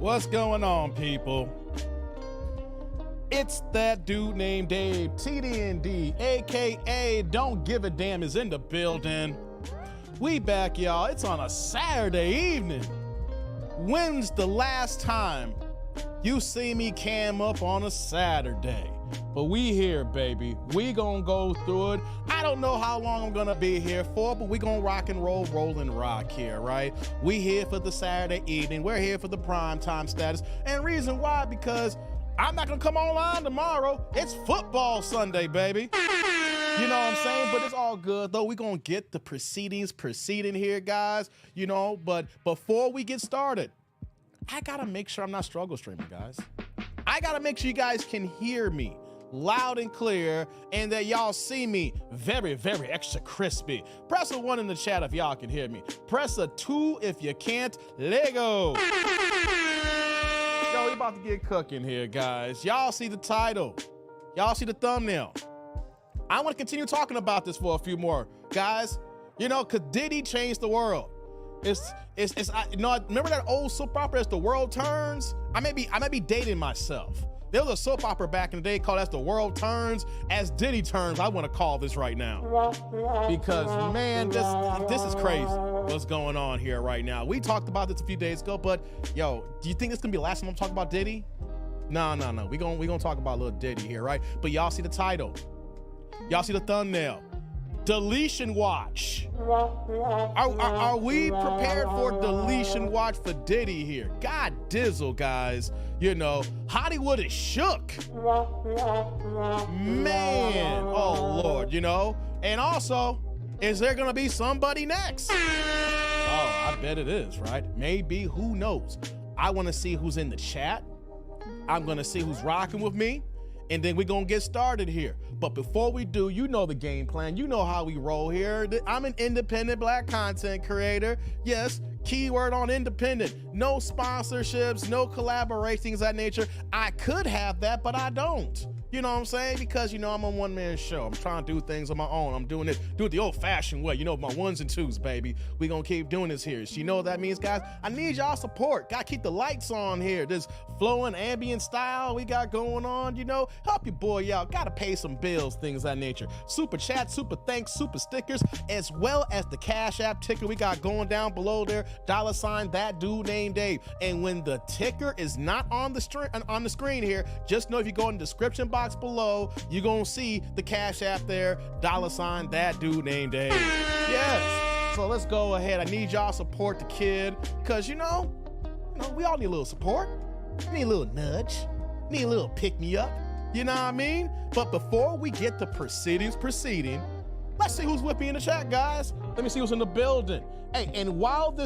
What's going on, people? It's that dude named Dave, TDND, aka Don't Give a Damn, is in the building. We back, y'all. It's on a Saturday evening. When's the last time you see me cam up on a Saturday? But we here, baby. We gonna go through it. I don't know how long I'm gonna be here for, but we gonna rock and roll rock here, right? We here for the Saturday evening. We're here for the prime time status. And reason why, because I'm not gonna come online tomorrow. It's football Sunday, baby. You know what I'm saying? But it's all good, though. We're gonna get the proceedings proceeding here, guys. You know, but before we get started, I gotta make sure I'm not struggle streaming, guys. I gotta make sure you guys can hear me loud and clear and that y'all see me very, very extra crispy. Press a 1 in the chat if y'all can hear me. Press a 2 if you can't. Lego. Yo, we about to get cooking here, guys. Y'all see the title. Y'all see the thumbnail. I want to continue talking about this for a few more, guys. You know, cause Diddy changed the world. Remember that old soap opera, As the World Turns? I may be dating myself. There was a soap opera back in the day called As the World Turns, As Diddy Turns, I want to call this right now. Because, man, this is crazy what's going on here right now. We talked about this a few days ago, but, yo, do you think this is going to be the last time I'm talking about Diddy? No. We gonna talk about little Diddy here, right? But y'all see the title. Y'all see the thumbnail. Deletion watch. Are we prepared for deletion watch for Diddy here? God dizzle, guys. You know, Hollywood is shook. Man, oh Lord, you know. And also, is there gonna be somebody next? Oh, I bet it is, right? Maybe, who knows? I wanna see who's in the chat. I'm gonna see who's rocking with me. And then we're gonna get started here. But before we do, you know the game plan. You know how we roll here. I'm an independent black content creator. Yes, keyword on independent. No sponsorships, no collaborations of that nature. I could have that, but I don't. You know what I'm saying? Because, you know, I'm a one-man show. I'm trying to do things on my own. I'm doing it the old-fashioned way. You know, my 1s and 2s, baby. We gonna keep doing this here. So you know what that means, guys? I need y'all support. Gotta keep the lights on here. This flowing ambient style we got going on, you know? Help your boy out. Gotta pay some bills, things of that nature. Super chat, super thanks, super stickers, as well as the Cash App ticker we got going down below there. $ that dude named Dave. And when the ticker is not on the screen here, just know if you go in the description box below, you're gonna see the Cash App there, $ that dude named Dave. Yes. So let's go ahead. I need y'all support the kid, because you know, we all need a little support. Need a little nudge. Need a little pick me up. You know what I mean? But before we get the proceeding, let's see who's with me in the chat, guys. Let me see who's in the building. Hey, and while I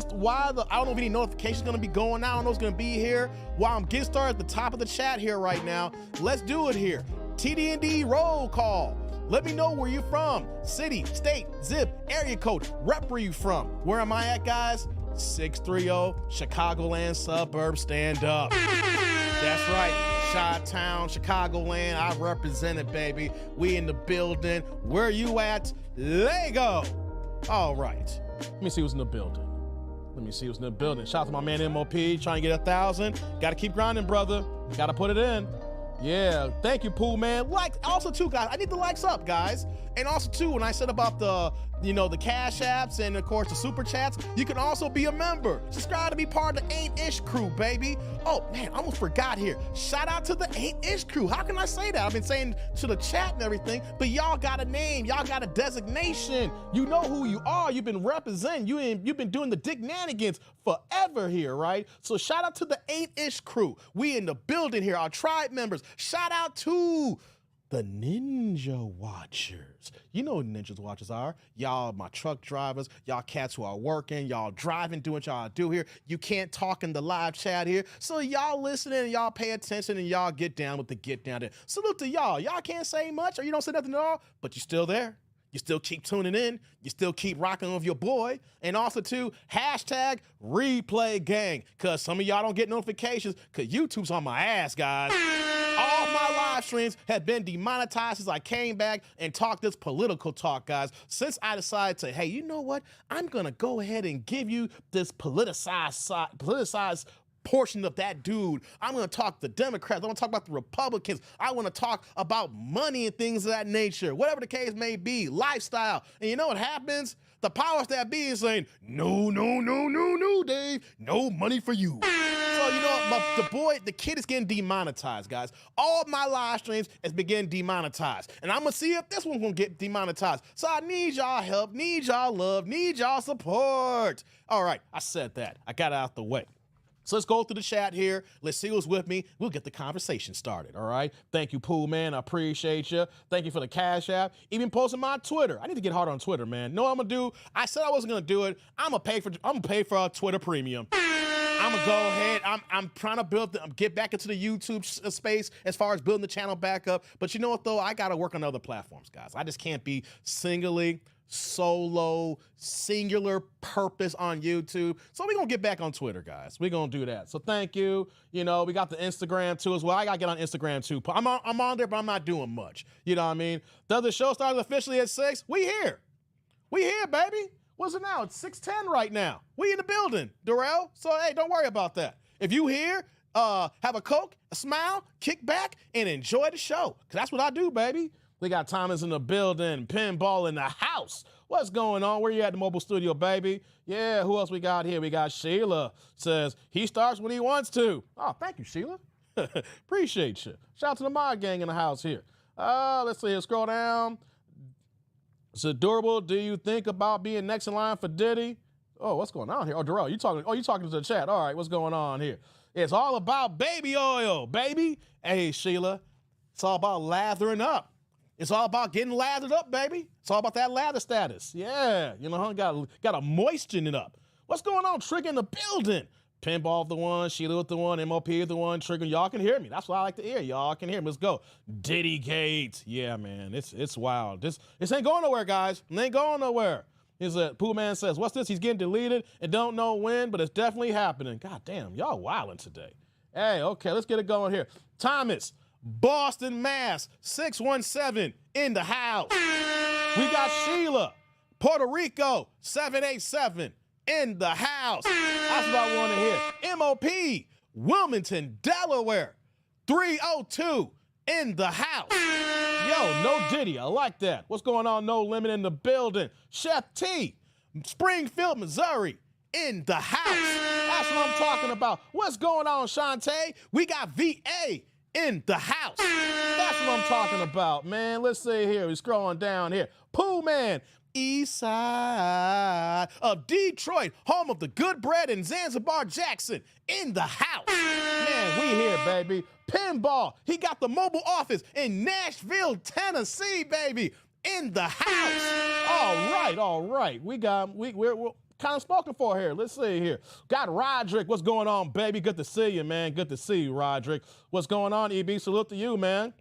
don't know if any notifications gonna be going out, I don't know what's gonna be here. While I'm getting started at the top of the chat here right now, let's do it here. TDND roll call. Let me know where you're from. City, state, zip, area code, rep where you from. Where am I at, guys? 630 Chicagoland suburb, stand up. That's right, Chi-Town, Chicagoland, I represent it, baby. We in the building. Where you at? Lego. All right, let me see who's in the building. Shout out to my man MOP, trying to get 1,000. Gotta keep grinding, brother. Gotta put it in. Yeah, thank you, Pool Man. Like, also too, guys, I need the likes up, guys. And also too, when I said about the Cash Apps and of course the Super Chats, you can also be a member. Subscribe to be part of the 8-ish crew, baby. Oh man, I almost forgot here. Shout out to the 8-ish crew. How can I say that? I've been saying to the chat and everything, but y'all got a name, y'all got a designation. You know who you are. You've been representing. You've been doing the dignanigans forever here, right? So shout out to the 8-ish crew. We in the building here, our tribe members. Shout out to the Ninja Watchers. You know what Ninja Watchers are. Y'all, my truck drivers, y'all cats who are working, y'all driving, doing what y'all do here. You can't talk in the live chat here. So y'all listening and y'all pay attention and y'all get down with the get down there. Salute to y'all. Y'all can't say much or you don't say nothing at all, but you're still there. You still keep tuning in. You still keep rocking with your boy. And also too, hashtag replay gang. Cause some of y'all don't get notifications cause YouTube's on my ass, guys. All my live streams have been demonetized since I came back and talked this political talk, guys. Since I decided to, hey, you know what? I'm gonna go ahead and give you this politicized portion of that dude. I'm going to talk the Democrats. I'm going to talk about the Republicans. I want to talk about money and things of that nature, whatever the case may be, lifestyle. And you know what happens? The powers that be is saying, no, no, no, no, no, Dave, no money for you. So, you know, the kid is getting demonetized, guys. All of my live streams is beginning demonetized. And I'm going to see if this one's going to get demonetized. So I need y'all help, need y'all love, need y'all support. All right, I said that. I got it out the way. So let's go through the chat here. Let's see who's with me. We'll get the conversation started, all right? Thank you, Pooh, man. I appreciate you. Thank you for the Cash App. Even posting my Twitter. I need to get harder on Twitter, man. Know what I'm going to do? I said I wasn't going to do it. I'm going to pay for a Twitter premium. I'm going to go ahead. I'm trying to get back into the YouTube space as far as building the channel back up. But you know what, though? I got to work on other platforms, guys. I just can't be solo, singular purpose on YouTube. So we're going to get back on Twitter, guys. We're going to do that. So thank you. You know, we got the Instagram, too, as well. I got to get on Instagram, too. I'm on there, but I'm not doing much. You know what I mean? Does the show start officially at 6? We here. We here, baby. What's it now? It's 6:10 right now. We in the building, Darrell. So, hey, don't worry about that. If you here, have a Coke, a smile, kick back, and enjoy the show. Because that's what I do, baby. We got Thomas in the building, Pinball in the house. What's going on? Where you at the mobile studio, baby? Yeah, who else we got here? We got Sheila. Says, he starts when he wants to. Oh, thank you, Sheila. Appreciate you. Shout out to the Mod Gang in the house here. Let's see, scroll down. It's adorable. Do you think about being next in line for Diddy? Oh, what's going on here? Oh, Darrell, you talking to the chat. All right, what's going on here? It's all about baby oil, baby. Hey, Sheila, it's all about lathering up. It's all about getting lathered up, baby. It's all about that lather status. Yeah, you know, got to moisten it up. What's going on? Trick in the building. Pinball the one, Sheila with the one, MOP the one, Trigger. Y'all can hear me. That's what I like to hear. Y'all can hear me. Let's go. Diddy Gate. Yeah, man, it's wild. This ain't going nowhere, guys. It ain't going nowhere. Pooh Man says, what's this? He's getting deleted and don't know when, but it's definitely happening. God damn, y'all wilding today. Hey, okay, let's get it going here. Thomas, Boston, Mass, 617 in the house. We got Sheila, Puerto Rico, 787 in the house. That's what I want to hear. MOP, Wilmington, Delaware, 302 in the house. Yo, no Diddy, I like that. What's going on? No Limit in the building. Chef T, Springfield, Missouri, in the house. That's what I'm talking about. What's going on, Shantae? We got VA in the house. That's what I'm talking about, man. Let's see here. We're scrolling down here. Pooh Man, East Side of Detroit, home of the good bread and Zanzibar Jackson, in the house. Man, we here, baby. Pinball, he got the mobile office in Nashville, Tennessee, baby, in the house. All right. We're kind of spoken for here. Let's see here. Got Roderick. What's going on, baby? Good to see you, man. Good to see you, Roderick. What's going on, EB? Salute to you, man.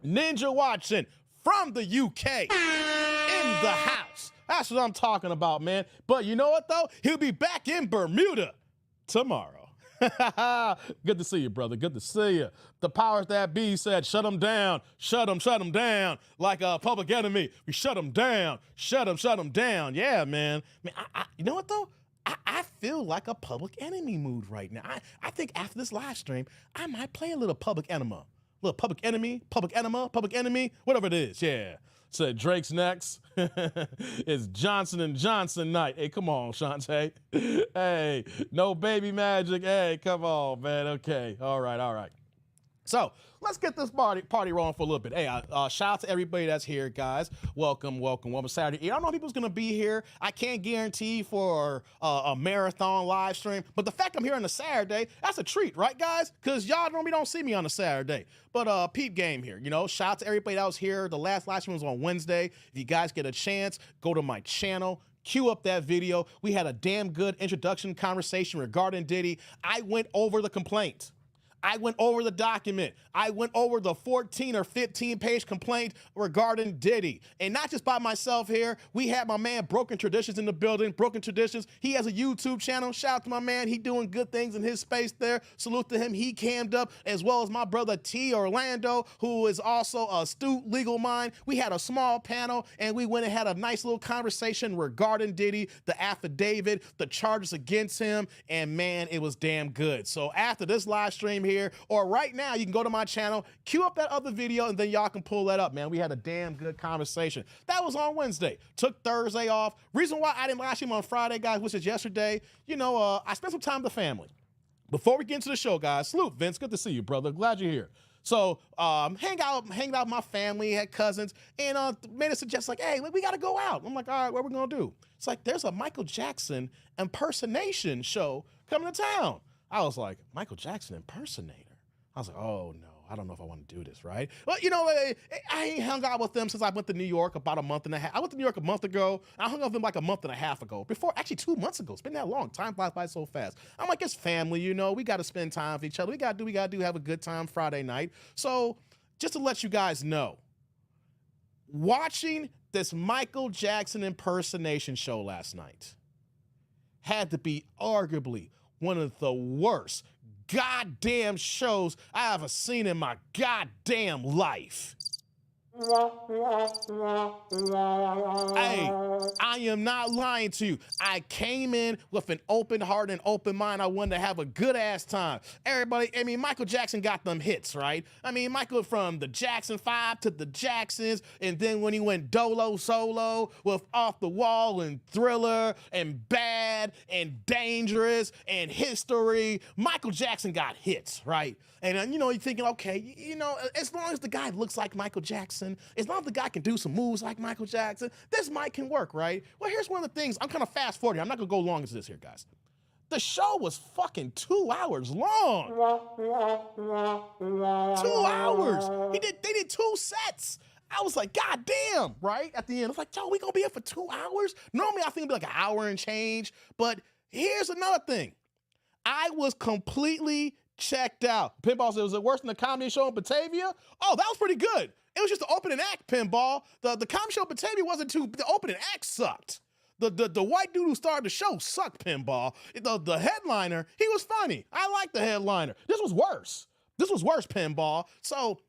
Ninja Watson from the UK, in the house. That's what I'm talking about, man. But you know what, though? He'll be back in Bermuda tomorrow. Good to see you, brother. Good to see you. The powers that be said, shut them down. Shut them down. Like a Public Enemy. We shut them down. Shut them down. Yeah, man. You know what, though? I feel like a Public Enemy mood right now. I think after this live stream, I might play a little Public Enema. Little Public Enemy, Public Enema, Public Enemy, whatever it is, yeah. So Drake's next. It's Johnson & Johnson night. Hey, come on, Shantae. Hey, no baby magic. Hey, come on, man. Okay, all right. So let's get this party rolling for a little bit. Hey, shout out to everybody that's here, guys. Welcome Saturday. I don't know if people's gonna be here. I can't guarantee for a marathon live stream, but the fact I'm here on a Saturday, that's a treat, right, guys? Because y'all normally don't see me on a Saturday. But peep game here, you know. Shout out to everybody that was here. The last live stream was on Wednesday. If you guys get a chance, go to my channel. Cue up that video. We had a damn good introduction conversation regarding Diddy. I went over the complaint. I went over the document. I went over the 14 or 15 page complaint regarding Diddy. And not just by myself here. We had my man Broken Traditions in the building. Broken Traditions. He has a YouTube channel. Shout out to my man. He doing good things in his space there. Salute to him. He cammed up, as well as my brother T. Orlando, who is also a astute legal mind. We had a small panel, and we went and had a nice little conversation regarding Diddy, the affidavit, the charges against him, and man, it was damn good. So after this live stream here, or right now, you can go to my channel, cue up that other video, and then y'all can pull that up, man. We had a damn good conversation. That was on Wednesday. Took Thursday off. Reason why I didn't live stream on Friday, guys, which is yesterday, you know, I spent some time with the family. Before we get into the show, guys, salute, Vince. Good to see you, brother. Glad you're here. So hang out with my family, had cousins, and made a suggestion like, hey, we got to go out. I'm like, all right, what are we going to do? It's like, there's a Michael Jackson impersonation show coming to town. I was like, Michael Jackson impersonator? I was like, oh, no. I don't know if I want to do this, right? Well, you know, I ain't hung out with them since I went to New York about a month and a half. I went to New York a month ago. I hung out with them like a month and a half ago. Before, actually 2 months ago. It's been that long. Time flies by so fast. I'm like, it's family, you know. We got to spend time with each other. We got to do, have a good time Friday night. So just to let you guys know, watching this Michael Jackson impersonation show last night had to be arguably one of the worst goddamn shows I ever seen in my goddamn life. Hey, I am not lying to you. I came in with an open heart and open mind. I wanted to have a good ass time. Everybody, I mean, Michael Jackson got them hits, right? I mean, Michael from the Jackson 5 to the Jacksons, and then when he went dolo solo with Off the Wall and Thriller and Bad and Dangerous and History, Michael Jackson got hits, right? And you know, you're thinking, okay, you know, as long as the guy looks like Michael Jackson, as long as the guy can do some moves like Michael Jackson, this mic can work, right? Well, here's one of the things. I'm kind of fast forwarding. I'm not going to go long as this here, guys. The show was fucking 2 hours long. 2 hours. They did 2 sets. I was like, God damn, right? At the end, I was like, yo, we going to be here for 2 hours? Normally, I think it'd be like an hour and change. But here's another thing. I was completely checked out. Pinball said, was it worse than the comedy show in Batavia? Oh, that was pretty good. It was just the opening act, Pinball. The comedy show in Batavia wasn't too, the opening act sucked. The white dude who started the show sucked, Pinball. The headliner, he was funny. I liked the headliner. This was worse. This was worse, Pinball. So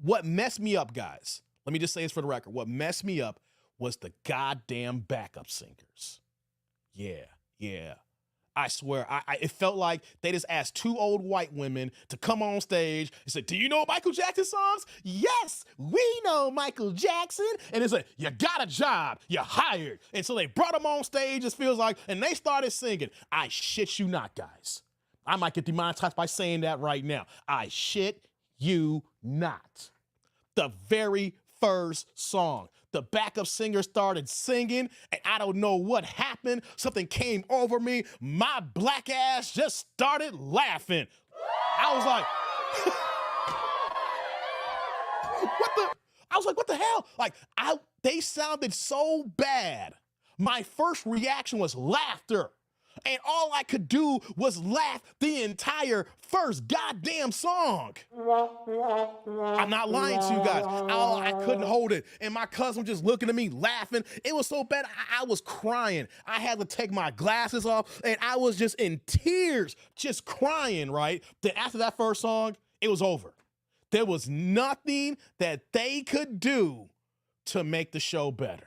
what messed me up, guys, let me just say this for the record. What messed me up was the goddamn backup singers. Yeah. I swear, it felt like they just asked 2 old white women to come on stage and say, do you know Michael Jackson songs? Yes, we know Michael Jackson. And it's like, you got a job, you're hired. And so they brought them on stage, it feels like, and they started singing. I shit you not, guys. I might get demonetized by saying that right now. I shit you not. The very first song. The backup singer started singing, and I don't know what happened. Something came over me. My black ass just started laughing. I was like, what the hell? Like, they sounded so bad. My first reaction was laughter. And all I could do was laugh the entire first goddamn song. I'm not lying to you guys. I couldn't hold it. And my cousin was just looking at me laughing. It was so bad, I was crying. I had to take my glasses off, and I was just in tears, just crying, right? Then after that first song, it was over. There was nothing that they could do to make the show better.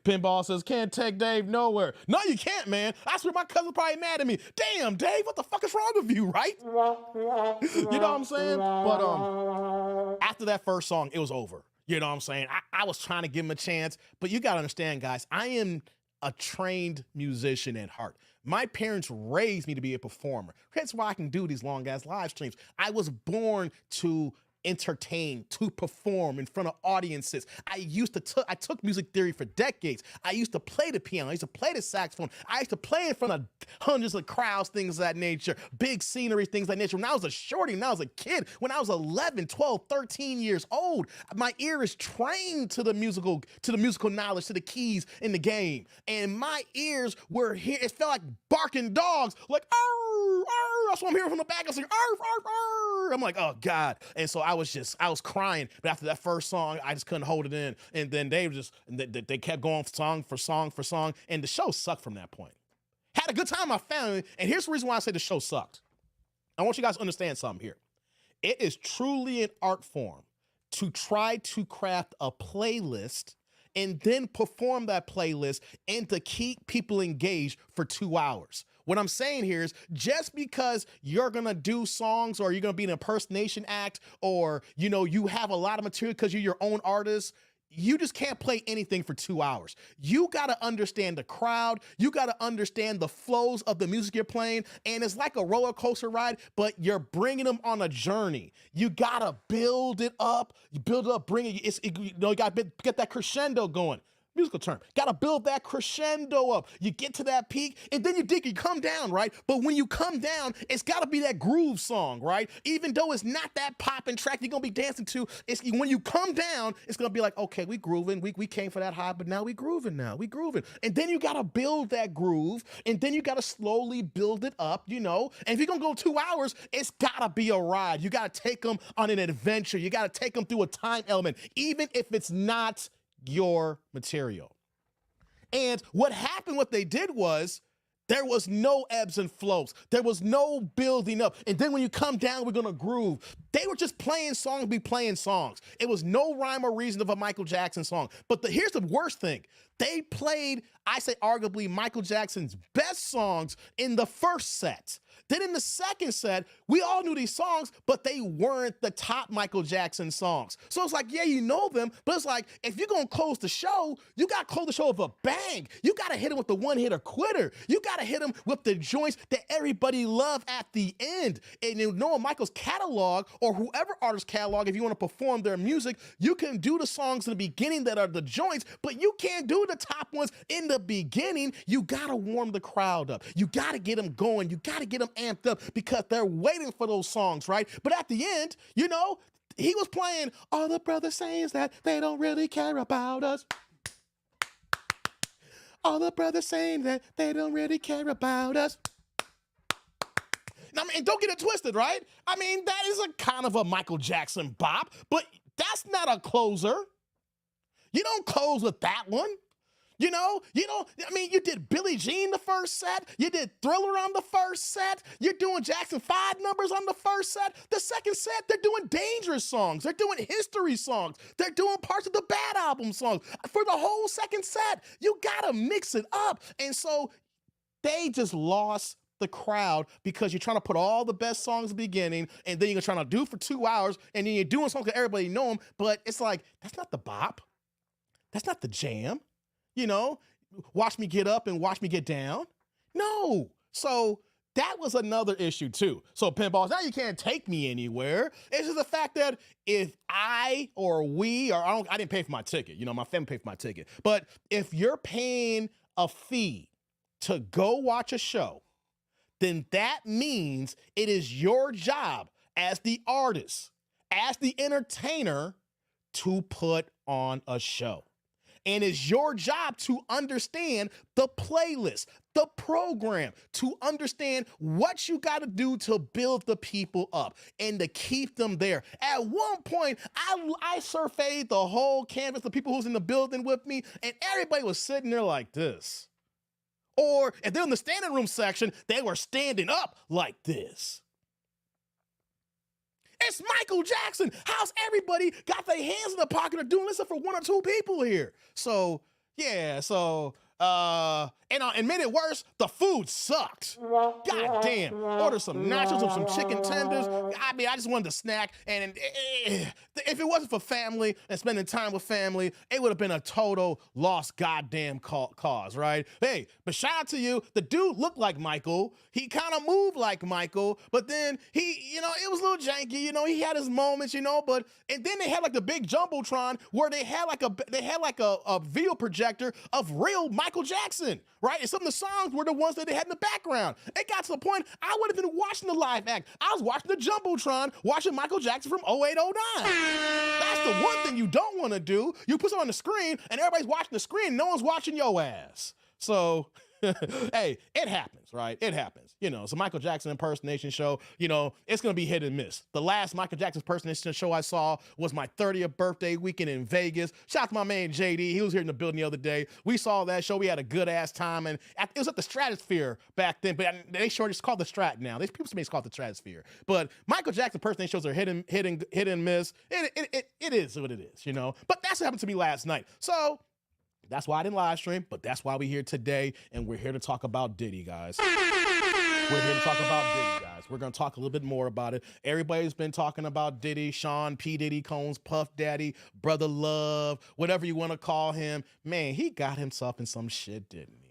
Pinball says, can't take Dave nowhere. No, you can't, man. I swear my cousin's probably mad at me. Damn, Dave, what the fuck is wrong with you, right? You know what I'm saying? But after that first song, it was over. You know what I'm saying? I was trying to give him a chance, but you got to understand, guys, I am a trained musician at heart. My parents raised me to be a performer. That's why I can do these long-ass live streams. I was born to entertain, to perform in front of audiences. I took music theory for decades. I used to play the piano. I used to play the saxophone. I used to play in front of hundreds of crowds, things of that nature, big scenery, things of that nature. When I was a shorty, when I was a kid, when I was 11, 12, 13 years old, my ear is trained to the musical knowledge, to the keys in the game. And my ears were here. It felt like barking dogs, like, arr, arr. That's what I'm hearing from the back. I was like, arr, arr, arr. I'm like, oh God. And so I was crying. But after that first song, I just couldn't hold it in. And then they kept going song for song for song. And the show sucked from that point. Had a good time, my family. And here's the reason why I say the show sucked. I want you guys to understand something here. It is truly an art form to try to craft a playlist and then perform that playlist and to keep people engaged for 2 hours. What I'm saying here is just because you're going to do songs or you're going to be an impersonation act or, you have a lot of material because you're your own artist, you just can't play anything for 2 hours. You got to understand the crowd. You got to understand the flows of the music you're playing. And it's like a roller coaster ride, but you're bringing them on a journey. You got to build it up. You build it up, you got to get that crescendo going. Musical term. Got to build that crescendo up. You get to that peak, and then you come down, right? But when you come down, it's got to be that groove song, right? Even though it's not that popping track you're going to be dancing to, when you come down, it's going to be like, okay, we grooving. We came for that high, but now we grooving now. We grooving. And then you got to build that groove, and then you got to slowly build it up, And if you're going to go 2 hours, it's got to be a ride. You got to take them on an adventure. You got to take them through a time element, even if it's not your material. And what they did was there was no ebbs and flows. There was no building up. And then when you come down, we're going to groove. They were just playing songs, playing songs. It was no rhyme or reason of a Michael Jackson song. But here's the worst thing. They played, I say arguably, Michael Jackson's best songs in the first set. Then in the second set, we all knew these songs, but they weren't the top Michael Jackson songs. So it's like, yeah, you know them, but it's like, if you're going to close the show, you got to close the show with a bang. You got to hit them with the one-hitter quitter. You got to hit them with the joints that everybody loved at the end. And Michael's catalog, or whoever artist's catalog, if you want to perform their music, you can do the songs in the beginning that are the joints, but you can't do the top ones in the beginning. You got to warm the crowd up. You got to get them going. You got to get them amped up because they're waiting for those songs, right? But at the end, he was playing all the brothers saying that they don't really care about us. All the brothers saying that they don't really care about us. Now, and don't get it twisted, right? I mean, that is a kind of a Michael Jackson bop, but that's not a closer. You don't close with that one. You did Billie Jean the first set. You did Thriller on the first set. You're doing Jackson 5 numbers on the first set. The second set, they're doing dangerous songs. They're doing history songs. They're doing parts of the Bad Album songs. For the whole second set, you gotta mix it up. And so they just lost the crowd because you're trying to put all the best songs at the beginning, and then you're trying to do for 2 hours, and then you're doing songs that everybody know them, but it's like, that's not the bop. That's not the jam. Watch me get up and watch me get down. No. So that was another issue too. So pinballs, now you can't take me anywhere. It's just the fact that if I didn't pay for my ticket. My family paid for my ticket. But if you're paying a fee to go watch a show, then that means it is your job as the artist, as the entertainer, to put on a show. And it's your job to understand the playlist, the program, to understand what you got to do to build the people up and to keep them there. At one point, I surveyed the whole canvas, the people who's in the building with me, and everybody was sitting there like this. Or if they're in the standing room section, they were standing up like this. It's Michael Jackson. How's everybody got their hands in the pocket or doing this for 1 or 2 people here? So, yeah, And made it worse, the food sucked. God damn. Ordered some nachos with some chicken tenders. I mean, I just wanted to snack. And if it wasn't for family and spending time with family, it would have been a total lost goddamn cause, right? Hey, but shout out to you. The dude looked like Michael. He kind of moved like Michael, but then he, it was a little janky. He had his moments, but, and then they had like the big Jumbotron where they had like a video projector of real Michael Jackson, right? And some of the songs were the ones that they had in the background. It got to the point I would have been watching the live act. I was watching the Jumbotron, watching Michael Jackson from 08, 09. That's the one thing you don't want to do. You put it on the screen and everybody's watching the screen. No one's watching your ass. So, hey, it happens, right? It happens. It's a Michael Jackson impersonation show. It's going to be hit and miss. The last Michael Jackson impersonation show I saw was my 30th birthday weekend in Vegas. Shout out to my man JD. He was here in the building the other day. We saw that show. We had a good ass time. And it was at the Stratosphere back then, but they it's called the Strat now. People say it's called the Stratosphere. But Michael Jackson impersonation shows are hit and miss. It is what it is, But that's what happened to me last night. So that's why I didn't live stream, but that's why we're here today, and we're here to talk about Diddy, guys. We're here to talk about Diddy, guys. We're going to talk a little bit more about it. Everybody's been talking about Diddy, Sean P. Diddy Combs, Puff Daddy, Brother Love, whatever you want to call him. Man, he got himself in some shit, didn't he?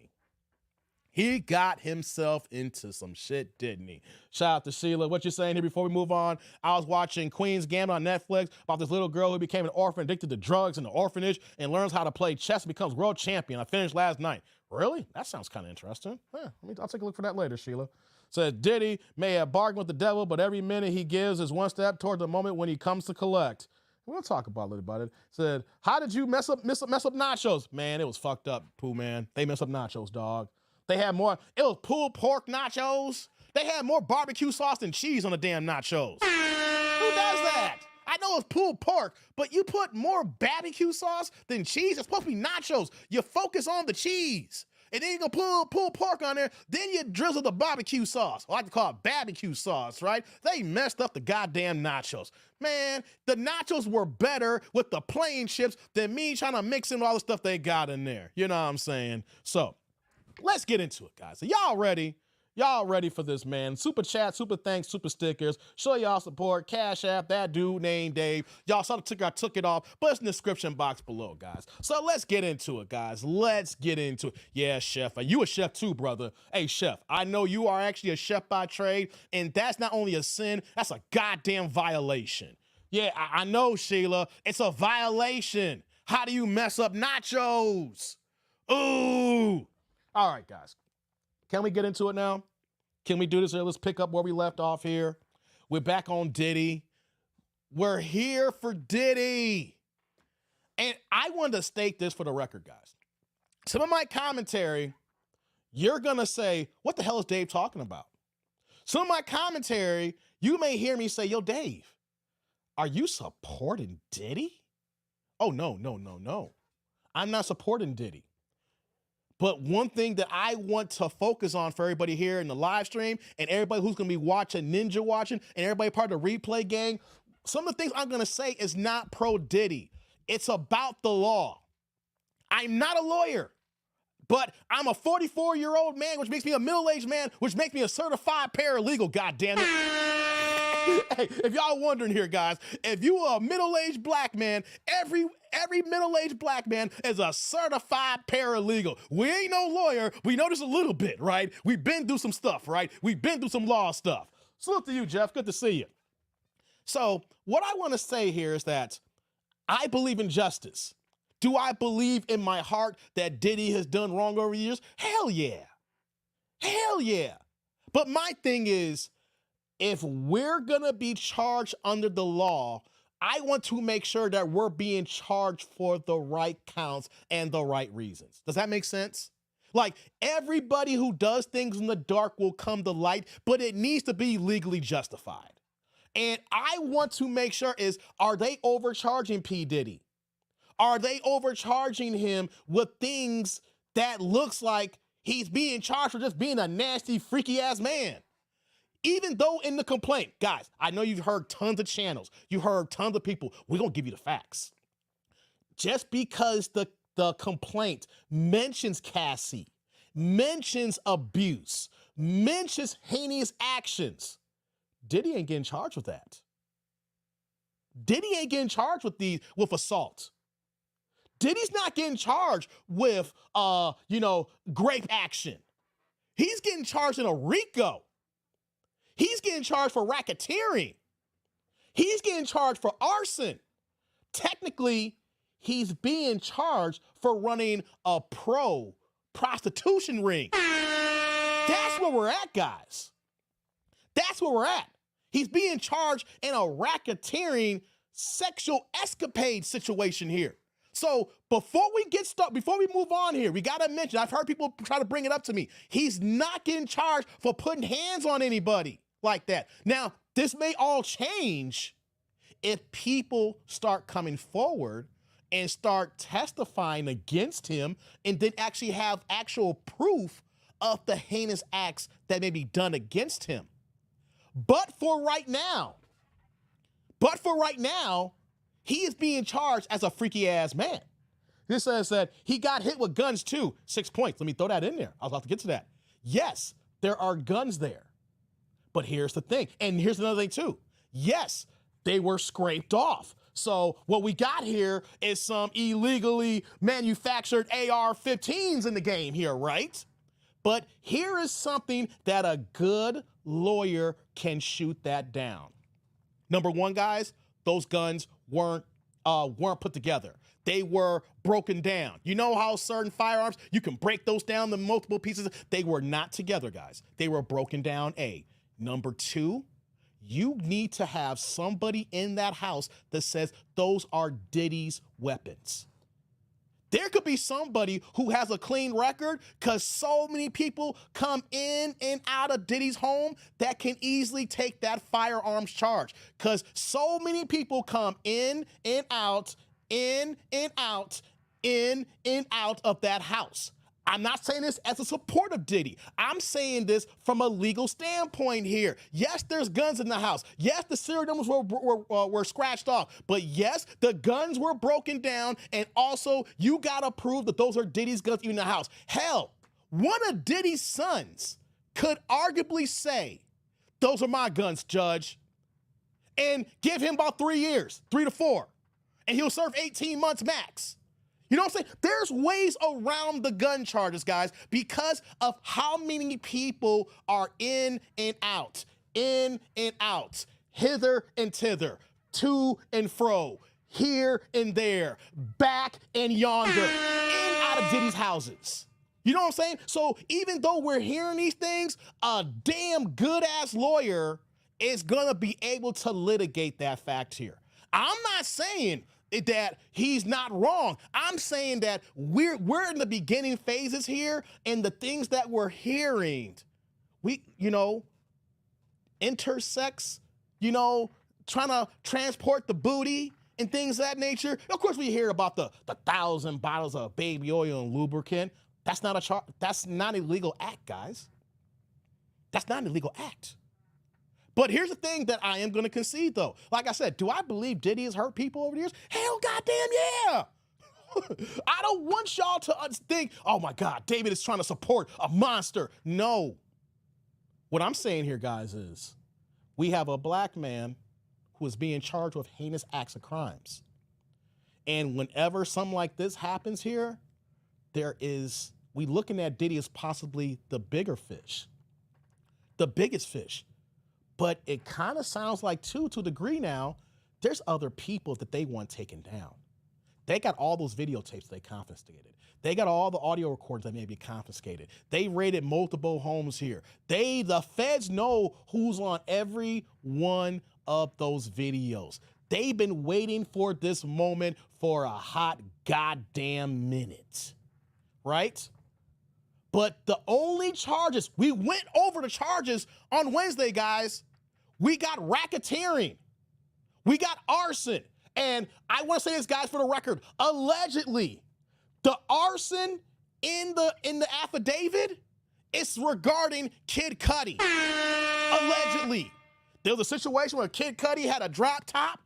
He got himself into some shit, didn't he? Shout out to Sheila. What you saying here before we move on? I was watching Queen's Gambit on Netflix about this little girl who became an orphan, addicted to drugs in the orphanage, and learns how to play chess and becomes world champion. I finished last night. Really? That sounds kind of interesting. I'll take a look for that later, Sheila. Says Diddy may have bargained with the devil, but every minute he gives is one step toward the moment when he comes to collect. We'll talk about a little about it. Said, how did you mess up nachos? Man, it was fucked up, Pooh, man. They messed up nachos, dog. They had more, it was pulled pork nachos. They had more barbecue sauce than cheese on the damn nachos. Who does that? I know it's pulled pork, but you put more barbecue sauce than cheese? It's supposed to be nachos. You focus on the cheese. And then you gonna pull pork on there, then you drizzle the barbecue sauce. I like to call it barbecue sauce, right? They messed up the goddamn nachos. Man, the nachos were better with the plain chips than me trying to mix in all the stuff they got in there. You know what I'm saying? So, let's get into it, guys. So y'all ready? Y'all ready for this, man? Super chat, super thanks, super stickers. Show y'all support. Cash App, that dude named Dave. Y'all saw the ticker, I took it off, but it's in the description box below, guys. So let's get into it, guys. Let's get into it. Yeah, Chef. You a chef too, brother. Hey, Chef, I know you are actually a chef by trade, and that's not only a sin, that's a goddamn violation. Yeah, I know, Sheila. It's a violation. How do you mess up nachos? Ooh. All right, guys. Can we get into it now? Can we do this here? Let's pick up where we left off here. We're back on Diddy. We're here for Diddy. And I wanted to state this for the record, guys. Some of my commentary, you're going to say, what the hell is Dave talking about? Some of my commentary, you may hear me say, yo, Dave, are you supporting Diddy? Oh, no. I'm not supporting Diddy. But one thing that I want to focus on for everybody here in the live stream and everybody who's going to be watching, ninja watching, and everybody part of the replay gang, some of the things I'm going to say is not pro Diddy. It's about the law. I'm not a lawyer, but I'm a 44-year-old man, which makes me a middle-aged man, which makes me a certified paralegal, goddammit. Hey, if y'all wondering here, guys, if you are a middle-aged black man, every middle-aged black man is a certified paralegal. We ain't no lawyer. We know this a little bit, right? We've been through some stuff, right? We've been through some law stuff. Salute to you, Jeff. Good to see you. So what I want to say here is that I believe in justice. Do I believe in my heart that Diddy has done wrong over the years? Hell yeah. Hell yeah. But my thing is, if we're going to be charged under the law, I want to make sure that we're being charged for the right counts and the right reasons. Does that make sense? Like, everybody who does things in the dark will come to light, but it needs to be legally justified. And I want to make sure is, are they overcharging P. Diddy? Are they overcharging him with things that looks like he's being charged for just being a nasty, freaky-ass man? Even though in the complaint, guys, I know you've heard tons of channels, you heard tons of people, we're gonna give you the facts. Just because the complaint, mentions Cassie, mentions abuse, mentions heinous actions. Diddy ain't getting charged with that. Diddy ain't getting charged with assault. Diddy's not getting charged with, grape action. He's getting charged in a RICO. He's getting charged for racketeering. He's getting charged for arson. Technically, he's being charged for running a prostitution ring. That's where we're at, guys. That's where we're at. He's being charged in a racketeering sexual escapade situation here. So before we move on here, we got to mention, I've heard people try to bring it up to me. He's not getting charged for putting hands on anybody like that. Now, this may all change if people start coming forward and start testifying against him and then actually have actual proof of the heinous acts that may be done against him. But for right now, he is being charged as a freaky ass man. This says that he got hit with guns too. 6 points. Let me throw that in there. I was about to get to that. Yes, there are guns there. But here's the thing. And here's another thing too. Yes, they were scraped off. So what we got here is some illegally manufactured AR-15s in the game here, right? But here is something that a good lawyer can shoot that down. Number one, guys, those guns weren't put together. They were broken down. You know how certain firearms, you can break those down to multiple pieces? They were not together, guys. They were broken down, A. Number two, you need to have somebody in that house that says those are Diddy's weapons. There could be somebody who has a clean record because so many people come in and out of Diddy's home that can easily take that firearms charge because so many people come in and out, in and out, in and out of that house. I'm not saying this as a support of Diddy. I'm saying this from a legal standpoint here. Yes, there's guns in the house. Yes, the serial numbers were scratched off. But yes, the guns were broken down. And also, you got to prove that those are Diddy's guns in the house. Hell, one of Diddy's sons could arguably say, those are my guns, Judge, and give him about 3 years, 3 to 4, and he'll serve 18 months max. You know what I'm saying? There's ways around the gun charges, guys, because of how many people are in and out, hither and thither, to and fro, here and there, back and yonder, in and out of Diddy's houses. You know what I'm saying? So even though we're hearing these things, a damn good-ass lawyer is going to be able to litigate that fact here. I'm not saying that he's not wrong. I'm saying that we're in the beginning phases here, and the things that we're hearing, intersex, trying to transport the booty and things of that nature. Of course, we hear about the 1,000 bottles of baby oil and lubricant. That's not that's not an illegal act, guys. That's not an illegal act. But here's the thing that I am going to concede, though. Like I said, do I believe Diddy has hurt people over the years? Hell goddamn yeah. I don't want y'all to think, oh my God, David is trying to support a monster. No. What I'm saying here, guys, is we have a black man who is being charged with heinous acts of crimes. And whenever something like this happens here, we looking at Diddy as possibly the bigger fish, the biggest fish. But it kind of sounds like, too, to a degree now, there's other people that they want taken down. They got all those videotapes they confiscated. They got all the audio recordings that may be confiscated. They raided multiple homes here. The feds know who's on every one of those videos. They've been waiting for this moment for a hot goddamn minute, right? But the only charges, we went over the charges on Wednesday, guys. We got racketeering. We got arson. And I want to say this, guys, for the record, allegedly, the arson in the affidavit is regarding Kid Cudi. Allegedly. There was a situation where Kid Cudi had a drop top.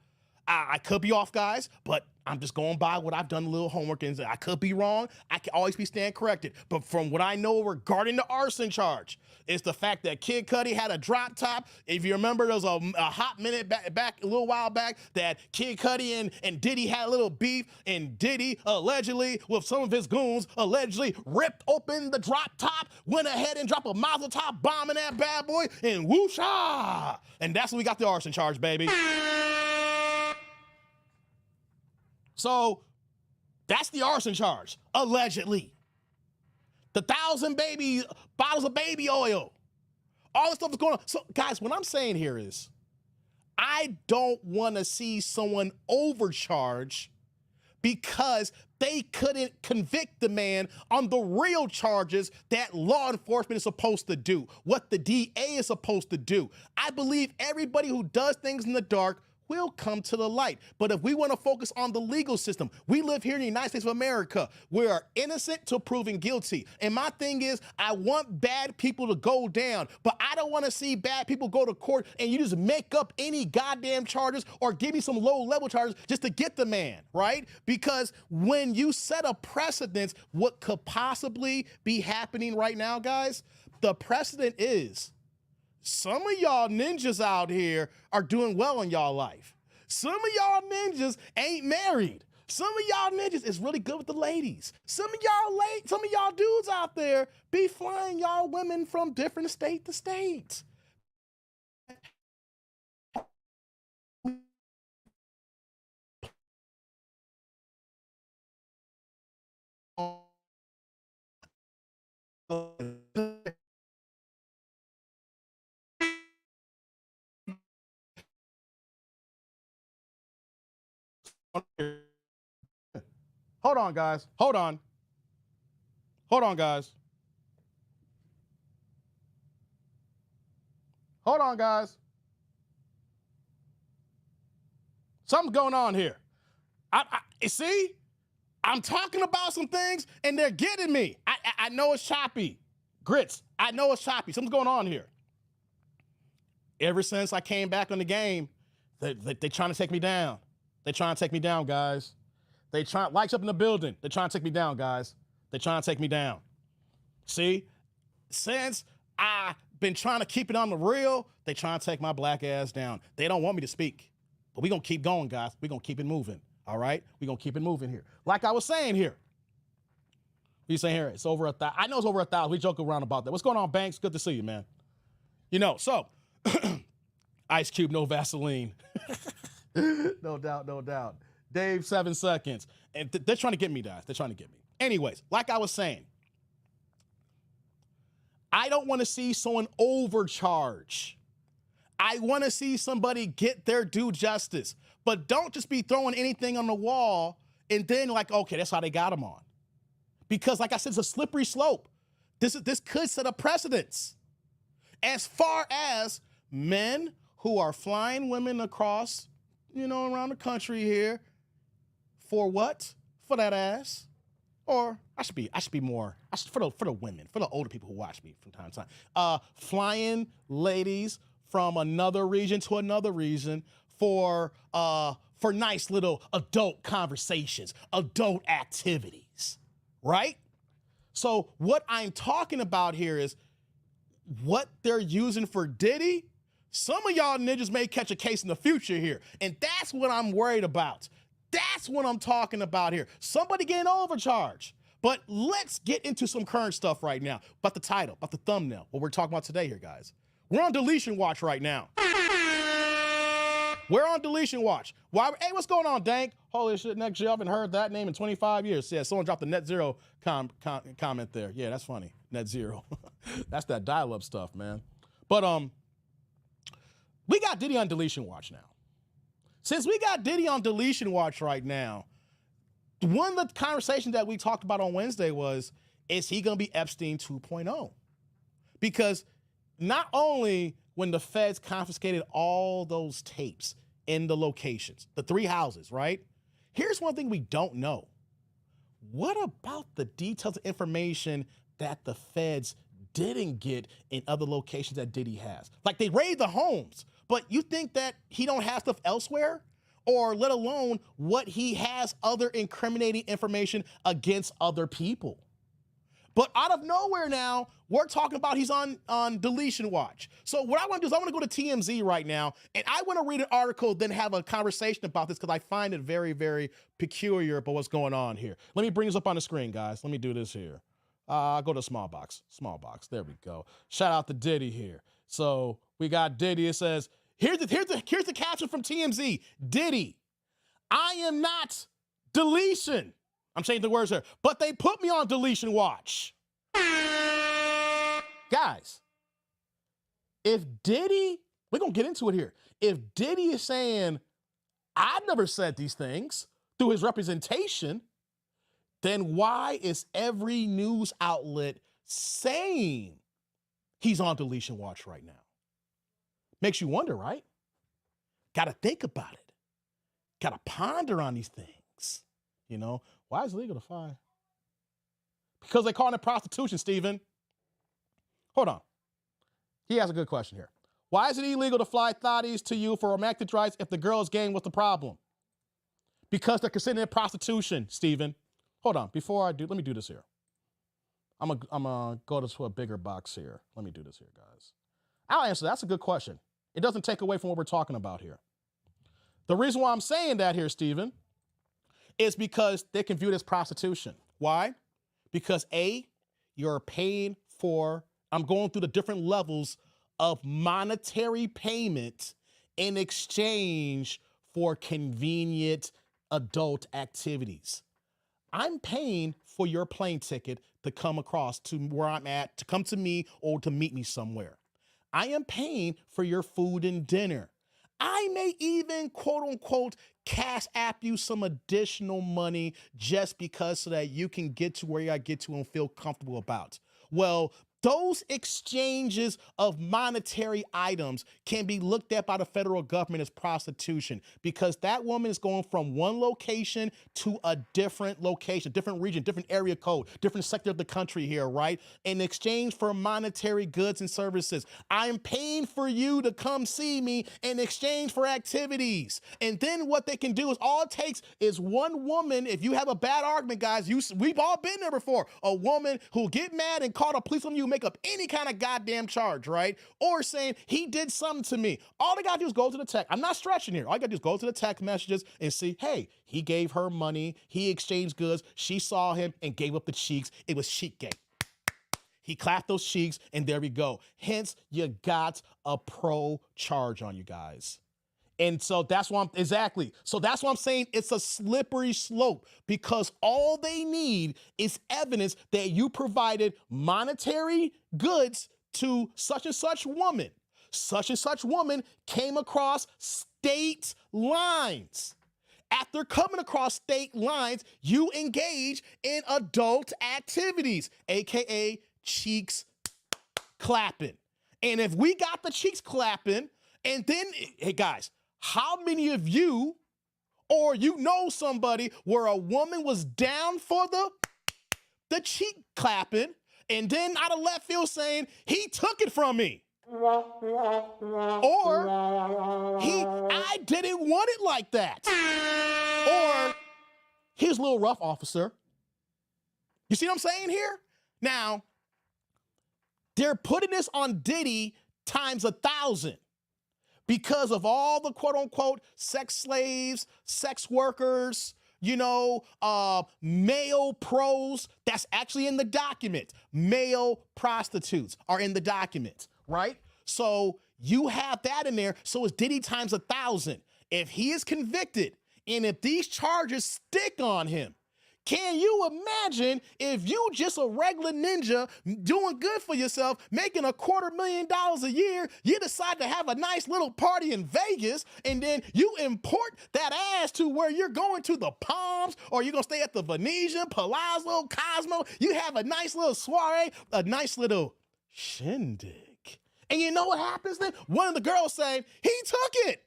I could be off, guys, but I'm just going by what I've done a little homework, and I could be wrong. I can always be stand corrected. But from what I know regarding the arson charge, it's the fact that Kid Cudi had a drop top. If you remember, there was a hot minute back a little while back that Kid Cudi and Diddy had a little beef, and Diddy allegedly, with some of his goons, allegedly ripped open the drop top, went ahead and dropped a Mazel Tov bomb in that bad boy, and whoosha! And that's when we got the arson charge, baby. So that's the arson charge, allegedly. The 1,000 bottles of baby oil, all this stuff is going on. So guys, what I'm saying here is, I don't want to see someone overcharge because they couldn't convict the man on the real charges that law enforcement is supposed to do, what the DA is supposed to do. I believe everybody who does things in the dark will come to the light. But if we want to focus on the legal system, we live here in the United States of America. We are innocent to proven guilty. And my thing is, I want bad people to go down, but I don't want to see bad people go to court and you just make up any goddamn charges or give me some low-level charges just to get the man, right? Because when you set a precedent, what could possibly be happening right now, guys, the precedent is some of y'all ninjas out here are doing well in y'all life. Some of y'all ninjas ain't married. Some of y'all ninjas is really good with the ladies. Some of y'all dudes out there be flying y'all women from different state to state. Hold on, guys. Hold on. Hold on, guys. Hold on, guys. Something's going on here. See, I'm talking about some things and they're getting me. I know it's choppy. Grits, I know it's choppy. Something's going on here. Ever since I came back on the game, they're trying to take me down. They're trying to take me down, guys. Lights up in the building. They're trying to take me down, guys. They're trying to take me down. See, since I've been trying to keep it on the real, they trying to take my black ass down. They don't want me to speak, but we're going to keep going, guys. We're going to keep it moving, all right? We're going to keep it moving here. Like I was saying here. What you saying here? It's over 1,000. I know it's over 1,000. We joke around about that. What's going on, Banks? Good to see you, man. You know, so Ice Cube, no Vaseline. No doubt, no doubt. Dave, 7 seconds. And they're trying to get me, guys. They're trying to get me. Anyways, like I was saying, I don't want to see someone overcharge. I want to see somebody get their due justice. But don't just be throwing anything on the wall and then like, okay, that's how they got them on. Because like I said, it's a slippery slope. This could set a precedence. As far as men who are flying women across, around the country here, for what? For that ass. Or I should be more for the women, for the older people who watch me from time to time. Flying ladies from another region to another region for nice little adult conversations, adult activities, right? So what I'm talking about here is what they're using for Diddy. Some of y'all ninjas may catch a case in the future here, and that's what I'm worried about. That's what I'm talking about here. Somebody getting overcharged. But let's get into some current stuff right now. About the title, about the thumbnail, what we're talking about today here, guys. We're on deletion watch right now. We're on deletion watch. Hey, what's going on, Dank? Holy shit, next year, I haven't heard that name in 25 years. Yeah, someone dropped the net zero comment there. Yeah, that's funny. Net zero. That's that dial-up stuff, man. But we got Diddy on deletion watch now. Since we got Diddy on deletion watch right now, one of the conversations that we talked about on Wednesday was, is he going to be Epstein 2.0? Because not only when the feds confiscated all those tapes in the locations, the 3 houses, right? Here's one thing we don't know. What about the details of information that the feds didn't get in other locations that Diddy has? Like, they raided the homes, but you think that he don't have stuff elsewhere? or let alone what he has other incriminating information against other people. But out of nowhere now, we're talking about he's on deletion watch. So what I want to do is I want to go to TMZ right now, and I want to read an article, then have a conversation about this because I find it very, very peculiar about what's going on here. Let me bring this up on the screen, guys. Let me do this here. Go to small box. There we go. Shout out to Diddy here. So we got Diddy. It says, here's the caption from TMZ. Diddy, I am not deletion. I'm changing the words here, but they put me on deletion watch. Guys, if Diddy, we're going to get into it here. If Diddy is saying, I never said these things through his representation, then why is every news outlet saying he's on deletion watch right now? Makes you wonder, right? Got to think about it. Got to ponder on these things. You know, why is it legal to fly? Because they call it prostitution, Stephen. Hold on. He has a good question here. Why is it illegal to fly thotties to you for romantic rights if the girl is game? What's the problem? Because they're considering it prostitution, Stephen. Hold on. Before I do, let me do this here. I'm gonna go to a bigger box here. Let me do this here, guys. I'll answer that. That's a good question. It doesn't take away from what we're talking about here. The reason why I'm saying that here, Stephen, is because they can view it as prostitution. Why? Because A, you're paying for, I'm going through the different levels of monetary payment in exchange for convenient adult activities. I'm paying for your plane ticket to come across to where I'm at, to come to me or to meet me somewhere. I am paying for your food and dinner. I may even, quote unquote, cash app you some additional money just because so that you can get to where you gotta get to and feel comfortable about. Well, those exchanges of monetary items can be looked at by the federal government as prostitution because that woman is going from one location to a different location, different region, different area code, different sector of the country here, right? In exchange for monetary goods and services. I'm paying for you to come see me in exchange for activities. And then what they can do is all it takes is one woman. If you have a bad argument, guys, we've all been there before. A woman who'll get mad and call the police on you, make up any kind of goddamn charge, right? Or saying he did something to me. All they gotta do is go to the text. I'm not stretching here. All you gotta do is go to the text messages and see, hey, he gave her money, he exchanged goods, she saw him and gave up the cheeks. It was cheek game. He clapped those cheeks and there we go. Hence, you got a pro charge on you guys. And so that's why So that's why I'm saying it's a slippery slope because all they need is evidence that you provided monetary goods to such and such woman. Such and such woman came across state lines. After coming across state lines, you engage in adult activities, AKA cheeks clapping. And if we got the cheeks clapping, and then, hey guys, how many of you or you know somebody where a woman was down for the cheek clapping and then out of left field saying, he took it from me? Or I didn't want it like that. Or here's a little rough, officer. You see what I'm saying here? Now, they're putting this on Diddy times 1,000. Because of all the quote unquote sex slaves, sex workers, you know, male pros, that's actually in the document. Male prostitutes are in the document, right? So you have that in there. So it's Diddy times 1,000. If he is convicted and if these charges stick on him, can you imagine if you just a regular ninja doing good for yourself, making $250,000 a year, you decide to have a nice little party in Vegas, and then you import that ass to where you're going to the Palms, or you're gonna stay at the Venetian, Palazzo, Cosmo, you have a nice little soiree, a nice little shindig. And you know what happens then? One of the girls saying, he took it.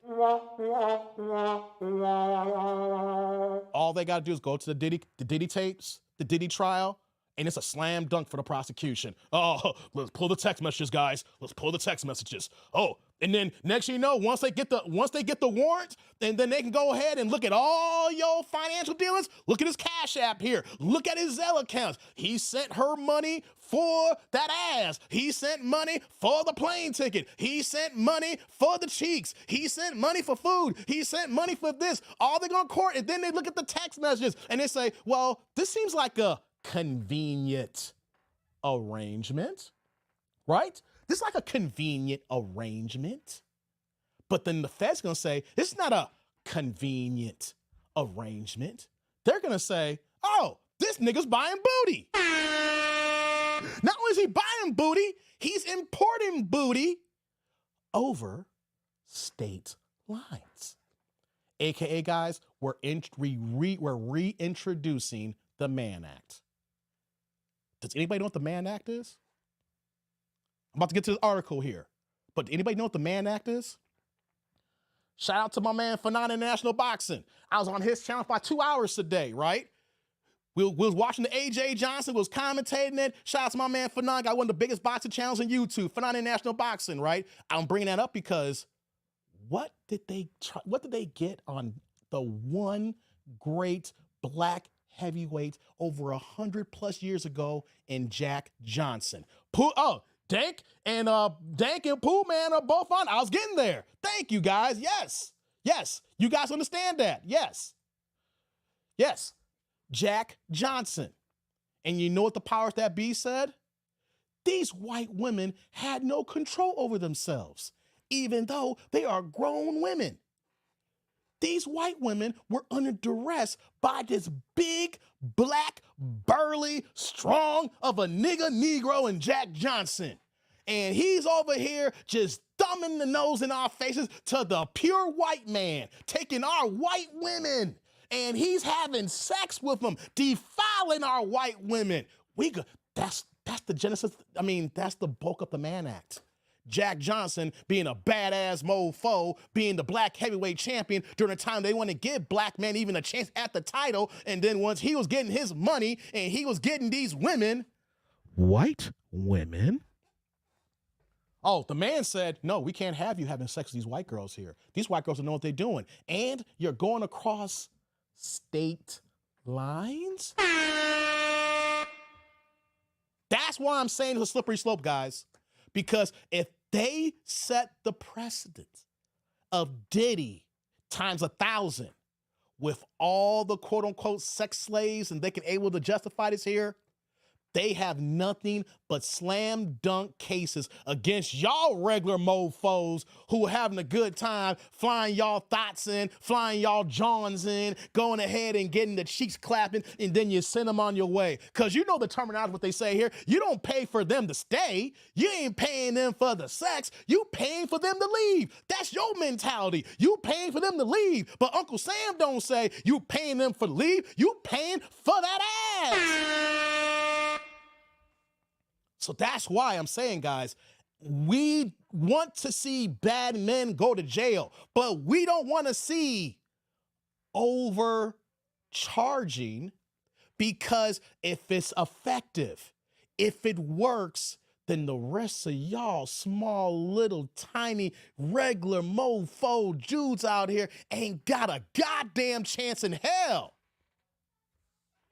All they got to do is go to the Diddy tapes, the Diddy trial, and it's a slam dunk for the prosecution. Oh, let's pull the text messages, guys. Let's pull the text messages. Oh, And then next thing you know, once they get the warrants, and then they can go ahead and look at all your financial dealings. Look at his Cash App here. Look at his Zelle accounts. He sent her money for that ass. He sent money for the plane ticket. He sent money for the cheeks. He sent money for food. He sent money for this. All they go to court, and then they look at the text messages and they say, well, this seems like a convenient arrangement, right? This is like a convenient arrangement. But then the Fed's gonna say, this is not a convenient arrangement. They're gonna say, oh, this nigga's buying booty. Not only is he buying booty, he's importing booty over state lines. AKA, guys, we're reintroducing the Mann Act. Does anybody know what the Mann Act is? I'm about to get to this article here, but anybody know what the Mann Act is? Shout out to my man Fanon International Boxing. I was on his channel for 2 hours today, right? We was watching the AJ Johnson, was commentating it. Shout out to my man Fanon, got one of the biggest boxing channels on YouTube, Fanon International Boxing, right? I'm bringing that up because what did they get on the one great black heavyweight over 100+ years ago in Jack Johnson? Dank and Pooh Man are both on. I was getting there. Thank you, guys. Yes. You guys understand that? Yes. Jack Johnson. And you know what the powers that be said? These white women had no control over themselves, even though they are grown women. These white women were under duress by this big, black, burly, strong of a Negro in Jack Johnson. And he's over here just thumbing the nose in our faces to the pure white man, taking our white women. And he's having sex with them, defiling our white women. That's the genesis. I mean, that's the bulk of the Mann Act. Jack Johnson being a badass mofo, being the black heavyweight champion during a time they want to give black men even a chance at the title. And then once he was getting his money and he was getting these women, white women. Oh, the man said, no, we can't have you having sex with these white girls here. These white girls don't know what they're doing. And you're going across state lines? That's why I'm saying it's a slippery slope, guys. Because if they set the precedent of Diddy times 1,000 with all the quote unquote sex slaves and they can able to justify this here, they have nothing but slam dunk cases against y'all regular mofos who are having a good time flying y'all thoughts in, flying y'all Johns in, going ahead and getting the cheeks clapping, and then you send them on your way. Because you know the terminology, what they say here. You don't pay for them to stay. You ain't paying them for the sex. You paying for them to leave. That's your mentality. You paying for them to leave. But Uncle Sam don't say you paying them for the leave. You paying for that ass. So that's why I'm saying, guys, we want to see bad men go to jail, but we don't want to see overcharging, because if it's effective, if it works, then the rest of y'all small, little, tiny, regular mofo Jews out here ain't got a goddamn chance in hell.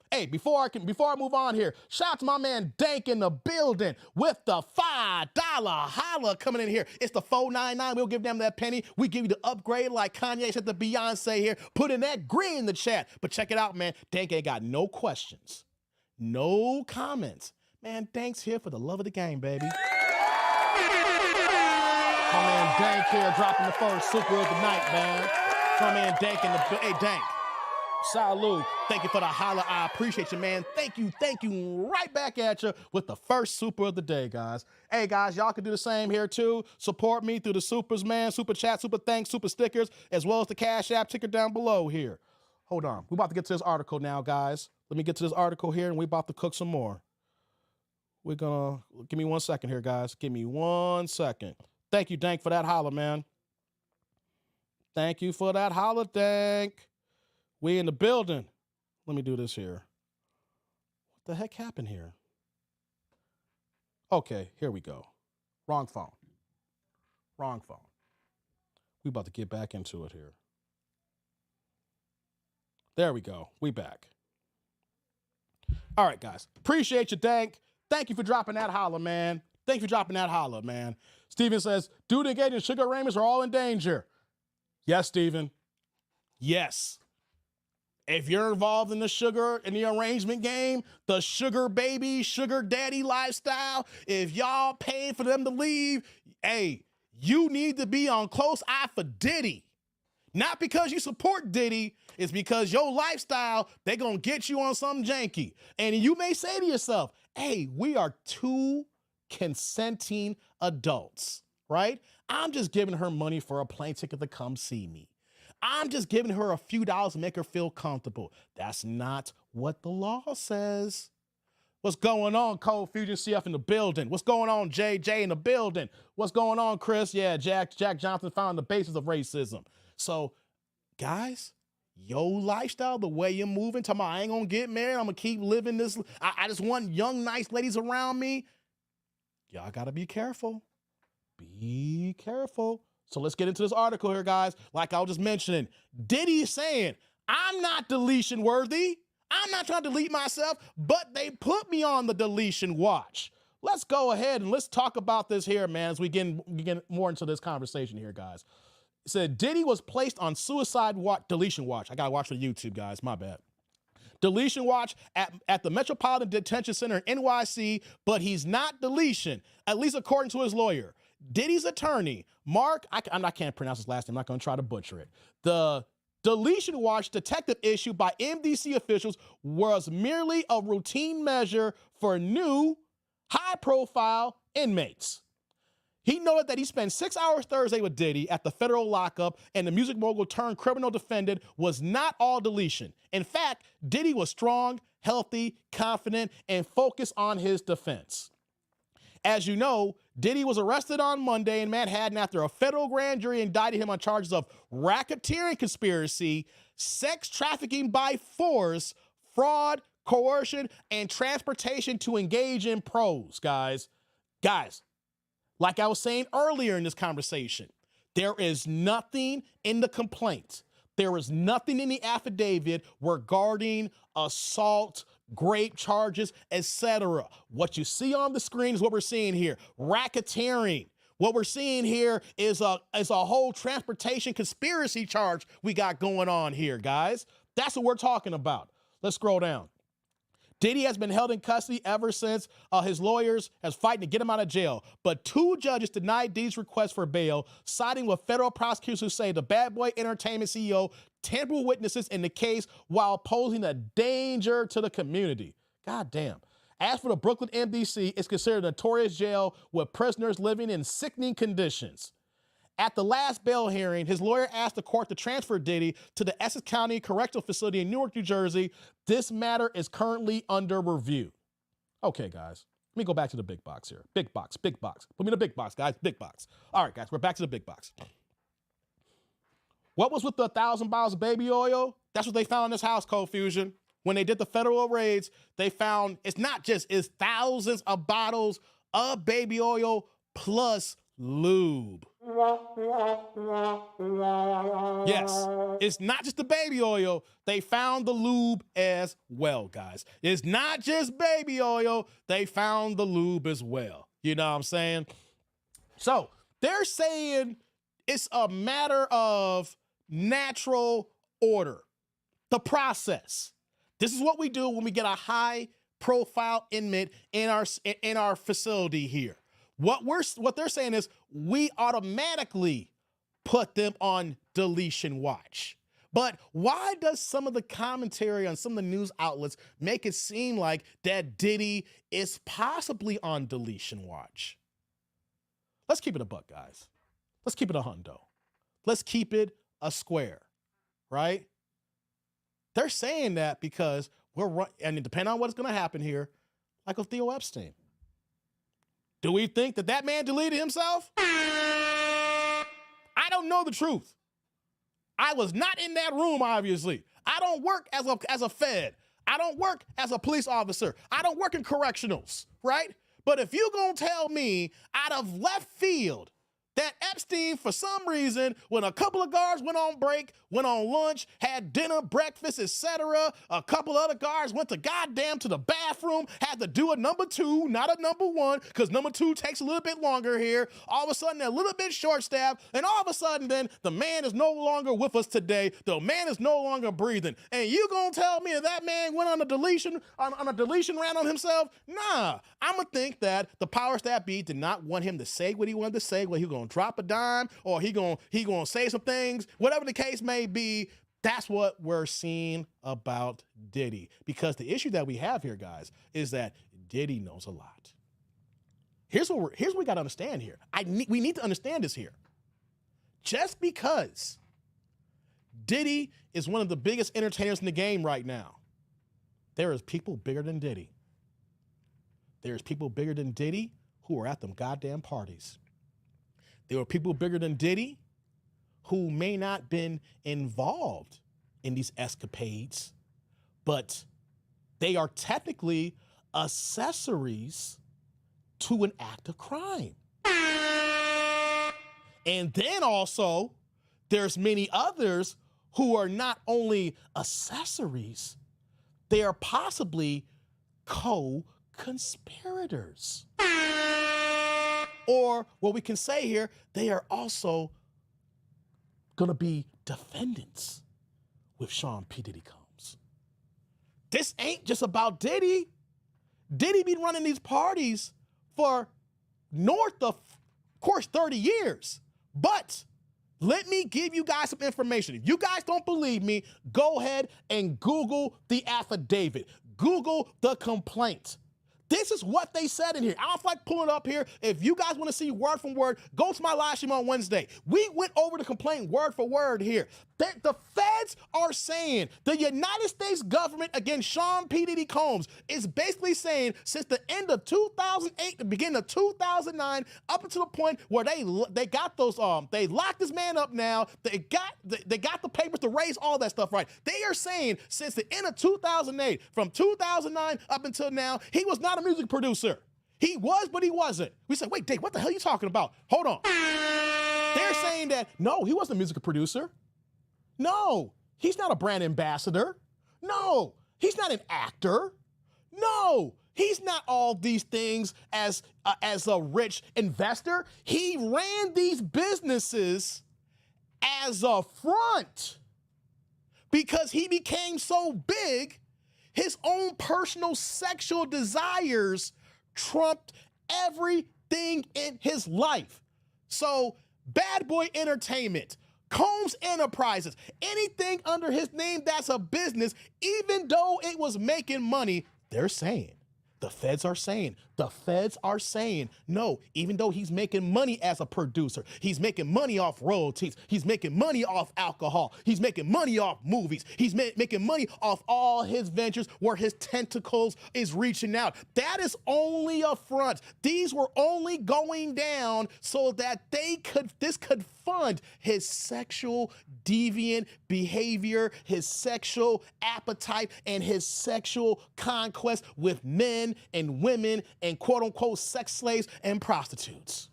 Hey, before I move on here, shout out to my man Dank in the building with the $5 holla coming in here. It's the $4.99. We'll give them that penny. We give you the upgrade like Kanye said to Beyonce here. Put in that green in the chat. But check it out, man. Dank ain't got no questions, no comments. Man, Dank's here for the love of the game, baby. My man Dank here dropping the first super of the night, man. My man Dank in the... Hey, Dank. Salud. Thank you for the holla. I appreciate you, man. Thank you. Right back at you with the first super of the day, guys. Hey, guys, y'all can do the same here, too. Support me through the supers, man. Super chat, super thanks, super stickers, as well as the Cash App ticker down below here. Hold on. We're about to get to this article now, guys. Let me get to this article here, and we're about to cook some more. We're gonna... Give me 1 second here, guys. Give me 1 second. Thank you, Dank, for that holla, man. Thank you for that holla, Dank. We in the building. Let me do this here. What the heck happened here? Okay, here we go. Wrong phone. We about to get back into it here. There we go. We back. All right, guys. Appreciate you, Dank. Thank you for dropping that holla, man. Thank you for dropping that holla, man. Steven says, Dude Engage and Sugar Raymond's are all in danger. Yes, Steven. Yes. If you're involved in the sugar and the arrangement game, the sugar baby, sugar daddy lifestyle, if y'all paying for them to leave, hey, you need to be on close eye for Diddy. Not because you support Diddy, it's because your lifestyle, they gonna get you on something janky. And you may say to yourself, hey, we are two consenting adults, right? I'm just giving her money for a plane ticket to come see me. I'm just giving her a few dollars to make her feel comfortable. That's not what the law says. What's going on, Cold Fusion CF in the building? What's going on, JJ in the building? What's going on, Chris? Yeah, Jack Johnson found the basis of racism. So, guys, your lifestyle, the way you're moving, talking about I ain't gonna get married, I'm gonna keep living this. I just want young, nice ladies around me. Y'all gotta be careful. Be careful. So let's get into this article here, guys. Like I was just mentioning, Diddy is saying, I'm not deletion worthy. I'm not trying to delete myself, but they put me on the deletion watch. Let's go ahead and let's talk about this here, man, as we get more into this conversation here, guys. It said Diddy was placed on suicide watch, deletion watch. I gotta watch for YouTube, guys, my bad. Deletion watch at the Metropolitan Detention Center in NYC, but he's not deletion, at least according to his lawyer. Diddy's attorney, Mark, I can't pronounce his last name, I'm not gonna try to butcher it. The deletion watch detective issued by MDC officials was merely a routine measure for new, high-profile inmates. He noted that he spent 6 hours Thursday with Diddy at the federal lockup, and the music mogul turned criminal defendant was not all deletion. In fact, Diddy was strong, healthy, confident, and focused on his defense. As you know, Diddy was arrested on Monday in Manhattan after a federal grand jury indicted him on charges of racketeering conspiracy, sex trafficking by force, fraud, coercion, and transportation to engage in pros, guys. Guys, like I was saying earlier in this conversation, there is nothing in the complaint. There is nothing in the affidavit regarding assault, rape charges, etc. What you see on the screen is what we're seeing here. Racketeering. What we're seeing here is a whole transportation conspiracy charge we got going on here, guys. That's what we're talking about. Let's scroll down. Diddy has been held in custody ever since his lawyers has fighting to get him out of jail. But two judges denied Diddy's request for bail, siding with federal prosecutors who say the Bad Boy Entertainment CEO tampered with witnesses in the case while posing a danger to the community. God damn. As for the Brooklyn MDC, it's considered a notorious jail with prisoners living in sickening conditions. At the last bail hearing, his lawyer asked the court to transfer Diddy to the Essex County Correctional Facility in Newark, New Jersey. This matter is currently under review. Okay, guys, let me go back to the big box here. Big box, big box. Put me in the big box, guys, big box. All right, guys, we're back to the big box. What was with the 1,000 bottles of baby oil? That's what they found in this house, Cold Fusion. When they did the federal raids, they found it's thousands of bottles of baby oil plus lube. Yes, it's not just the baby oil. They found the lube as well, guys. It's not just baby oil. They found the lube as well. You know what I'm saying? So they're saying it's a matter of natural order. The process. This is what we do when we get a high-profile inmate in our facility here. What they're saying is we automatically put them on deletion watch. But why does some of the commentary on some of the news outlets make it seem like that Diddy is possibly on deletion watch? Let's keep it a buck, guys. Let's keep it a hundo. Let's keep it a square, right? They're saying that because and depending on what's going to happen here, like with Theo Epstein. Do we think that man deleted himself? I don't know the truth. I was not in that room, obviously. I don't work as a fed. I don't work as a police officer. I don't work in correctionals, right? But if you gonna tell me out of left field that Epstein, for some reason, when a couple of guards went on break, went on lunch, had dinner, breakfast, etc., a couple other guards went to the bathroom, had to do a number 2, not a number 1, because number 2 takes a little bit longer here. All of a sudden, they're a little bit short-staffed, and all of a sudden, then, the man is no longer with us today. The man is no longer breathing. And you gonna tell me that man went on a deletion rant on himself? Nah, I'ma think that the powers that be did not want him to say what he wanted to say, when he gonna drop a dime, or he gonna say some things, whatever the case may be. That's what we're seeing about Diddy. Because the issue that we have here, guys, is that Diddy knows a lot. Here's what we gotta understand here. We need to understand this here. Just because Diddy is one of the biggest entertainers in the game right now, there is people bigger than Diddy. There's people bigger than Diddy who are at them goddamn parties. There are people bigger than Diddy who may not been involved in these escapades, but they are technically accessories to an act of crime. And then also, there's many others who are not only accessories, they are possibly co-conspirators. Or what we can say here, they are also gonna be defendants with Sean P. Diddy Combs. This ain't just about Diddy. Diddy been running these parties for north of course, 30 years. But let me give you guys some information. If you guys don't believe me, go ahead and Google the affidavit. Google the complaint. This is what they said in here. I don't feel like pulling it up here. If you guys want to see word for word, go to my live stream on Wednesday. We went over the complaint word for word here. The feds are saying the United States government against Sean P. Diddy Combs is basically saying since the end of 2008, the beginning of 2009, up until the point where they got those they locked this man up now. They got the papers to raise all that stuff right. They are saying since the end of 2008, from 2009 up until now, he was not a music producer. He was, but he wasn't. We said, wait, Dave, what the hell are you talking about? Hold on. They're saying that, no, he wasn't a music producer. No, he's not a brand ambassador. No, he's not an actor. No, he's not all these things as a rich investor. He ran these businesses as a front because he became so big, his own personal sexual desires trumped everything in his life. So Bad Boy Entertainment, Combs Enterprises, anything under his name that's a business, even though it was making money, they're saying, the feds are saying, no, even though he's making money as a producer, he's making money off royalties, he's making money off alcohol, he's making money off movies, he's making money off all his ventures where his tentacles is reaching out. That is only a front. These were only going down so that this could fund his sexual deviant behavior, his sexual appetite, and his sexual conquest with men and women and quote-unquote sex slaves and prostitutes.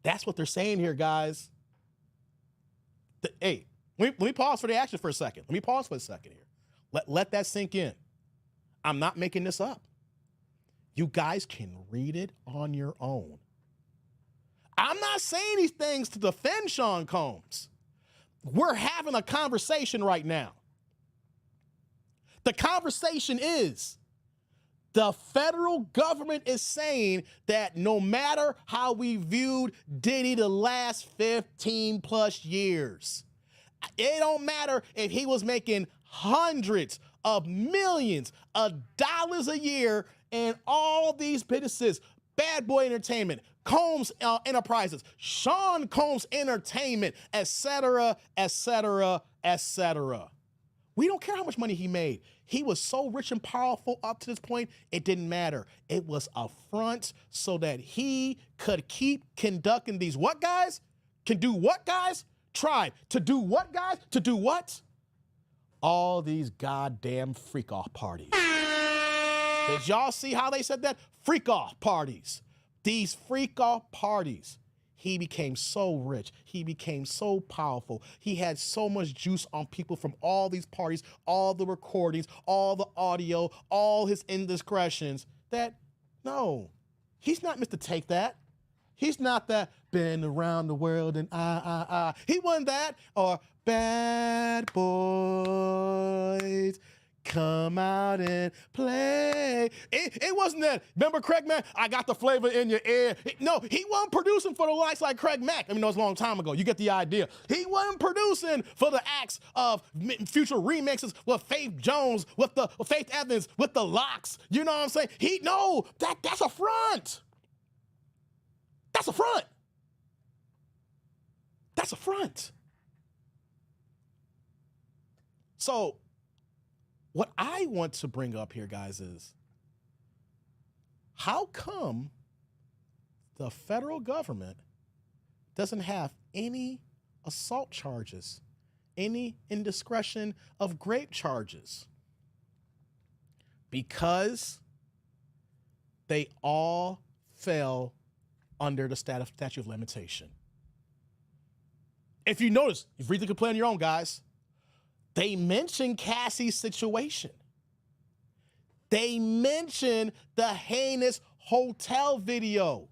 That's what they're saying here, guys. Hey, let me pause for the action for a second. Let me pause for a second here. Let that sink in. I'm not making this up. You guys can read it on your own. I'm not saying these things to defend Sean Combs. We're having a conversation right now. The conversation is the federal government is saying that no matter how we viewed Diddy the last 15 plus years, it don't matter if he was making hundreds of millions of dollars a year in all these businesses, Bad Boy Entertainment, Combs Enterprises, Sean Combs Entertainment, etc., etc., etc. We don't care how much money he made. He was so rich and powerful up to this point, it didn't matter. It was a front so that he could keep conducting these what, guys? Can do what, guys? Tried. To do what, guys? To do what? All these goddamn freak-off parties. Did y'all see how they said that? Freak-off parties. These freak off parties. He became so rich. He became so powerful. He had so much juice on people from all these parties, all the recordings, all the audio, all his indiscretions that, no, he's not Mr. Take That. He's not that been around the world and He wasn't that. Or bad boys come out and play. It wasn't that. Remember Craig Mack? I got the flavor in your ear. No, he wasn't producing for the likes like Craig Mack. I mean, that was a long time ago. You get the idea. He wasn't producing for the acts of future remixes with Faith Jones, with Faith Evans, with the Locks. You know what I'm saying? That's a front. That's a front. That's a front. So, what I want to bring up here, guys, is how come the federal government doesn't have any assault charges, any indiscretion of rape charges? Because they all fell under the statute of limitation. If you notice, you read the complaint on your own, guys. They mention Cassie's situation. They mention the heinous hotel video.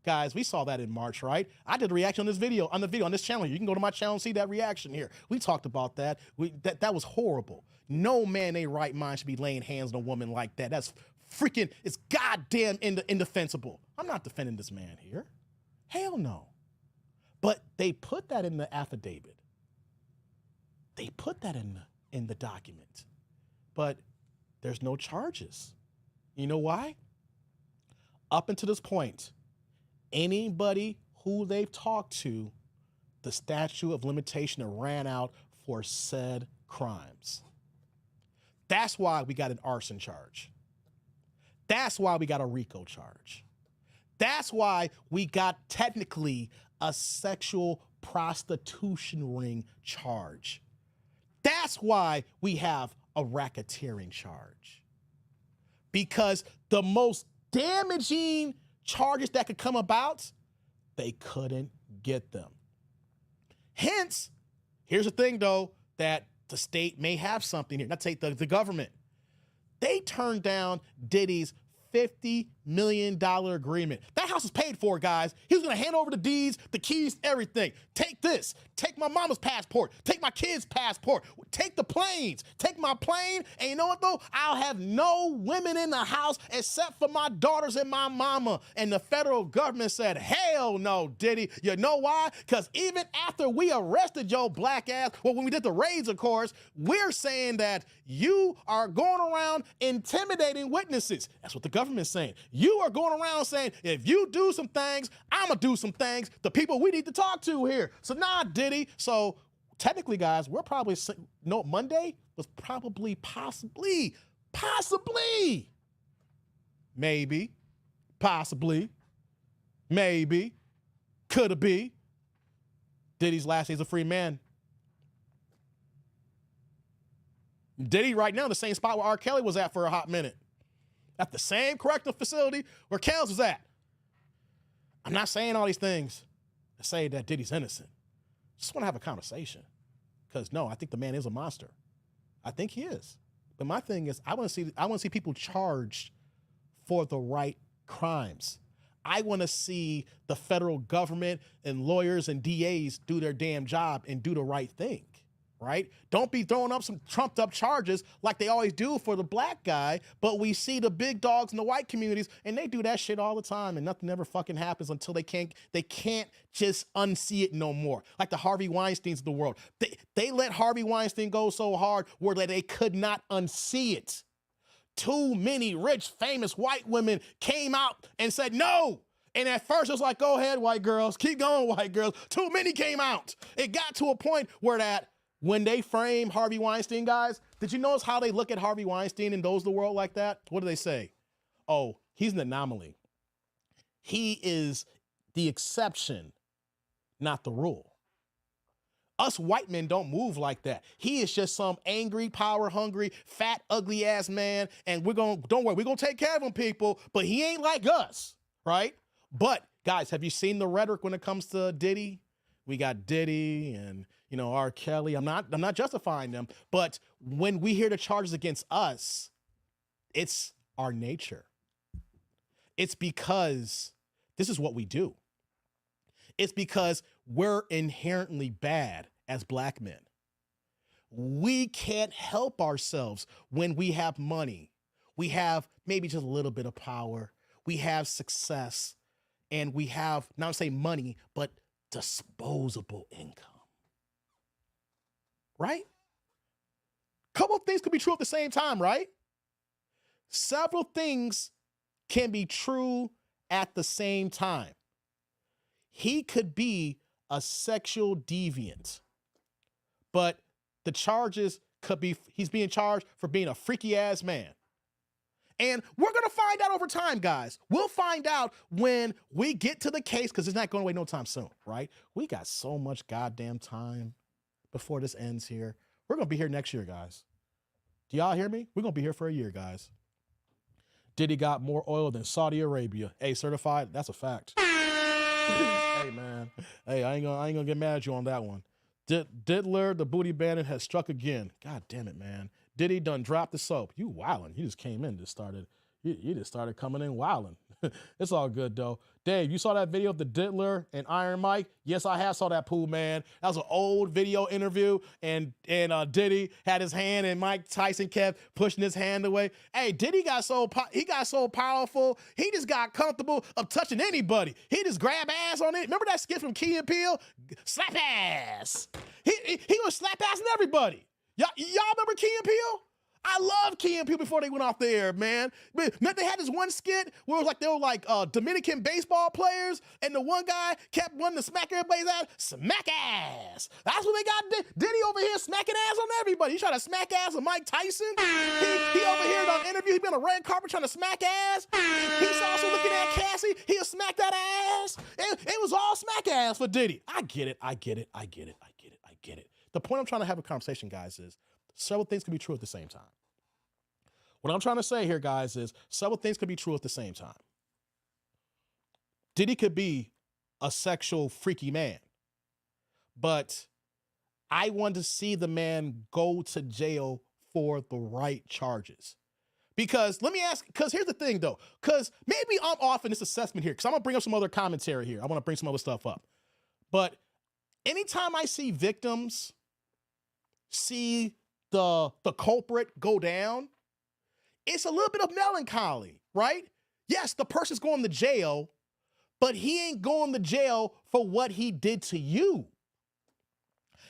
Guys, we saw that in March, right? I did a reaction on this video, on this channel. You can go to my channel and see that reaction here. We talked about that. That was horrible. No man in their right mind should be laying hands on a woman like that. That's freaking, it's goddamn indefensible. I'm not defending this man here. Hell no. But they put that in the affidavit. They put that in the document, but there's no charges. You know why? Up until this point, anybody who they've talked to, the statute of limitation ran out for said crimes. That's why we got an arson charge. That's why we got a RICO charge. That's why we got technically a sexual prostitution ring charge. That's why we have a racketeering charge. Because the most damaging charges that could come about, they couldn't get them. Hence, here's the thing though, that the state may have something here. Not take the government. They turned down Diddy's $50 million agreement. That house is paid for, guys. He was gonna hand over the deeds, the keys, everything. Take this, take my mama's passport, take my kid's passport, take the planes, take my plane, and you know what though? I'll have no women in the house except for my daughters and my mama. And the federal government said, hell no, Diddy. You know why? Because even after we arrested your black ass, well, when we did the raids, of course, we're saying that you are going around intimidating witnesses. That's what the government's saying. You are going around saying, if you do some things, I'm going to do some things, the people we need to talk to here. So nah, Diddy. So technically, guys, we're probably, no, Monday was probably, possibly, maybe, possibly, maybe, could have be Diddy's last day as a free man. Diddy right now in the same spot where R. Kelly was at for a hot minute. At the same correctional facility where Kells was at. I'm not saying all these things to say that Diddy's innocent. Just want to have a conversation. Because no, I think the man is a monster. I think he is. But my thing is, I want to see people charged for the right crimes. I want to see the federal government and lawyers and DAs do their damn job and do the right thing. Right? Don't be throwing up some trumped up charges like they always do for the black guy, but we see the big dogs in the white communities and they do that shit all the time and nothing ever fucking happens until they can't just unsee it no more. Like the Harvey Weinsteins of the world. They let Harvey Weinstein go so hard where they could not unsee it. Too many rich, famous white women came out and said no. And at first it was like, go ahead, white girls, keep going, white girls. Too many came out. It got to a point where when they frame Harvey Weinstein, guys, did you notice how they look at Harvey Weinstein and those of the world like that? What do they say? Oh, he's an anomaly. He is the exception, not the rule. Us white men don't move like that. He is just some angry, power-hungry, fat, ugly-ass man, and don't worry, we're going to take care of him, people, but he ain't like us, right? But guys, have you seen the rhetoric when it comes to Diddy? We got Diddy and, you know, R. Kelly. I'm not justifying them, but when we hear the charges against us, it's our nature. It's because this is what we do. It's because we're inherently bad as black men. We can't help ourselves when we have money. We have maybe just a little bit of power. We have success, and we have, not say money, but disposable income. Right? Couple of things could be true at the same time, right? Several things can be true at the same time. He could be a sexual deviant, but the charges could be he's being charged for being a freaky ass man. And we're going to find out over time, guys. We'll find out when we get to the case, because it's not going away no time soon, right? We got so much goddamn time before this ends here. We're going to be here next year, guys. Do y'all hear me? We're going to be here for a year, guys. Diddy got more oil than Saudi Arabia. Hey, certified? That's a fact. Hey, man. Hey, I ain't gonna get mad at you on that one. Diddler, the booty bandit, has struck again. God damn it, man. Diddy done dropped the soap. You wildin'. You just came in, you just started coming in wildin'. It's all good, though. Dave, you saw that video of the Diddler and Iron Mike? Yes, I have saw that pool, man. That was an old video interview, and Diddy had his hand, and Mike Tyson kept pushing his hand away. Hey, Diddy got so powerful, he just got comfortable of touching anybody. He just grab ass on it. Remember that skit from Key and Peele? Slap ass. He was slap assing everybody. Y'all remember Key and Peele? I love Key and Peele before they went off the air, man. They had this one skit where it was like they were like Dominican baseball players, and the one guy kept wanting to smack everybody's ass. Smack ass. That's what they got Diddy over here smacking ass on everybody. He trying to smack ass with Mike Tyson. He over here on the interview. He been on a red carpet trying to smack ass. He's also looking at Cassie. He'll smack that ass. It was all smack ass for Diddy. I get it. The point I'm trying to have a conversation, guys, is several things can be true at the same time. What I'm trying to say here, guys, is several things could be true at the same time. Diddy could be a sexual freaky man, but I want to see the man go to jail for the right charges. Because let me ask, because here's the thing, though, because maybe I'm off in this assessment here, because I'm going to bring up some other commentary here. I want to bring some other stuff up. But anytime I see victims see the culprit go down, it's a little bit of melancholy, right? Yes, the person's going to jail, but he ain't going to jail for what he did to you.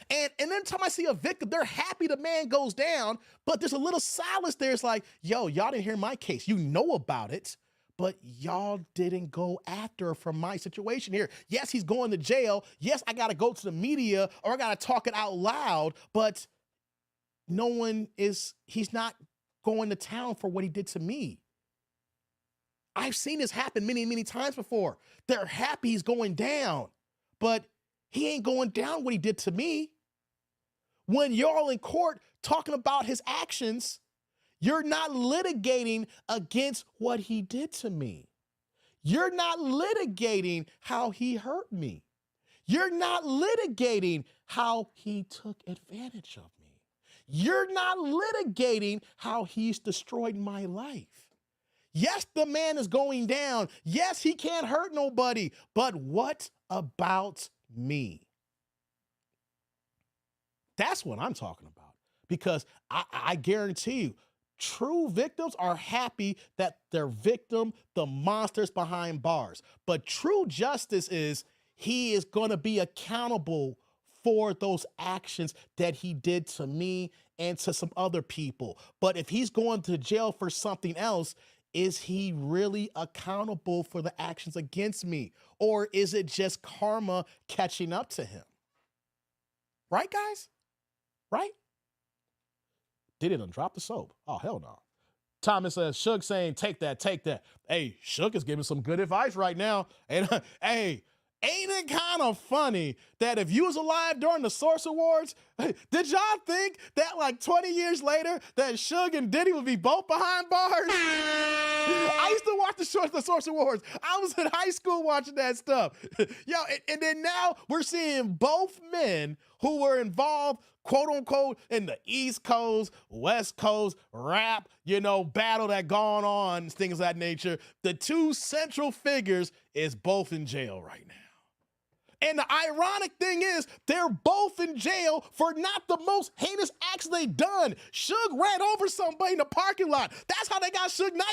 And then time I see a victim, they're happy the man goes down, but there's a little silence there. It's like, yo, y'all didn't hear my case. You know about it, but y'all didn't go after from my situation here. Yes, he's going to jail. Yes, I got to go to the media or I got to talk it out loud, but he's not going to town for what he did to me. I've seen this happen many, many times before. They're happy he's going down, but he ain't going down what he did to me. When you're all in court talking about his actions, you're not litigating against what he did to me. You're not litigating how he hurt me. You're not litigating how he took advantage of me. You're not litigating how he's destroyed my life. Yes, the man is going down. Yes, he can't hurt nobody. But what about me? That's what I'm talking about. Because I guarantee you, true victims are happy that their victim, the monster's behind bars. But true justice is he is going to be accountable for those actions that he did to me and to some other people. But if he's going to jail for something else, is he really accountable for the actions against me? Or is it just karma catching up to him? Right, guys? Right? Diddy done drop the soap. Oh, hell no. Thomas says, Suge saying, take that. Hey, Suge is giving some good advice right now. And hey, ain't it kind of funny that if you was alive during the Source Awards, did y'all think that like 20 years later that Suge and Diddy would be both behind bars? I used to watch the Source Awards. I was in high school watching that stuff. Yo, and then now we're seeing both men who were involved, quote unquote, in the East Coast, West Coast rap, battle that gone on, things of that nature. The two central figures is both in jail right now. And the ironic thing is, they're both in jail for not the most heinous acts they done. Suge ran over somebody in the parking lot. That's how they got Suge Knight.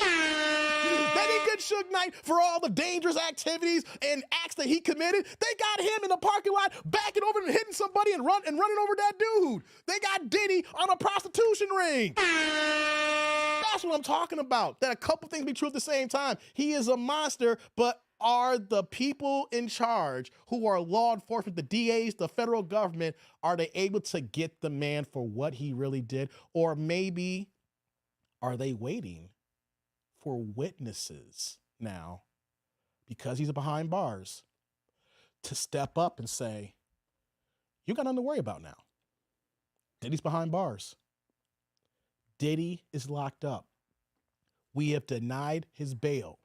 They didn't get Suge Knight for all the dangerous activities and acts that he committed. They got him in the parking lot backing over and hitting somebody and running over that dude. They got Diddy on a prostitution ring. That's what I'm talking about. That a couple things be true at the same time. He is a monster, but are the people in charge who are law enforcement, the DAs, the federal government, are they able to get the man for what he really did? Or maybe are they waiting for witnesses now, because he's behind bars, to step up and say, you got nothing to worry about now. Diddy's behind bars. Diddy is locked up. We have denied his bail.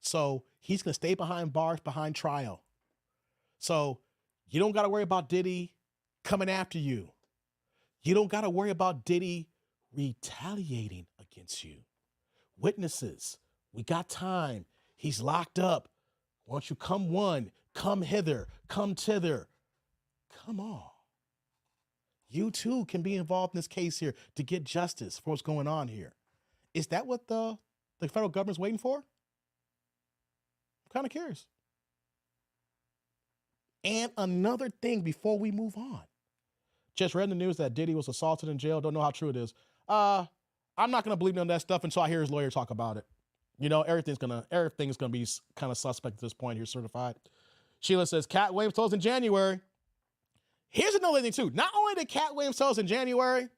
So he's going to stay behind bars, behind trial. So you don't got to worry about Diddy coming after you. You don't got to worry about Diddy retaliating against you. Witnesses, we got time. He's locked up. Why don't you come one, come hither, come thither. Come on. You too can be involved in this case here to get justice for what's going on here. Is that what the federal government's waiting for? I'm kind of curious. And another thing before we move on. Just read in the news that Diddy was assaulted in jail. Don't know how true it is. I'm not going to believe none of that stuff until I hear his lawyer talk about it. Everything's going to be kind of suspect at this point here, certified. Sheila says, Cat Williams told us in January. Here's another thing too. Not only did Cat Williams tell us in January,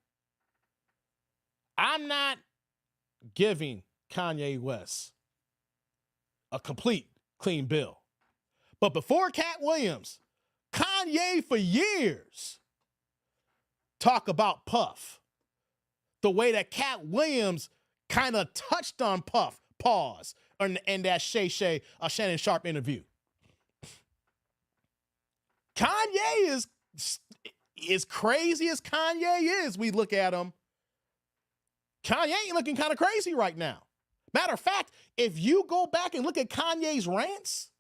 I'm not giving Kanye West a complete clean bill. But before Cat Williams, Kanye for years talk about Puff. The way that Cat Williams kind of touched on Puff, pause, in that Shannon Sharp interview. Kanye is crazy as Kanye is. We look at him. Kanye ain't looking kind of crazy right now. Matter of fact, if you go back and look at Kanye's rants,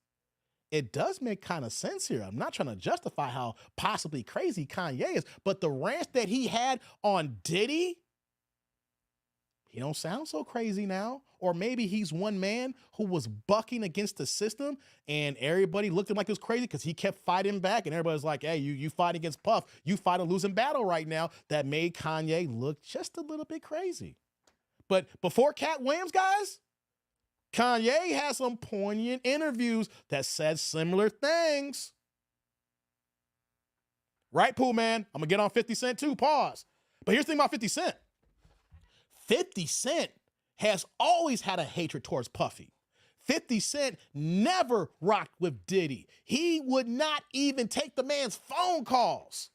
it does make kind of sense here. I'm not trying to justify how possibly crazy Kanye is, but the rants that he had on Diddy, he don't sound so crazy now. Or maybe he's one man who was bucking against the system and everybody looked at him like it was crazy because he kept fighting back and everybody's like, hey, you fight against Puff. You fight a losing battle right now. That made Kanye look just a little bit crazy. But before Cat Williams, guys, Kanye has some poignant interviews that said similar things. Right, Pooh Man? I'm going to get on 50 Cent too. Pause. But here's the thing about 50 Cent. 50 Cent has always had a hatred towards Puffy. 50 Cent never rocked with Diddy. He would not even take the man's phone calls.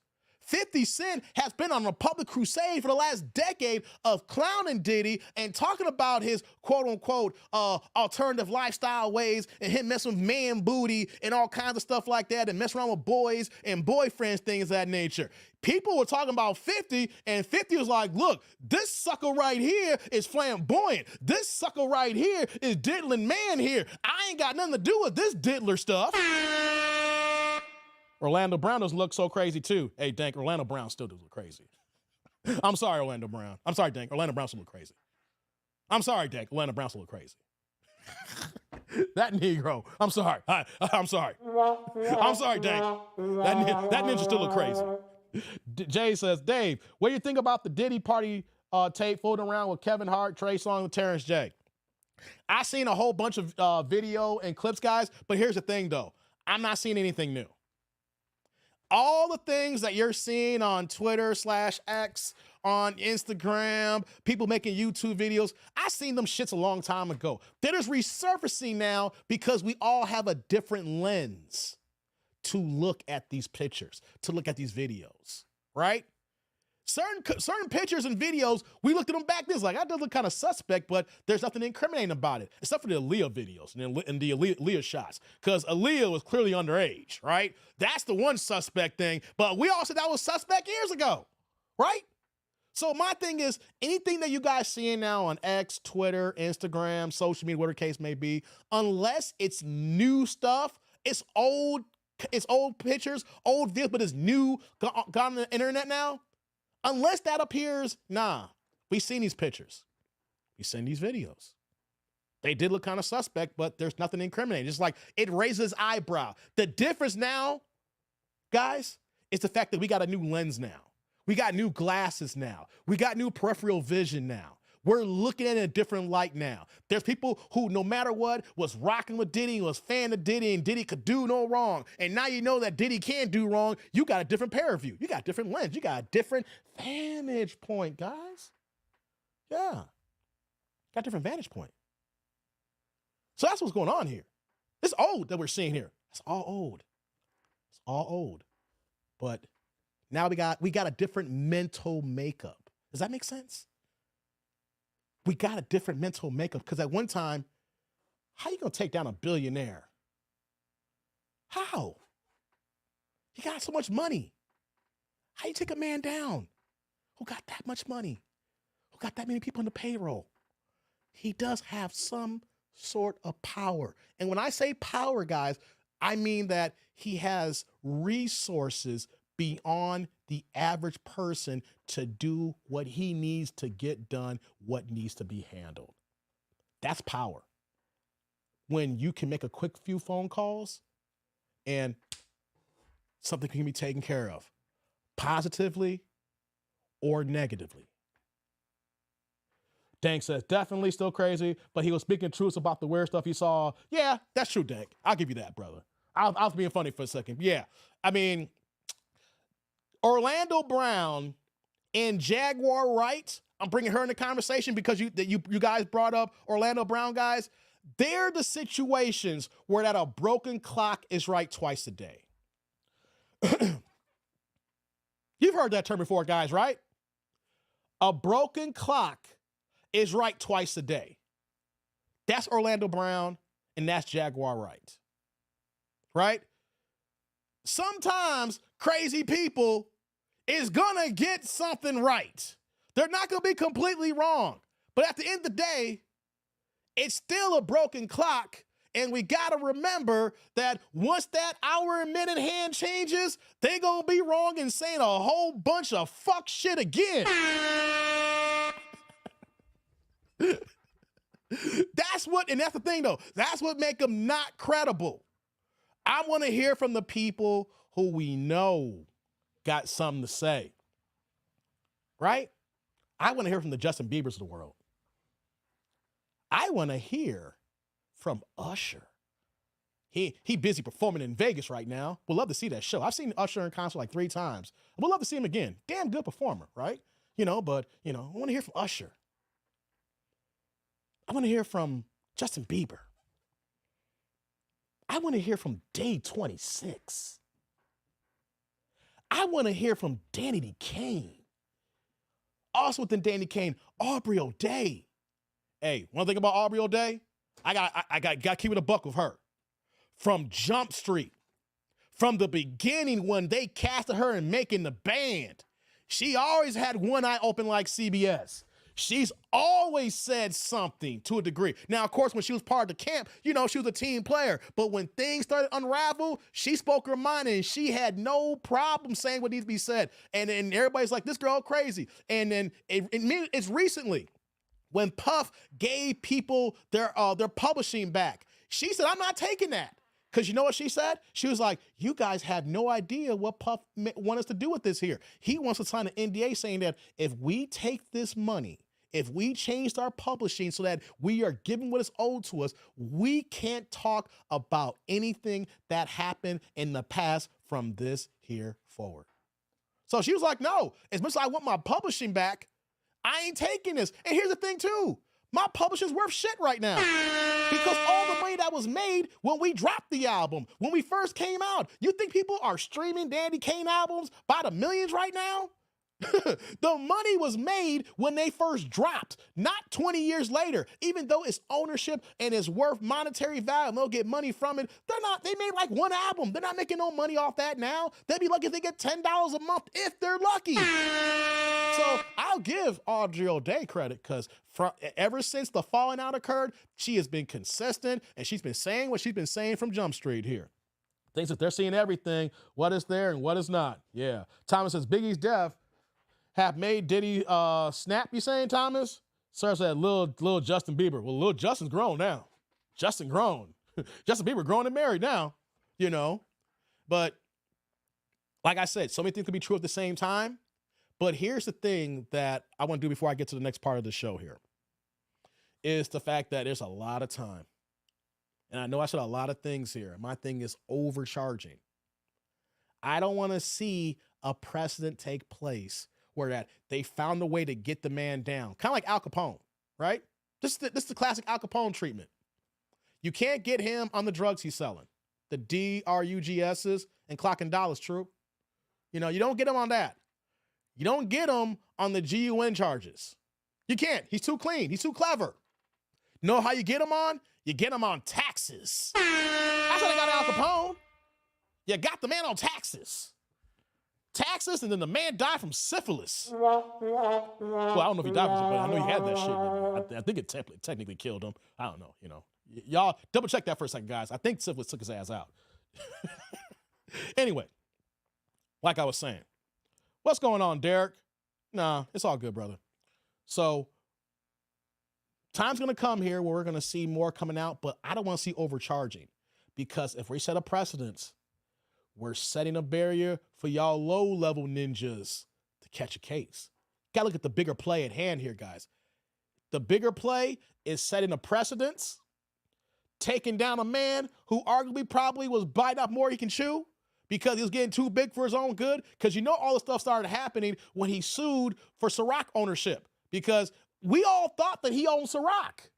50 Cent has been on a public crusade for the last decade of clowning Diddy and talking about his quote-unquote alternative lifestyle ways and him messing with man booty and all kinds of stuff like that and messing around with boys and boyfriends, things of that nature. People were talking about 50, and 50 was like, look, this sucker right here is flamboyant. This sucker right here is diddling man here. I ain't got nothing to do with this diddler stuff. Orlando Brown doesn't look so crazy too. Hey, Dank, Orlando Brown still does look crazy. I'm sorry, Orlando Brown. I'm sorry, Dank. Orlando Brown still look crazy. I'm sorry, Dank. Orlando Brown still look crazy. That Negro. I'm sorry. I'm sorry. I'm sorry, Dank. That ninja still look crazy. Jay says, Dave, what do you think about the Diddy party tape floating around with Kevin Hart, Trey Songz, and Terrence J? I seen a whole bunch of video and clips, guys, but here's the thing, though. I'm not seeing anything new. All the things that you're seeing on Twitter/X, on Instagram, people making YouTube videos, I seen them shits a long time ago. They're just resurfacing now because we all have a different lens to look at these pictures, to look at these videos, right? Certain pictures and videos, we looked at them back then, it's like, that does look kind of suspect, but there's nothing incriminating about it, except for the Aaliyah videos and the Aaliyah shots, because Aaliyah was clearly underage, right? That's the one suspect thing, but we all said that was suspect years ago, right? So my thing is, anything that you guys seeing now on X, Twitter, Instagram, social media, whatever the case may be, unless it's new stuff, it's old pictures, old videos, but it's new, got on the internet now, unless that appears, nah, we've seen these pictures. We've seen these videos. They did look kind of suspect, but there's nothing incriminating. Just like it raises eyebrow. The difference now, guys, is the fact that we got a new lens now. We got new glasses now. We got new peripheral vision now. We're looking at it in a different light now. There's people who, no matter what, was rocking with Diddy, was fan of Diddy, and Diddy could do no wrong. And now you know that Diddy can't do wrong. You got a different pair of view. You got a different lens. You got a different vantage point, guys. Yeah. Got a different vantage point. So that's what's going on here. It's old that we're seeing here. It's all old. It's all old. But now we got a different mental makeup. Does that make sense? We got a different mental makeup, because at one time, how you gonna take down a billionaire? How? He got so much money. How you take a man down who got that much money, who got that many people on the payroll? He does have some sort of power. And when I say power, guys, I mean that he has resources beyond the average person to do what he needs to get done, what needs to be handled. That's power. When you can make a quick few phone calls and something can be taken care of, positively or negatively. Dank says, definitely still crazy, but he was speaking truths about the weird stuff he saw. Yeah, that's true, Dank. I'll give you that, brother. I was being funny for a second. Yeah, I mean, Orlando Brown and Jaguar Wright, I'm bringing her in the conversation because you guys brought up Orlando Brown, guys. They're the situations where that a broken clock is right twice a day. You've heard that term before, guys, right? A broken clock is right twice a day. That's Orlando Brown and that's Jaguar Wright, right? Sometimes crazy people is gonna get something right. They're not gonna be completely wrong. But at the end of the day, it's still a broken clock. And we gotta remember that once that hour and minute hand changes, they gonna be wrong and saying a whole bunch of fuck shit again. That's the thing though. That's what make them not credible. I wanna hear from the people who we know got something to say, right? I want to hear from the Justin Biebers of the world. I want to hear from Usher. He busy performing in Vegas right now. We'd love to see that show. I've seen Usher in concert like 3 times. We'd love to see him again. Damn good performer, right? But I want to hear from Usher. I want to hear from Justin Bieber. I want to hear from Day 26. I want to hear from Danny D. Kane. Also within Danny Kane, Aubrey O'Day. Hey, one thing about Aubrey O'Day, I got to keep it a buck with her. From Jump Street, from the beginning when they casted her in Making the Band, she always had one eye open like CBS. She's always said something to a degree. Now, of course, when she was part of the camp, she was a team player. But when things started to unravel, she spoke her mind and she had no problem saying what needs to be said. And then everybody's like, this girl crazy. And then it's recently when Puff gave people their publishing back. She said, I'm not taking that. Because you know what she said? She was like, you guys have no idea what Puff want us to do with this here. He wants to sign an NDA saying that if we take this money, if we changed our publishing so that we are giving what is owed to us, we can't talk about anything that happened in the past from this here forward. So she was like, no, as much as I want my publishing back, I ain't taking this. And here's the thing too, my publishing's worth shit right now. Because all the money that was made when we dropped the album, when we first came out, you think people are streaming Danny Kane albums by the millions right now? The money was made when they first dropped, not 20 years later. Even though it's ownership and it's worth monetary value and they'll get money from it, they made like one album. They're not making no money off that now. They'd be lucky if they get $10 a month if they're lucky. So I'll give Audrey O'Day credit because ever since the falling out occurred, she has been consistent and she's been saying what she's been saying from Jump Street here. Thinks that they're seeing everything, what is there and what is not. Yeah. Thomas says Biggie's death have made Diddy snap, you saying, Thomas? Sir said little Justin Bieber. Well, little Justin's grown now. Justin grown. Justin Bieber grown and married now, you know. But like I said, so many things could be true at the same time. But here's the thing that I want to do before I get to the next part of the show here, is the fact that there's a lot of time. And I know I said a lot of things here. My thing is overcharging. I don't want to see a precedent take place where that they found a way to get the man down. Kind of like Al Capone, right? This is the classic Al Capone treatment. You can't get him on the drugs he's selling. The DRUGSs and clocking dollars, true. You know, you don't get him on that. You don't get him on the GUN charges. You can't. He's too clean. He's too clever. Know how you get him on? You get him on taxes. That's how they got Al Capone. You got the man on taxes. Taxes, and then the man died from syphilis. Well, I don't know if he died from syphilis, but I know he had that shit. I think it technically killed him. I don't know, you know. Y'all double check that for a second, guys. I think syphilis took his ass out. Anyway, like I was saying, what's going on, Derek? Nah, it's all good, brother. So, time's going to come here where we're going to see more coming out, but I don't want to see overcharging, because if we set a precedence, we're setting a barrier for y'all low-level ninjas to catch a case. Gotta look at the bigger play at hand here, guys. The bigger play is setting a precedence, taking down a man who arguably probably was biting off more he can chew because he was getting too big for his own good. Because you know all the stuff started happening when he sued for Ciroc ownership, because we all thought that he owned Ciroc.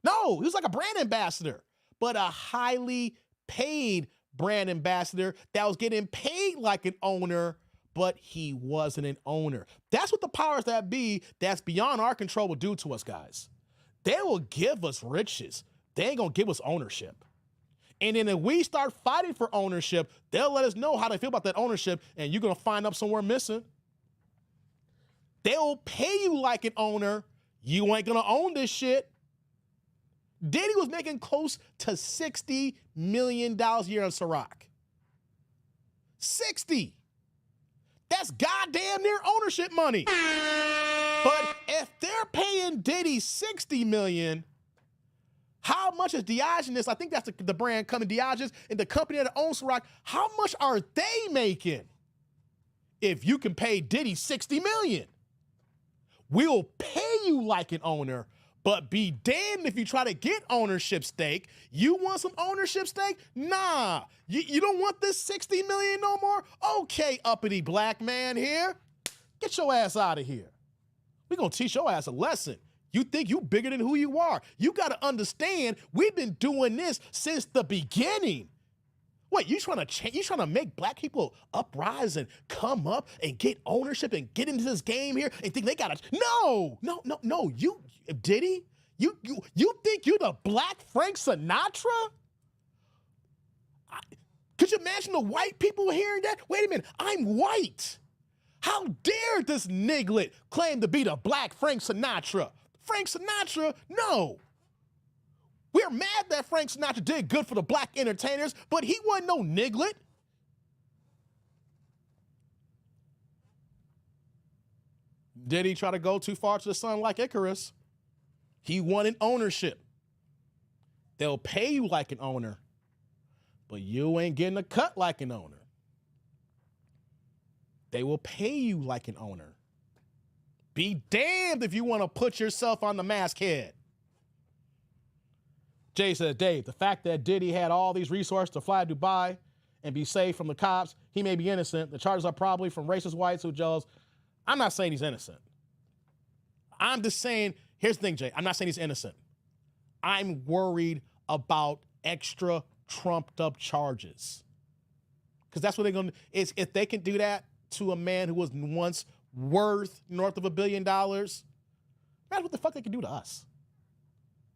No, he was like a brand ambassador, but a highly paid brand ambassador that was getting paid like an owner, but he wasn't an owner. That's what the powers that be that's beyond our control will do to us, guys. They will give us riches. They ain't gonna give us ownership. And then if we start fighting for ownership, they'll let us know how they feel about that ownership, and you're gonna find up somewhere missing. They'll pay you like an owner. You ain't gonna own this shit. Diddy was making close to $60 million a year on Ciroc. 60. That's goddamn near ownership money. But if they're paying Diddy $60 million, how much is Diogenes? I think that's the brand coming, Diogenes, and the company that owns Ciroc. How much are they making? If you can pay Diddy $60 million, we'll pay you like an owner. But be damned if you try to get ownership stake. You want some ownership stake? Nah. You don't want this $60 million no more? Okay, uppity black man here. Get your ass out of here. We're going to teach your ass a lesson. You think you bigger than who you are. You got to understand, we've been doing this since the beginning. What, you trying to change? You trying to make black people uprise and come up and get ownership and get into this game here and think they got to? No. You, Diddy, you think you the black Frank Sinatra? Could you imagine the white people hearing that? Wait a minute, I'm white. How dare this niglet claim to be the black Frank Sinatra? Frank Sinatra? No. We're mad that Frank Sinatra did good for the black entertainers, but he wasn't no niglet. Did he try to go too far to the sun like Icarus? He wanted ownership. They'll pay you like an owner, but you ain't getting a cut like an owner. They will pay you like an owner. Be damned if you want to put yourself on the masthead. Jay says, Dave, the fact that Diddy had all these resources to fly to Dubai and be safe from the cops, he may be innocent. The charges are probably from racist whites who jealous. I'm not saying he's innocent. I'm just saying, here's the thing, Jay. I'm not saying he's innocent. I'm worried about extra trumped up charges. Because that's what they're going to do. If they can do that, to a man who was once worth north of $1 billion. Imagine what the fuck they could do to us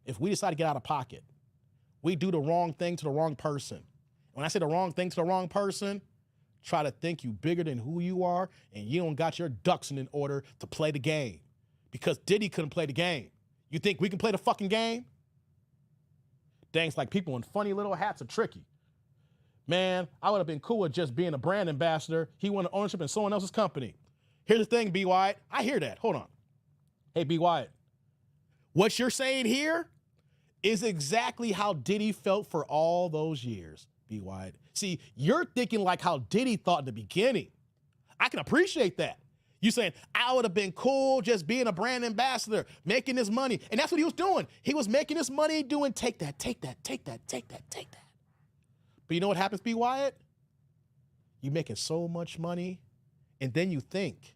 if we decide to get out of pocket. We do the wrong thing to the wrong person. When I say the wrong thing to the wrong person, try to think you bigger than who you are, and you don't got your ducks in order to play the game. Because Diddy couldn't play the game. You think we can play the fucking game? Things like people in funny little hats are tricky. Man, I would have been cool with just being a brand ambassador. He wanted ownership in someone else's company. Here's the thing, B. Wyatt. I hear that. Hold on. Hey, B. Wyatt. What you're saying here is exactly how Diddy felt for all those years, B. Wyatt. See, you're thinking like how Diddy thought in the beginning. I can appreciate that. You saying, I would have been cool just being a brand ambassador, making this money. And that's what he was doing. He was making this money doing take that, take that, take that, take that, take that. But you know what happens, B. Wyatt? You making so much money, and then you think,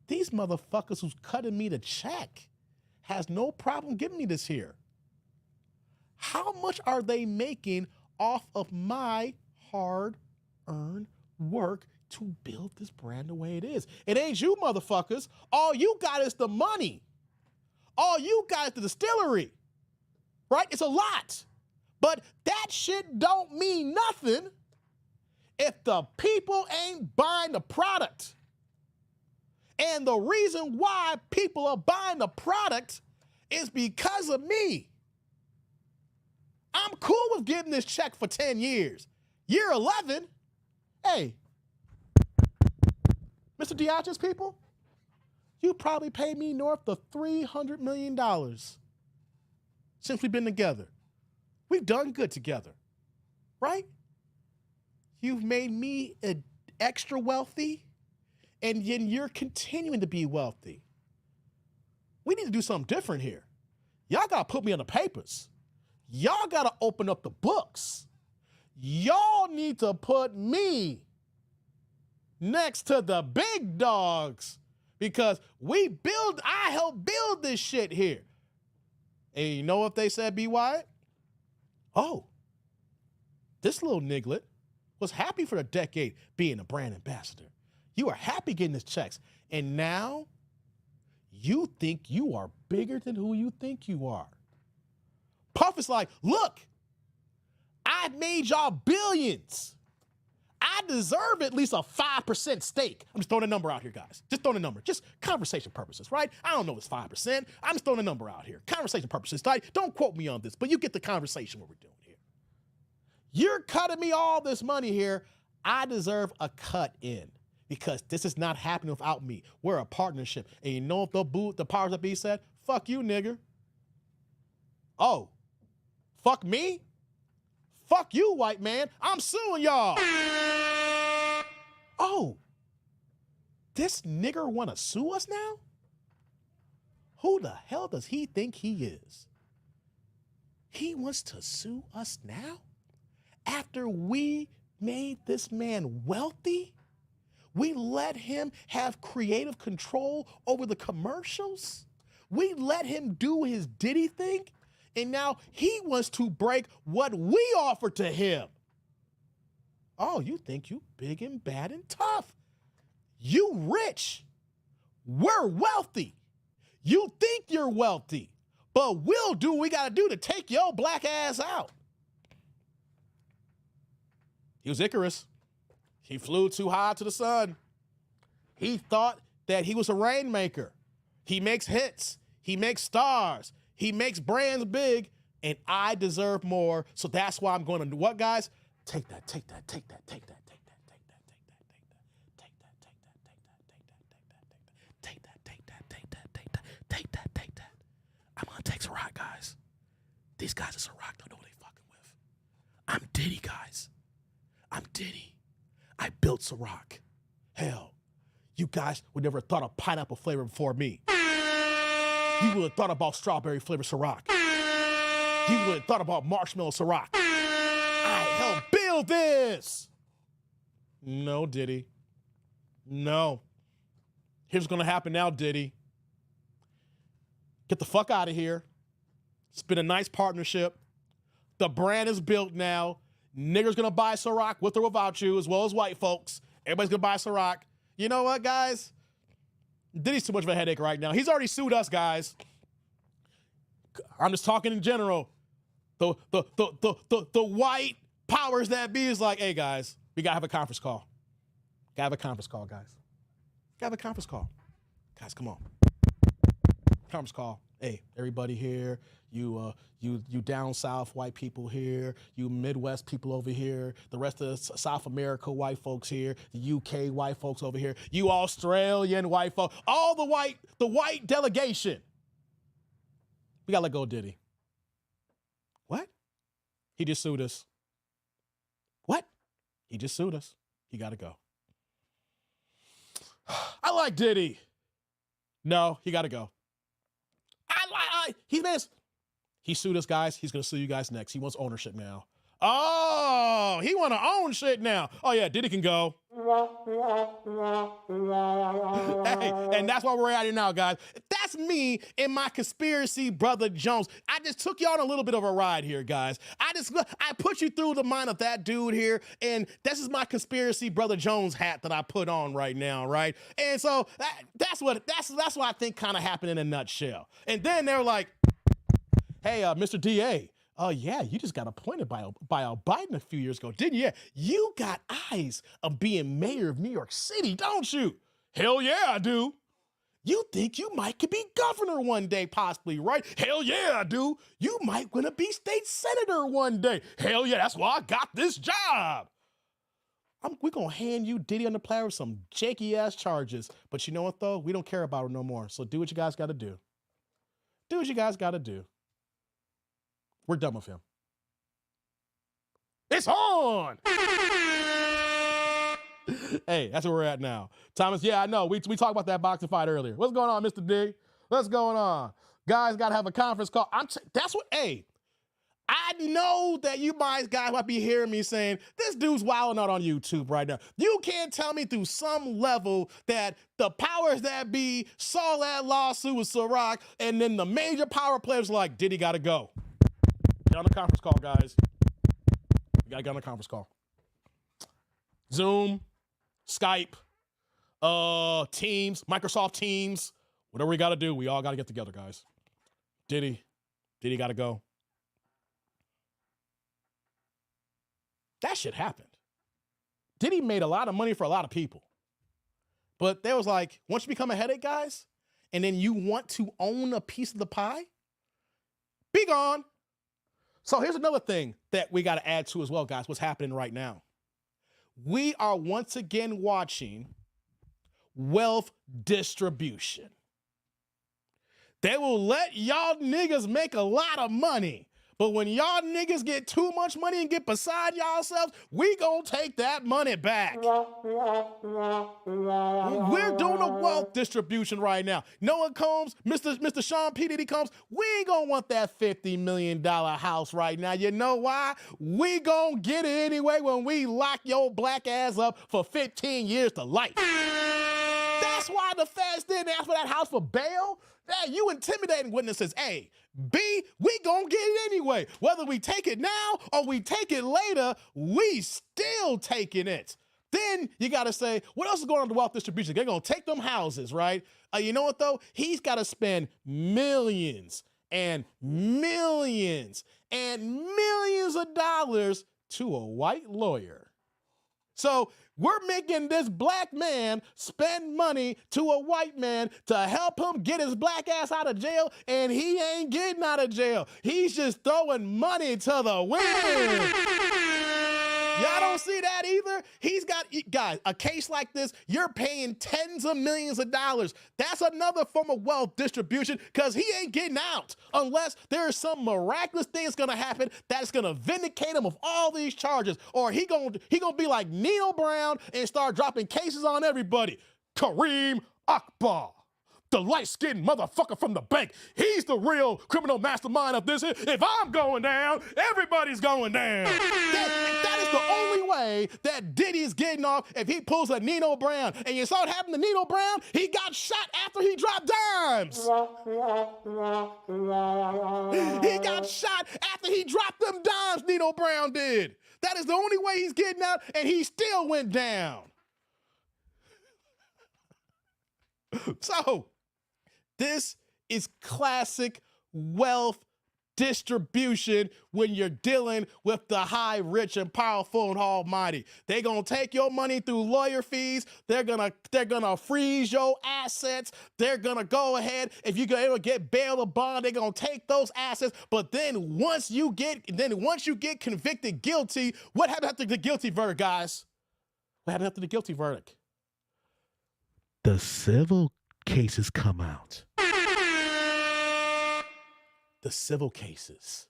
these motherfuckers who's cutting me the check has no problem giving me this here. How much are they making off of my hard-earned work to build this brand the way it is? It ain't you motherfuckers. All you got is the money. All you got is the distillery, right? It's a lot. But that shit don't mean nothing if the people ain't buying the product. And the reason why people are buying the product is because of me. I'm cool with getting this check for 10 years. Year 11, hey, Mr. Diage's people, you probably paid me north of $300 million since we've been together. We've done good together, right? You've made me extra wealthy, and then you're continuing to be wealthy. We need to do something different here. Y'all got to put me on the papers. Y'all got to open up the books. Y'all need to put me next to the big dogs because I helped build this shit here. And you know what they said, B. Wyatt? Oh, this little niglet was happy for a decade being a brand ambassador. You are happy getting his checks. And now you think you are bigger than who you think you are. Puff is like, look, I made y'all billions. I deserve at least a 5% stake. I'm just throwing a number out here, guys. Just throwing a number. Just conversation purposes, right? I don't know if it's 5%. I'm just throwing a number out here. Conversation purposes, right? Don't quote me on this, but you get the conversation what we're doing here. You're cutting me all this money here. I deserve a cut in because this is not happening without me. We're a partnership. And you know what the powers that be said? Fuck you, nigger. Oh, fuck me? Fuck you, white man. I'm suing y'all. Oh, this nigger want to sue us now? Who the hell does he think he is? He wants to sue us now? After we made this man wealthy? We let him have creative control over the commercials? We let him do his Diddy thing? And now he wants to break what we offered to him. Oh, you think you big and bad and tough. You rich. We're wealthy. You think you're wealthy. But we'll do what we got to do to take your black ass out. He was Icarus. He flew too high to the sun. He thought that he was a rainmaker. He makes hits. He makes stars. He makes brands big, and I deserve more. So that's why I'm going to do what, guys? Take that, take that, take that, take that, take that, take that, take that, take that, take that, take that, take that, take that, take that, take that, take that, take that, take that. I'm going to take Ciroc, guys. These guys at Ciroc don't know what they fucking with. I'm Diddy, guys. I'm Diddy. I built Ciroc. Hell, you guys would never have thought of pineapple flavor before me. You would have thought about strawberry flavor Ciroc. You would have thought about marshmallow Ciroc. I helped build this. No, Diddy. No. Here's what's going to happen now, Diddy. Get the fuck out of here. It's been a nice partnership. The brand is built now. Niggers going to buy Ciroc with or without you, as well as white folks. Everybody's gonna buy Ciroc. You know what, guys? Diddy's too much of a headache right now. He's already sued us, guys. I'm just talking in general. The white powers that be is like, hey, guys, we gotta have a conference call. Gotta have a conference call, guys. Gotta have a conference call. Guys, come on. Conference call. Hey, everybody here, you down south white people here, you Midwest people over here, the rest of South America white folks here, the UK white folks over here, you Australian white folks, all the white delegation. We gotta let go of Diddy. What? He just sued us. What? He just sued us. He gotta go. I like Diddy. No, he gotta go. He sued us, guys. He's gonna sue you guys next. He wants ownership now. Oh, he wanna own shit now. Oh yeah, Diddy can go. Hey, and that's why we're at here now, guys. That's me and my conspiracy brother Jones. I just took you on a little bit of a ride here, guys. I put you through the mind of that dude here, and this is my conspiracy brother Jones hat that I put on right now, right? And so that's what I think kind of happened in a nutshell. And then they're like, hey, Mr. DA, yeah, you just got appointed by Biden a few years ago, didn't you? Yeah, you got eyes of being mayor of New York City, don't you? Hell yeah, I do. You think you could be governor one day, possibly, right? Hell yeah, I do. You might want to be state senator one day. Hell yeah, that's why I got this job. We're going to hand you Diddy on the platter with some janky-ass charges. But you know what, though? We don't care about it no more. So do what you guys got to do. Do what you guys got to do. We're done with him. It's on! Hey, that's where we're at now. Thomas, yeah, I know. We talked about that boxing fight earlier. What's going on, Mr. D? What's going on? Guys got to have a conference call. I know that you guys might be hearing me saying, this dude's wilding out on YouTube right now. You can't tell me through some level that the powers that be saw that lawsuit with Ciroc, and then the major power players like, Diddy got to go. Get on the conference call, guys. We got to get on the conference call. Zoom, Skype, Teams, Microsoft Teams, whatever we got to do, we all got to get together, guys. Diddy got to go. That shit happened. Diddy made a lot of money for a lot of people. But there was like, once you become a headache, guys, and then you want to own a piece of the pie, be gone. So here's another thing that we got to add to as well, guys, what's happening right now. We are once again watching wealth distribution. They will let y'all niggas make a lot of money. But when y'all niggas get too much money and get beside yourselves, we gonna take that money back. We're doing a wealth distribution right now. Noah Combs, Mr. Sean P. Diddy Combs, we ain't gonna want that $50 million house right now. You know why? We gonna get it anyway when we lock your black ass up for 15 years to life. That's why the feds didn't ask for that house for bail. Hey, you intimidating witnesses. Hey, B, we gonna get it anyway. Whether we take it now or we take it later, we still taking it. Then you gotta say, what else is going on with wealth distribution? They're gonna take them houses, right? You know what though? He's gotta spend millions and millions and millions of dollars to a white lawyer. So we're making this black man spend money to a white man to help him get his black ass out of jail, and he ain't getting out of jail. He's just throwing money to the wind. Y'all don't see that either? He's got, guys, a case like this, you're paying tens of millions of dollars. That's another form of wealth distribution because he ain't getting out unless there is some miraculous thing that's gonna happen that's gonna vindicate him of all these charges, or he gonna be like Nino Brown and start dropping cases on everybody. Kareem Akbar, the light-skinned motherfucker from the bank. He's the real criminal mastermind of this. If I'm going down, everybody's going down. That is the only way that Diddy's getting off if he pulls a Nino Brown. And you saw what happened to Nino Brown? He got shot after he dropped dimes. He got shot after he dropped them dimes, Nino Brown did. That is the only way he's getting out, and he still went down. So this is classic wealth distribution when you're dealing with the high, rich, and powerful and almighty. They're gonna take your money through lawyer fees. They're gonna freeze your assets. They're gonna go ahead, if you're able to get bail or bond, they're gonna take those assets. But then once you get convicted guilty, what happens after the guilty verdict, guys? What happens after the guilty verdict? The civil cases come out. The civil cases.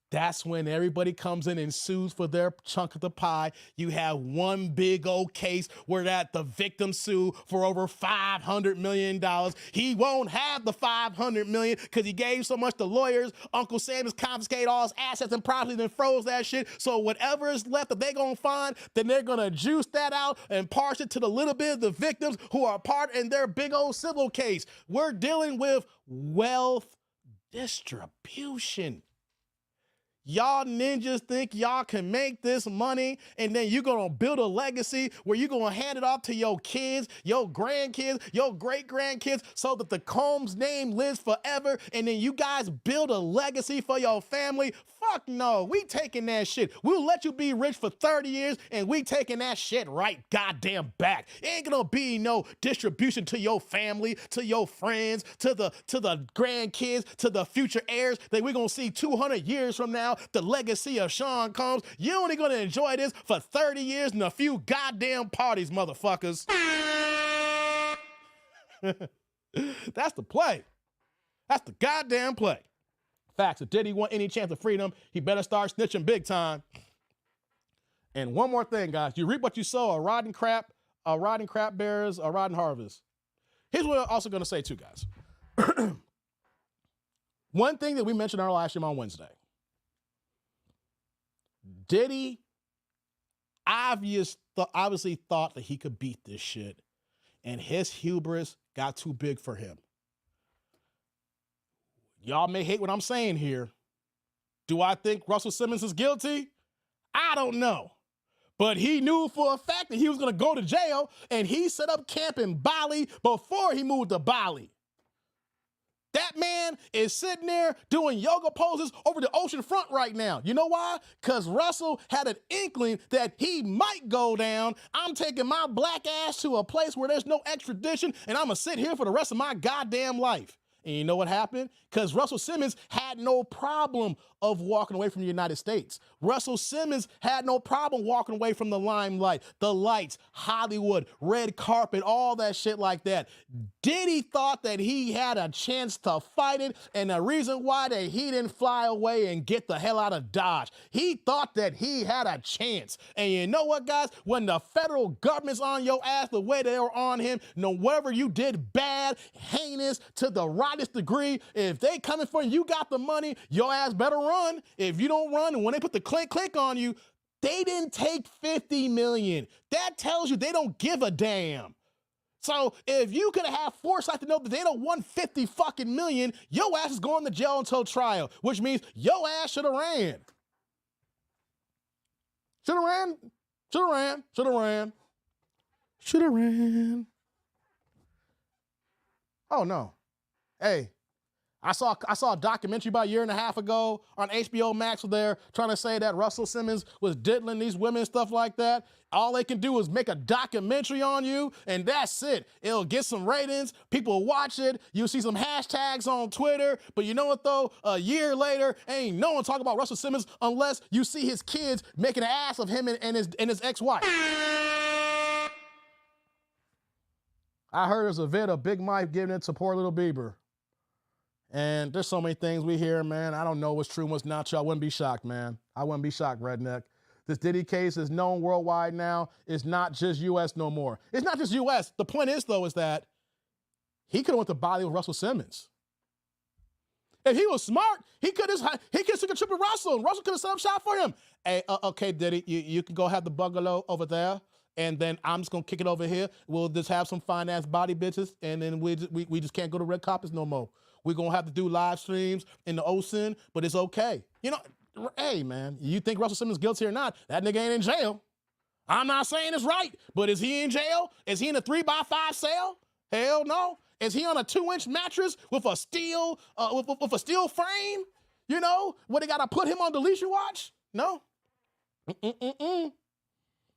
That's when everybody comes in and sues for their chunk of the pie. You have one big old case where the victim sued for over $500 million. He won't have the $500 million because he gave so much to lawyers. Uncle Sam has confiscated all his assets and property, then froze that shit. So whatever is left that they're gonna find, then they're gonna juice that out and parse it to the little bit of the victims who are part in their big old civil case. We're dealing with wealth distribution. Y'all ninjas think y'all can make this money and then you're gonna build a legacy where you're gonna hand it off to your kids, your grandkids, your great-grandkids so that the Combs name lives forever and then you guys build a legacy for your family. Fuck no, we taking that shit. We'll let you be rich for 30 years and we taking that shit right goddamn back. It ain't gonna be no distribution to your family, to your friends, to the grandkids, to the future heirs that we're gonna see 200 years from now. The legacy of Sean Combs. You're only gonna enjoy this for 30 years and a few goddamn parties, motherfuckers. That's the play. That's the goddamn play. Facts. If Diddy want any chance of freedom, he better start snitching big time. And one more thing, guys. You reap what you sow, a rotten crap bears a rotten harvest. Here's what I'm also gonna say too, guys. One thing that we mentioned in our live stream on Wednesday. Diddy obviously thought that he could beat this shit, and his hubris got too big for him. Y'all may hate what I'm saying here. Do I think Russell Simmons is guilty? I don't know. But he knew for a fact that he was going to go to jail, and he set up camp in Bali before he moved to Bali. That man is sitting there doing yoga poses over the ocean front right now. You know why? Because Russell had an inkling that he might go down. I'm taking my black ass to a place where there's no extradition, and I'm going to sit here for the rest of my goddamn life. And you know what happened? Because Russell Simmons had no problem of walking away from the United States. Russell Simmons had no problem walking away from the limelight, the lights, Hollywood, red carpet, all that shit like that. Diddy thought that he had a chance to fight it, and the reason why that he didn't fly away and get the hell out of Dodge. He thought that he had a chance. And you know what, guys? When the federal government's on your ass the way they were on him, whatever you did bad, heinous, to the rightest degree, if they coming for you, you got the money, your ass better run. If you don't run, and when they put the click on you, they didn't take 50 million. That tells you they don't give a damn. So if you could have foresight to know that they don't want 50 fucking million, your ass is going to jail until trial, which means your ass should have ran. Should have ran. Oh no. Hey, I saw a documentary about a year and a half ago on HBO Max where they're trying to say that Russell Simmons was diddling these women and stuff like that. All they can do is make a documentary on you, and that's it. It'll get some ratings. People will watch it. You'll see some hashtags on Twitter. But you know what, though? A year later, ain't no one talking about Russell Simmons unless you see his kids making an ass of him and his ex-wife. I heard there's a vid of Big Mike giving it to poor little Bieber. And there's so many things we hear, man. I don't know what's true and what's not true. I wouldn't be shocked, man. I wouldn't be shocked, redneck. This Diddy case is known worldwide now. It's not just U.S. no more. It's not just U.S. The point is, though, is that he could have went to Bali with Russell Simmons. If he was smart, he could have took a trip with Russell, and Russell could have set up shop for him. Hey, okay, Diddy, you can go have the bungalow over there, and then I'm just gonna kick it over here. We'll just have some fine ass body bitches, and then we just can't go to red carpets no more. We're gonna have to do live streams in the ocean, but it's okay. You know, hey man, you think Russell Simmons guilty or not? That nigga ain't in jail. I'm not saying it's right, but is he in jail? Is he in a 3x5 cell? Hell no. Is he on a 2-inch mattress with a steel with a steel frame? You know, where they gotta put him on deletion watch? No.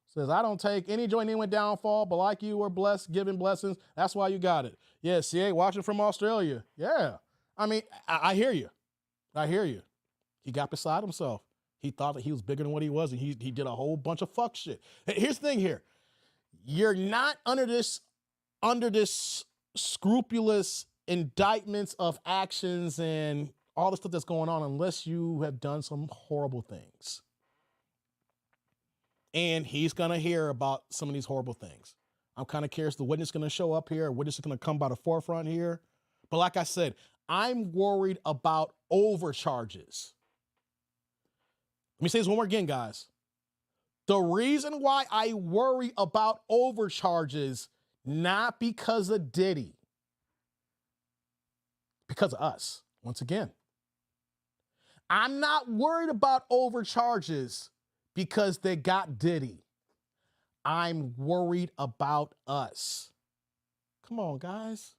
Says, I don't take any joy in anyone's downfall, but like you were blessed, giving blessings. That's why you got it. Yeah, CA watching from Australia. Yeah. I mean, I hear you. I hear you. He got beside himself. He thought that he was bigger than what he was, and he did a whole bunch of fuck shit. Here's the thing here. You're not under this scrupulous indictments of actions and all the stuff that's going on unless you have done some horrible things. And he's going to hear about some of these horrible things. I'm kind of curious, the witness going to show up here, witness is going to come by the forefront here. But like I said, I'm worried about overcharges. Let me say this one more again, guys. The reason why I worry about overcharges, not because of Diddy, because of us, once again. I'm not worried about overcharges because they got Diddy. I'm worried about us. Come on, guys.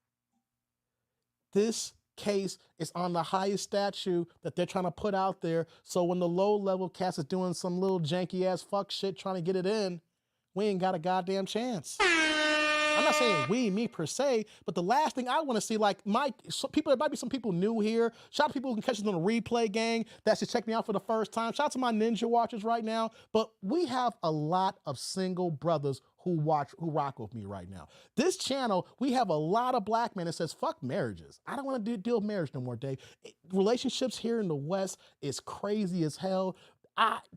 This case is on the highest statute that they're trying to put out there. So when the low-level cast is doing some little janky-ass fuck shit trying to get it in, we ain't got a goddamn chance. I'm not saying me per se, but the last thing I want to see, like there might be some people new here. Shout out to people who can catch us on the replay gang that should check me out for the first time. Shout out to my ninja watchers right now. But we have a lot of single brothers who rock with me right now. This channel, we have a lot of black men that says, fuck marriages. I don't want to deal with marriage no more, Dave. Relationships here in the West is crazy as hell.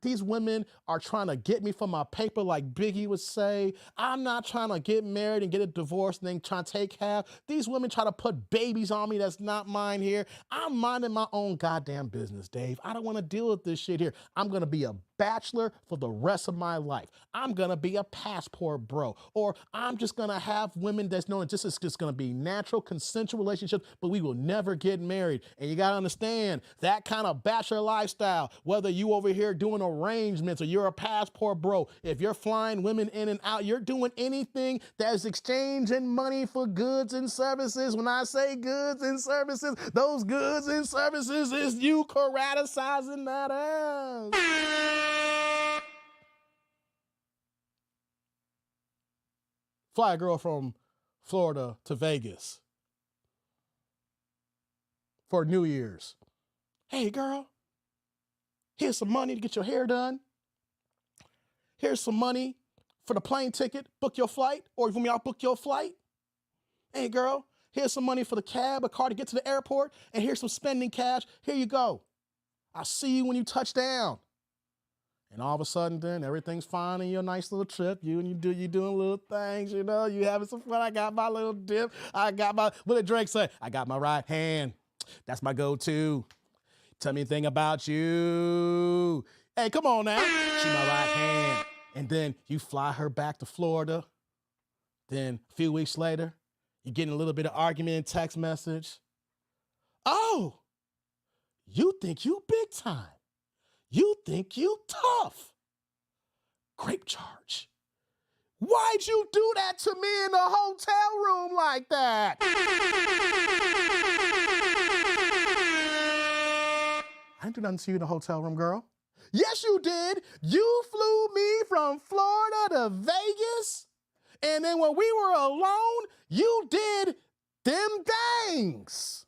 These women are trying to get me for my paper, like Biggie would say. I'm not trying to get married and get a divorce and then try to take half. These women try to put babies on me that's not mine here. I'm minding my own goddamn business, Dave. I don't want to deal with this shit here. I'm going to be a bachelor for the rest of my life. I'm going to be a passport bro. Or I'm just going to have women that's known this is just going to be natural, consensual relationships, but we will never get married. And you got to understand that kind of bachelor lifestyle, whether you over here doing arrangements or you're a passport bro, if you're flying women in and out, you're doing anything that is exchanging money for goods and services. When I say goods and services, those goods and services is you karaticizing that ass. Fly a girl from Florida to Vegas for New Year's. Hey, girl, here's some money to get your hair done. Here's some money for the plane ticket. Book your flight, or if you want me, I'll book your flight. Hey, girl, here's some money for the cab, a car to get to the airport, and here's some spending cash. Here you go. I'll see you when you touch down. And all of a sudden, then everything's fine in your nice little trip. You doing little things, you know. You having some fun. I got my little dip. What did Drake say? I got my right hand. That's my go-to. Tell me a thing about you. Hey, come on now. She my right hand. And then you fly her back to Florida. Then a few weeks later, you're getting a little bit of argument in text message. Oh, you think you big time. You think you tough. Grape charge. Why'd you do that to me in the hotel room like that? I didn't do nothing to you in the hotel room, girl. Yes, you did. You flew me from Florida to Vegas. And then when we were alone, you did them things.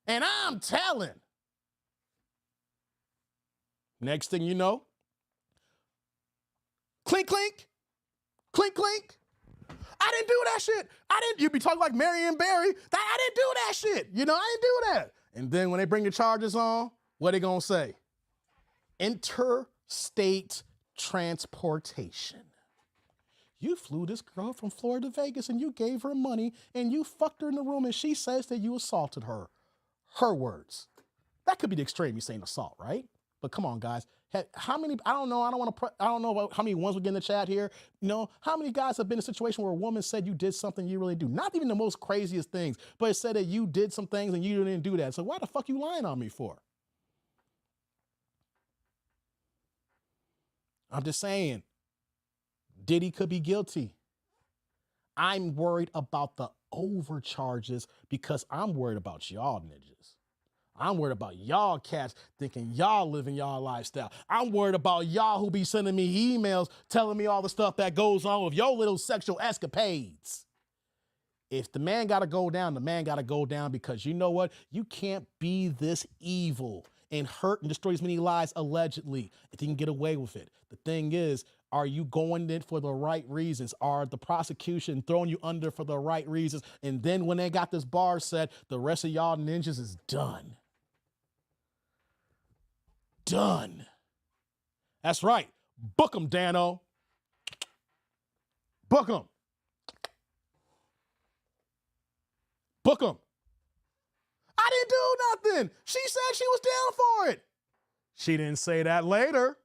And I'm telling. Next thing you know, clink, clink, clink, clink. I didn't do that shit. You be talking like Marion Barry. I didn't do that shit. You know, I didn't do that. And then when they bring the charges on, what they gonna say? Interstate transportation. You flew this girl from Florida to Vegas and you gave her money and you fucked her in the room and she says that you assaulted her. Her words. That could be the extreme, you saying assault, right? But come on, guys. How many, I don't know about how many ones would get in the chat here. You know, how many guys have been in a situation where a woman said you did something you really do? Not even the most craziest things, but it said that you did some things and you didn't do that. So why the fuck you lying on me for? I'm just saying, Diddy could be guilty. I'm worried about the overcharges because I'm worried about y'all ninjas. I'm worried about y'all cats thinking y'all living y'all lifestyle. I'm worried about y'all who be sending me emails telling me all the stuff that goes on with your little sexual escapades. If the man got to go down, the man got to go down, because you know what? You can't be this evil and hurt and destroy as many lives allegedly if you can get away with it. The thing is, are you going in for the right reasons? Are the prosecution throwing you under for the right reasons? And then when they got this bar set, the rest of y'all ninjas is done. Done. That's right. Book 'em, Dano. Book 'em. Book 'em. I didn't do nothing. She said she was down for it. She didn't say that later.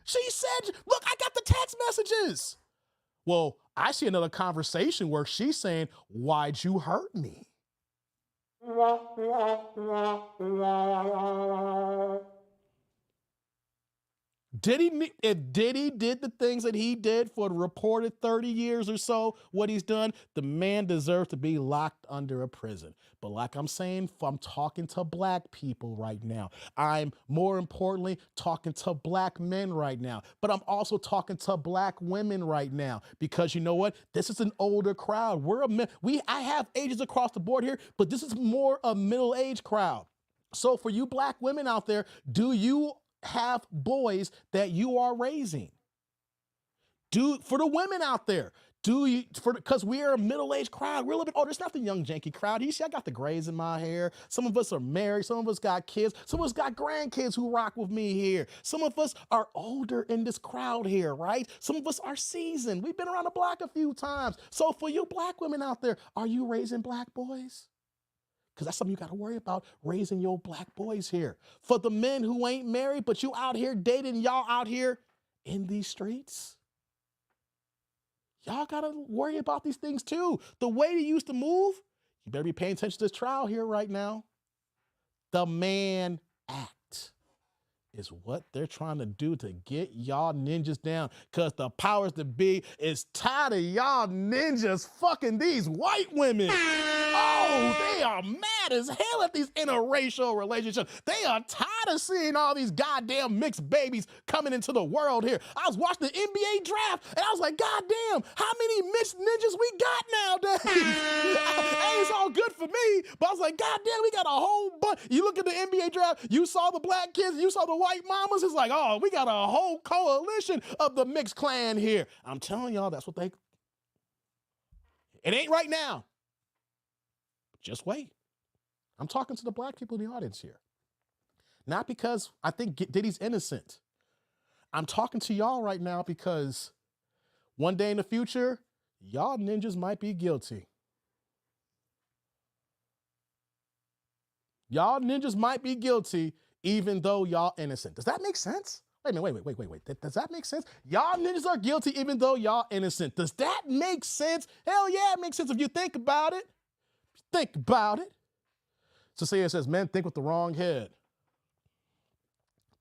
She said, look, I got the text messages. Well, I see another conversation where she's saying, why'd you hurt me? If Diddy did the things that he did for the reported 30 years or so, what he's done, the man deserves to be locked under a prison. But like I'm saying, I'm talking to black people right now. I'm more importantly talking to black men right now. But I'm also talking to black women right now, because you know what? This is an older crowd. I have ages across the board here, but this is more a middle-aged crowd. So for you black women out there, do you have boys that you are raising? For the women out there, because we are a middle-aged crowd. We're a little bit older. It's not the young janky crowd. You see, I got the grays in my hair. Some of us are married. Some of us got kids. Some of us got grandkids who rock with me here. Some of us are older in this crowd here, right? Some of us are seasoned. We've been around the block a few times. So for you black women out there, are you raising black boys? Because that's something you got to worry about, raising your black boys here. For the men who ain't married, but you out here dating, y'all out here in these streets, y'all got to worry about these things too. The way they used to move, you better be paying attention to this trial here right now. The Mann Act is what they're trying to do to get y'all ninjas down, because the powers that be is tired of y'all ninjas fucking these white women. Oh, they are mad as hell at these interracial relationships. They are tired of seeing all these goddamn mixed babies coming into the world here. I was watching the NBA draft and I was like, goddamn, how many mixed ninjas we got nowadays? Hey, it's all good for me, but I was like, goddamn, we got a whole bunch. You look at the NBA draft, you saw the black kids, you saw the white mamas. It's like, oh, we got a whole coalition of the mixed clan here. I'm telling y'all, that's what it ain't right now. Just wait. I'm talking to the black people in the audience here. Not because I think Diddy's innocent. I'm talking to y'all right now because one day in the future, y'all ninjas might be guilty. Y'all ninjas might be guilty even though y'all innocent. Does that make sense? Wait a minute, wait. Does that make sense? Y'all ninjas are guilty even though y'all innocent. Does that make sense? Hell yeah, it makes sense if you think about it. Think about it. So say it says, men think with the wrong head.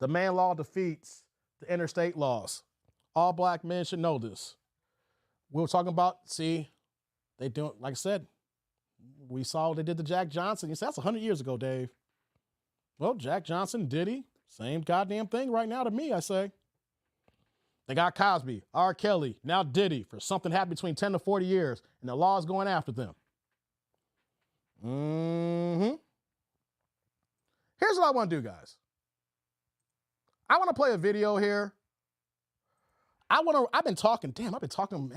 The Mann law defeats the interstate laws. All black men should know this. We were talking about, see, they do, like I said, we saw what they did to Jack Johnson. You said that's 100 years ago, Dave. Well, Jack Johnson, Diddy, same goddamn thing right now to me, I say. They got Cosby, R. Kelly, now Diddy for something happened between 10 to 40 years, and the law is going after them. Here's what I want to do, guys. I want to play a video here. I've been talking, man,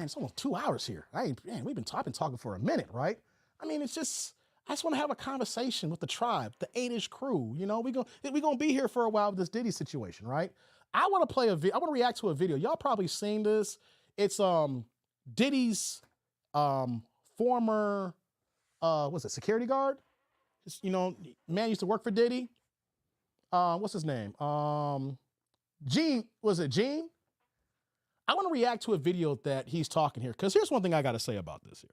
it's almost 2 hours here. I've been talking for a minute, right? I mean, I just want to have a conversation with the tribe, the 8-ish crew. You know, we're going to be here for a while with this Diddy situation, right? I want to react to a video. Y'all probably seen this. It's Diddy's former security guard? Just, man used to work for Diddy. What's his name? Gene, was it Gene? I want to react to a video that he's talking here, because here's one thing I got to say about this here.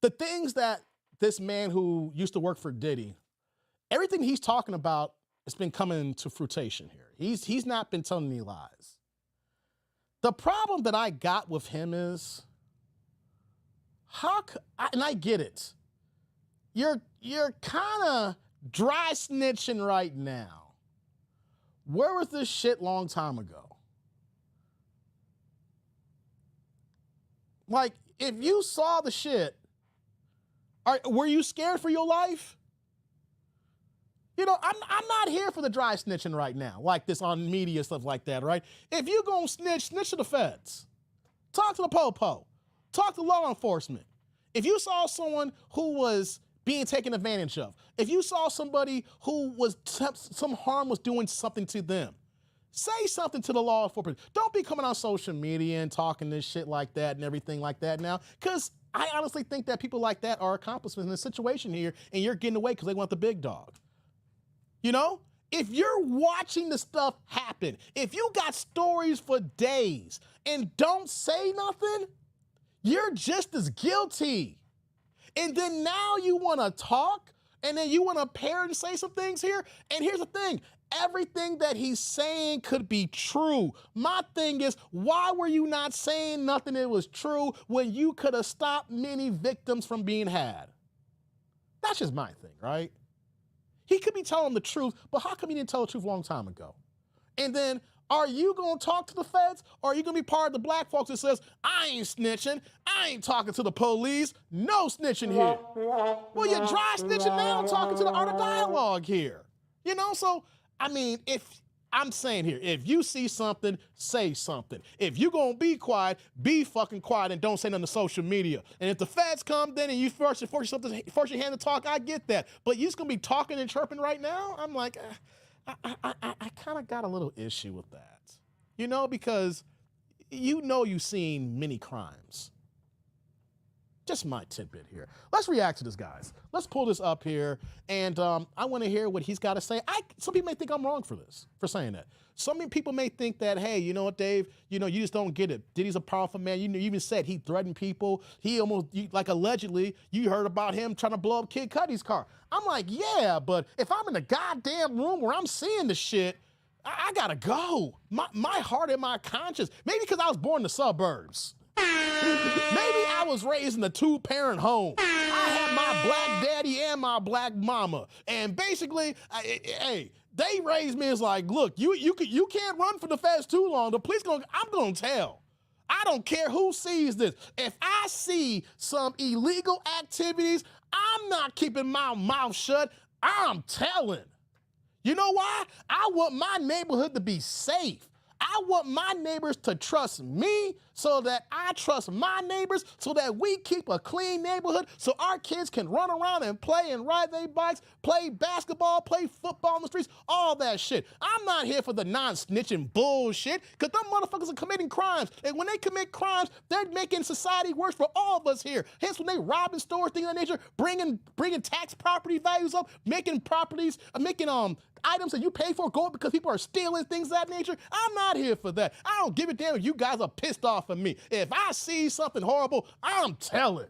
The things that this man who used to work for Diddy, everything he's talking about has been coming to fruition here. He's not been telling any lies. The problem that I got with him is and I get it. You're kind of dry snitching right now. Where was this shit long time ago? Like, if you saw the shit, were you scared for your life? You know, I'm not here for the dry snitching right now, like this on media, stuff like that, right? If you gonna snitch to the feds. Talk to the po-po. Talk to law enforcement. If you saw someone who was being taken advantage of, if you saw somebody who was, some harm was doing something to them, say something to the law enforcement. Don't be coming on social media and talking this shit like that and everything like that now, because I honestly think that people like that are accomplices in this situation here, and you're getting away because they want the big dog. You know? If you're watching the stuff happen, if you got stories for days and don't say nothing, you're just as guilty. And then now you want to talk, and then you want to pair and say some things here. And here's the thing. Everything that he's saying could be true. My thing is, why were you not saying nothing that was true when you could have stopped many victims from being had? That's just my thing, right? He could be telling the truth, but how come he didn't tell the truth a long time ago? And then, are you going to talk to the feds, or are you going to be part of the black folks that says, I ain't snitching, I ain't talking to the police, no snitching here? Well, you're dry snitching now, talking to the art of dialogue here. You know, so, I mean, I'm saying here, if you see something, say something. If you gonna be quiet, be fucking quiet and don't say nothing to social media. And if the feds come then and you force your hand to talk, I get that. But you just gonna be talking and chirping right now? I'm like, I kind of got a little issue with that. You know, because you've seen many crimes. Just my tidbit here. Let's react to this, guys. Let's pull this up here, and I want to hear what he's got to say. Some people may think I'm wrong for saying that. Some people may think that, hey, you know what, Dave? You know, you just don't get it. Diddy's a powerful man. You even said he threatened people. He almost, like allegedly, you heard about him trying to blow up Kid Cudi's car. I'm like, yeah, but if I'm in the goddamn room where I'm seeing the shit, I gotta go. My heart and my conscience. Maybe because I was born in the suburbs. Maybe I was raised in a two-parent home. I had my black daddy and my black mama. And basically, hey, they raised me as like, look, you can't run for the feds too long. The police I'm gonna tell. I don't care who sees this. If I see some illegal activities, I'm not keeping my mouth shut. I'm telling. You know why? I want my neighborhood to be safe. I want my neighbors to trust me so that I trust my neighbors, so that we keep a clean neighborhood, so our kids can run around and play and ride their bikes, play basketball, play football in the streets, all that shit. I'm not here for the non-snitching bullshit, because them motherfuckers are committing crimes. And when they commit crimes, they're making society worse for all of us here. Hence, when they robbing stores, things of that nature, bringing tax property values up, making items that you pay for go up because people are stealing, things of that nature. I'm not here for that. I don't give a damn if you guys are pissed off at me. If I see something horrible, I'm telling.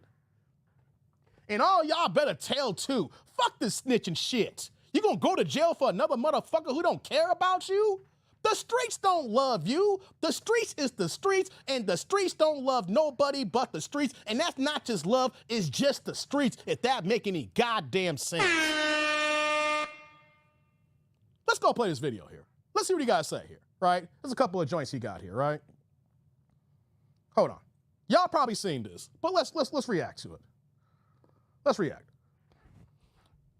And all y'all better tell too. Fuck this snitching shit. You gonna go to jail for another motherfucker who don't care about you? The streets don't love you. The streets is the streets, and the streets don't love nobody but the streets. And that's not just love, it's just the streets, if that make any goddamn sense. Let's go play this video here. Let's see what he got to say here, right? There's a couple of joints he got here, right? Hold on. Y'all probably seen this, but let's react to it. Let's react.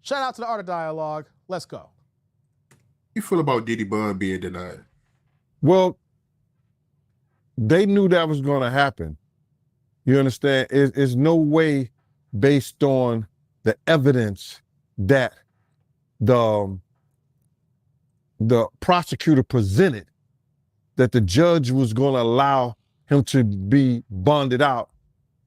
Shout out to the Art of Dialogue. Let's go. You feel about Diddy bond being denied? Well, they knew that was going to happen. You understand? It's no way based on the evidence that the prosecutor presented that the judge was going to allow him to be bonded out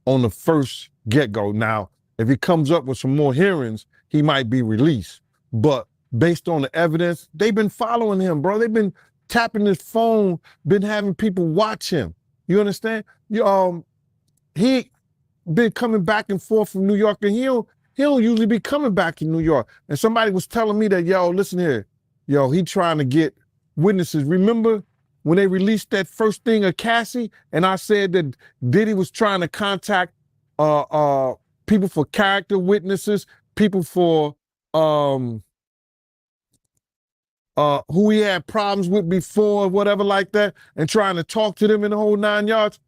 on the first get-go. Now, if he comes up with some more hearings, he might be released. But based on the evidence, they've been following him, bro. They've been tapping his phone, been having people watch him. You understand? He been coming back and forth from New York, and he'll usually be coming back in New York. And somebody was telling me that, yo, listen here, yo, he trying to get witnesses. Remember when they released that first thing of Cassie, and I said that Diddy was trying to contact people for character witnesses, people for who he had problems with before, whatever like that, and trying to talk to them in the whole 9 yards.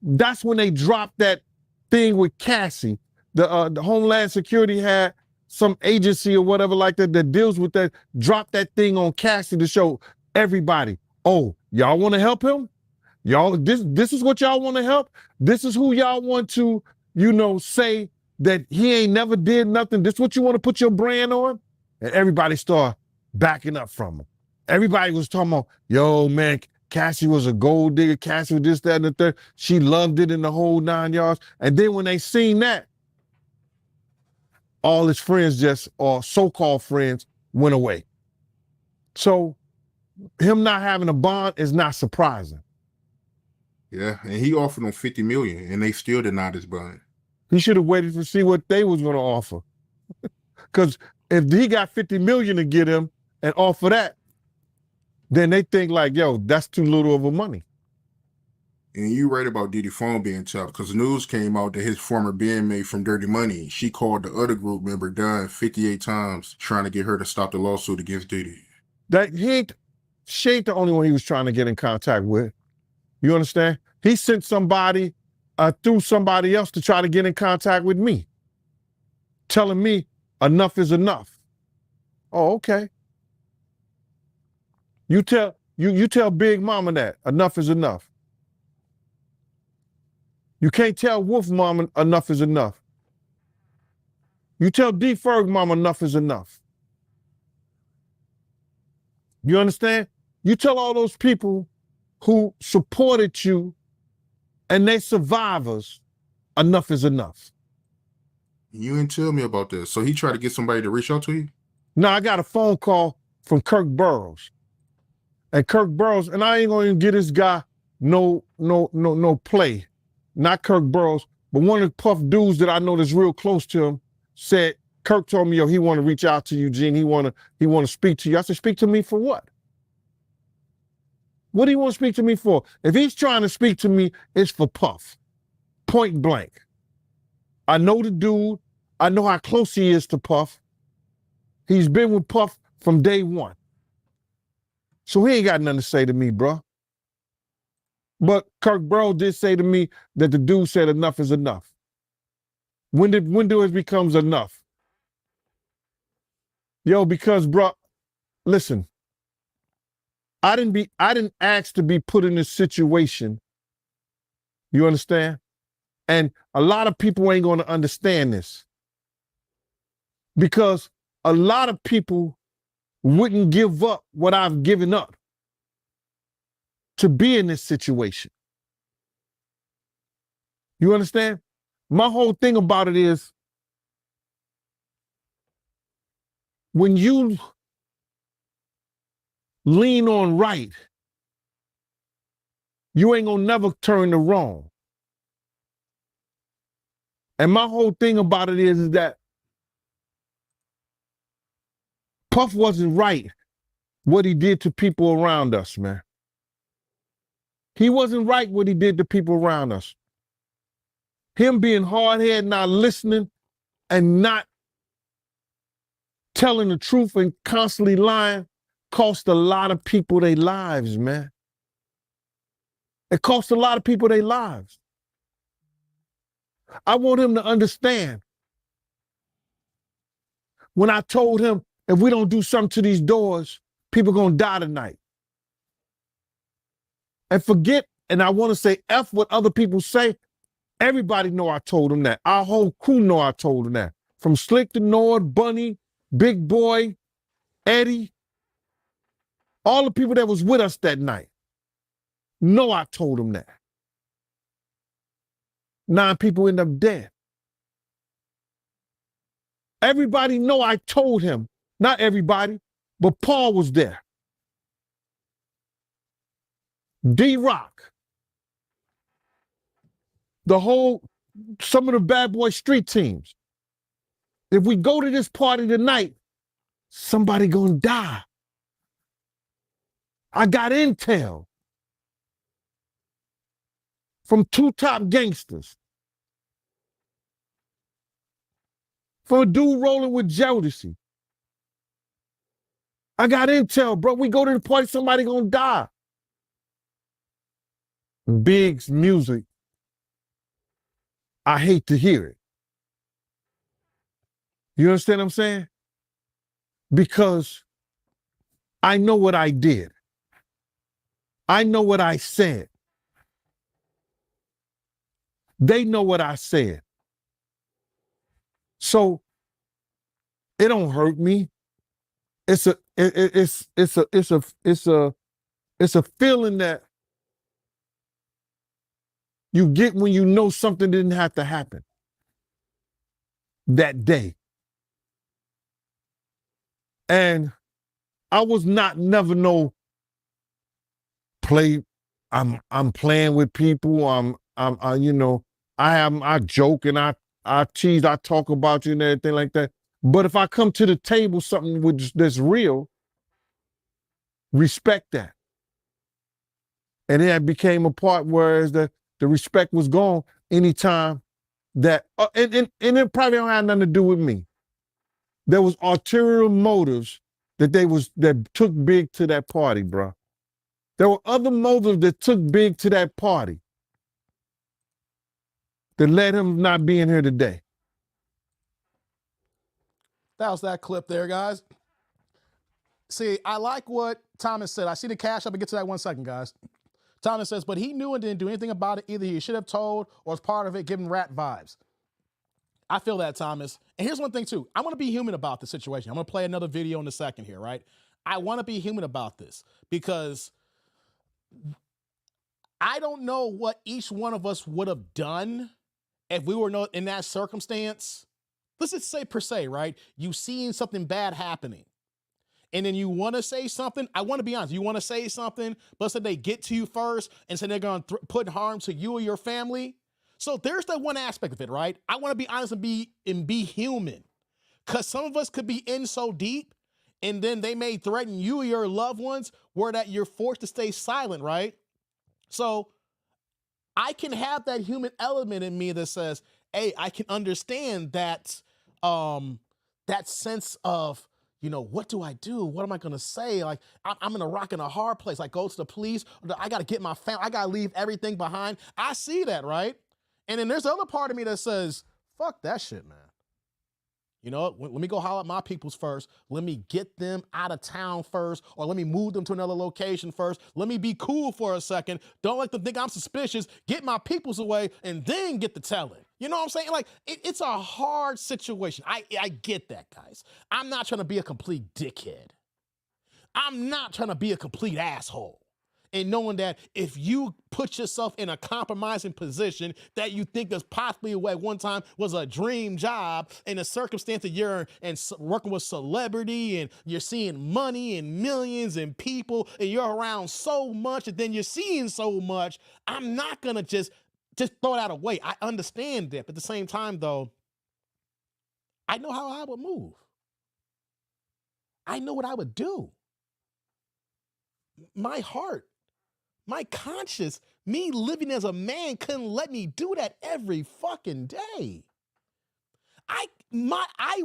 That's when they dropped that thing with Cassie. The Homeland Security had some agency or whatever like that that deals with that, dropped that thing on Cassie to show everybody, oh, y'all want to help him? Y'all, this is what y'all want to help? This is who y'all want to, say that he ain't never did nothing. This is what you want to put your brand on? And everybody started backing up from him. Everybody was talking about, yo, man, Cassie was a gold digger. Cassie was this, that, and the third. She loved it in the whole 9 yards. And then when they seen that, all his friends or so-called friends, went away. So him not having a bond is not surprising. Yeah, and he offered them $50 million, and they still denied his bond. He should have waited to see what they was going to offer. Because if he got $50 million to get him and offer that, then they think like, yo, that's too little of a money. And you right about Diddy phone being tapped, because news came out that his former bandmate from Dirty Money, she called the other group member Dunn 58 times trying to get her to stop the lawsuit against Diddy. She ain't the only one he was trying to get in contact with. You understand? He sent somebody through somebody else to try to get in contact with me, telling me enough is enough. Oh, okay. You tell Big Mama that enough is enough. You can't tell Wolf Mama enough is enough. You tell D Ferg Mama enough is enough. You understand? You tell all those people who supported you and they survivors, enough is enough. You didn't tell me about this. So he tried to get somebody to reach out to you? No, I got a phone call from Kirk Burrows. And Kirk Burrows, and I ain't gonna even get this guy no play. Not Kirk Burrows, but one of the Puff dudes that I know that's real close to him said, Kirk told me, yo, he want to reach out to you, Gene. He want to speak to you. I said, speak to me for what? What do you want to speak to me for? If he's trying to speak to me, it's for Puff. Point blank. I know the dude. I know how close he is to Puff. He's been with Puff from day one. So he ain't got nothing to say to me, bro. But Kirk Burrows did say to me that the dude said enough is enough. When do it becomes enough? Yo, because, bro, listen, I didn't ask to be put in this situation. You understand? And a lot of people ain't going to understand this. Because a lot of people wouldn't give up what I've given up to be in this situation. You understand? My whole thing about it is when you lean on right, you ain't gonna never turn to wrong. And my whole thing about it is that Puff wasn't right what he did to people around us, man. He wasn't right what he did to people around us. Him being hard-headed, not listening, and not telling the truth and constantly lying cost a lot of people their lives, man. It cost a lot of people their lives. I want him to understand. When I told him, if we don't do something to these doors, people gonna die tonight. And forget, and I want to say F what other people say. Everybody know I told him that. Our whole crew know I told him that. From Slick to Nord, Bunny, Big Boy, Eddie, all the people that was with us that night know I told him that. 9 people end up dead. Everybody know I told him. Not everybody, but Paul was there. D-Rock. Some of the Bad Boy street teams. If we go to this party tonight, somebody gonna die. I got intel from 2 top gangsters. from a dude rolling with Jodeci. I got intel, bro. We go to the party, somebody gonna die. Big's music, I hate to hear it. You understand what I'm saying? Because I know what I did. I know what I said. They know what I said. So it don't hurt me. It's a feeling that you get when you know something didn't have to happen that day. And I was never no play. I'm playing with people. I joke and I tease, I talk about you and everything like that. But if I come to the table something that's real, respect that. And then it became a part where the respect was gone anytime that, and it probably don't have nothing to do with me. There was ulterior motives that took Big to that party, bro. There were other motives that took Big to that party that led him not being here today. That was that clip there, guys. See, I like what Thomas said. I see the cash up and get to that 1 second, guys. Thomas says, but he knew and didn't do anything about it. Either he should have told or was part of it, giving rat vibes. I feel that, Thomas. And here's one thing, too. I want to be human about the situation. I'm going to play another video in a second here, right? I want to be human about this because I don't know what each one of us would have done if we were not in that circumstance. Let's just say per se, right? You seeing something bad happening. And then you want to say something. I want to be honest. You want to say something, but so they get to you first and so they're going to put harm to you or your family. So there's that one aspect of it, right? I want to be honest and be human, because some of us could be in so deep and then they may threaten you or your loved ones where that you're forced to stay silent, right? So I can have that human element in me that says, hey, I can understand that, that sense of, you know, what do I do? What am I going to say? Like, I'm in a rock and a hard place. Like, go to the police. I got to get my family. I got to leave everything behind. I see that, right? And then there's the other part of me that says, fuck that shit, man. You know, let me go holler at my peoples first. Let me get them out of town first, or let me move them to another location first. Let me be cool for a second. Don't let them think I'm suspicious. Get my peoples away and then get the telling. You know what I'm saying? Like, it's a hard situation. I get that, guys. I'm not trying to be a complete dickhead. I'm not trying to be a complete asshole. And knowing that if you put yourself in a compromising position that you think is possibly at one time was a dream job, in a circumstance that you're in working with celebrity and you're seeing money and millions and people and you're around so much and then you're seeing so much, I'm not gonna just throw that away. I understand that, but at the same time though, I know how I would move. I know what I would do. My heart, my conscience, me living as a man couldn't let me do that every fucking day. I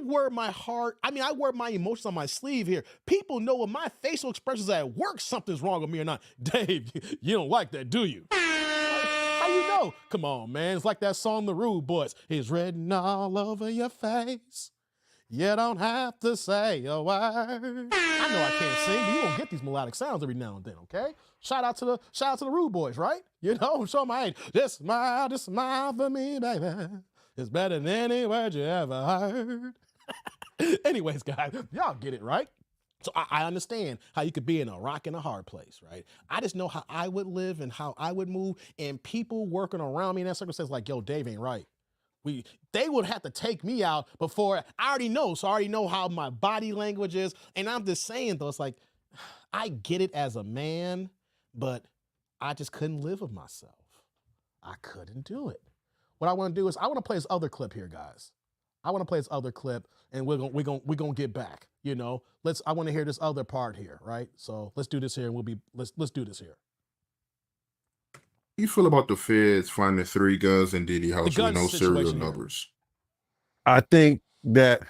wear my heart, I wear my emotions on my sleeve here. People know when my facial expressions at work, something's wrong with me or not. Dave, you don't like that, do you? How you know? Come on, man. It's like that song, The Rude Boys. It's written all over your face. You don't have to say a word. I know I can't sing, but you gonna get these melodic sounds every now and then, okay? Shout out to the Rude Boys, right? You know, show my age. Just smile for me, baby. It's better than any word you ever heard. Anyways, guys, y'all get it, right? So I understand how you could be in a rock and a hard place, right? I just know how I would live and how I would move, and people working around me in that circumstance like, yo, Dave ain't right. They would have to take me out before I already know. So I already know how my body language is. And I'm just saying though, it's like, I get it as a man, but I just couldn't live with myself. I couldn't do it. What I want to do is I want to play this other clip here, guys. I want to play this other clip and we're going to get back, you know, I want to hear this other part here. Right. So let's do this here and let's do this here. How you feel about the feds finding 3 guns in Diddy house with no serial numbers? I think that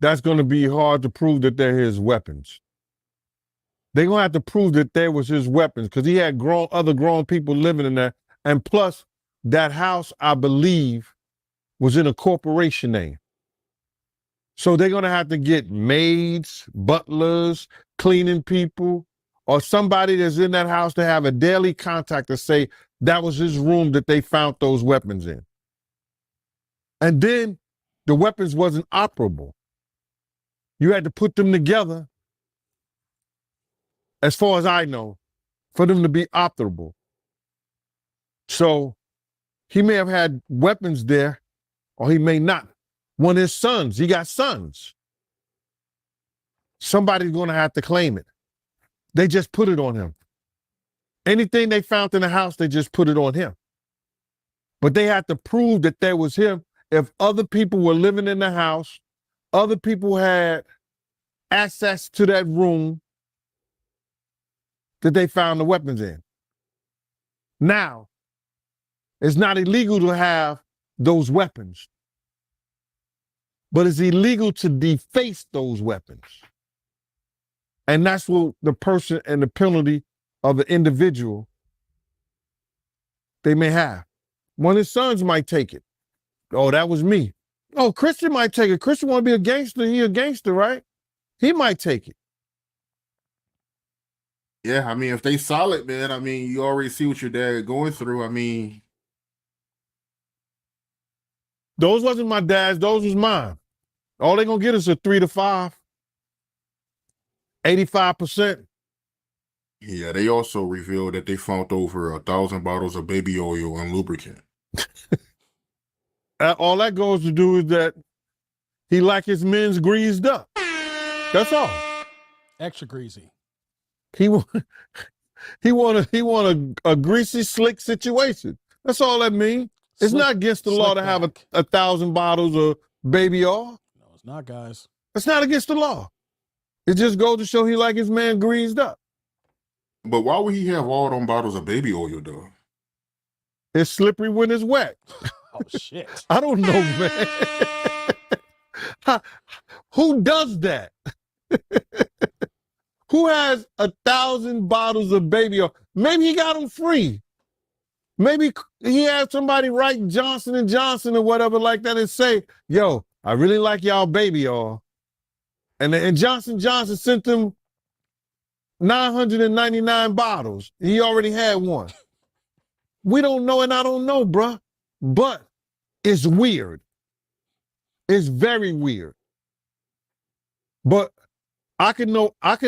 that's going to be hard to prove that they're his weapons. They're going to have to prove that there was his weapons because he had other grown people living in there. And plus, that house, I believe, was in a corporation name. So they're going to have to get maids, butlers, cleaning people, or somebody that's in that house to have a daily contact to say that was his room that they found those weapons in. And then the weapons wasn't operable. You had to put them together, as far as I know, for them to be operable. So he may have had weapons there, or he may not. One of his sons, he got sons. Somebody's going to have to claim it. They just put it on him. Anything they found in the house, they just put it on him. But they had to prove that there was him. If other people were living in the house, other people had access to that room that they found the weapons in. Now, it's not illegal to have those weapons, but it's illegal to deface those weapons. And that's what the person and the penalty of the individual they may have. One of his sons might take it. Oh, that was me. Oh, Christian might take it. Christian want to be a gangster. He a gangster, right? He might take it. Yeah, I mean, if they solid, man, I mean, you already see what your dad going through. I mean, those wasn't my dad's, those was mine. All they gonna get is a 3 to 5. 85%. yeah, they also revealed that they found over 1,000 bottles of baby oil and lubricant. All that goes to do is that he like his men's greased up. That's all. Extra greasy. He want a greasy, slick situation. That's all that means. It's not against the law to have 1,000 bottles of baby oil. No, it's not, guys. It's not against the law. It just goes to show he like his man greased up. But why would he have all them bottles of baby oil, though? It's slippery when it's wet. Oh, shit. I don't know, man. Who does that? Who has 1,000 bottles of baby oil? Maybe he got them free. Maybe he had somebody write Johnson & Johnson or whatever like that and say, yo, I really like y'all baby oil. And Johnson & Johnson sent them 999 bottles. He already had one. We don't know, and I don't know, bruh. But it's weird. It's very weird. But I can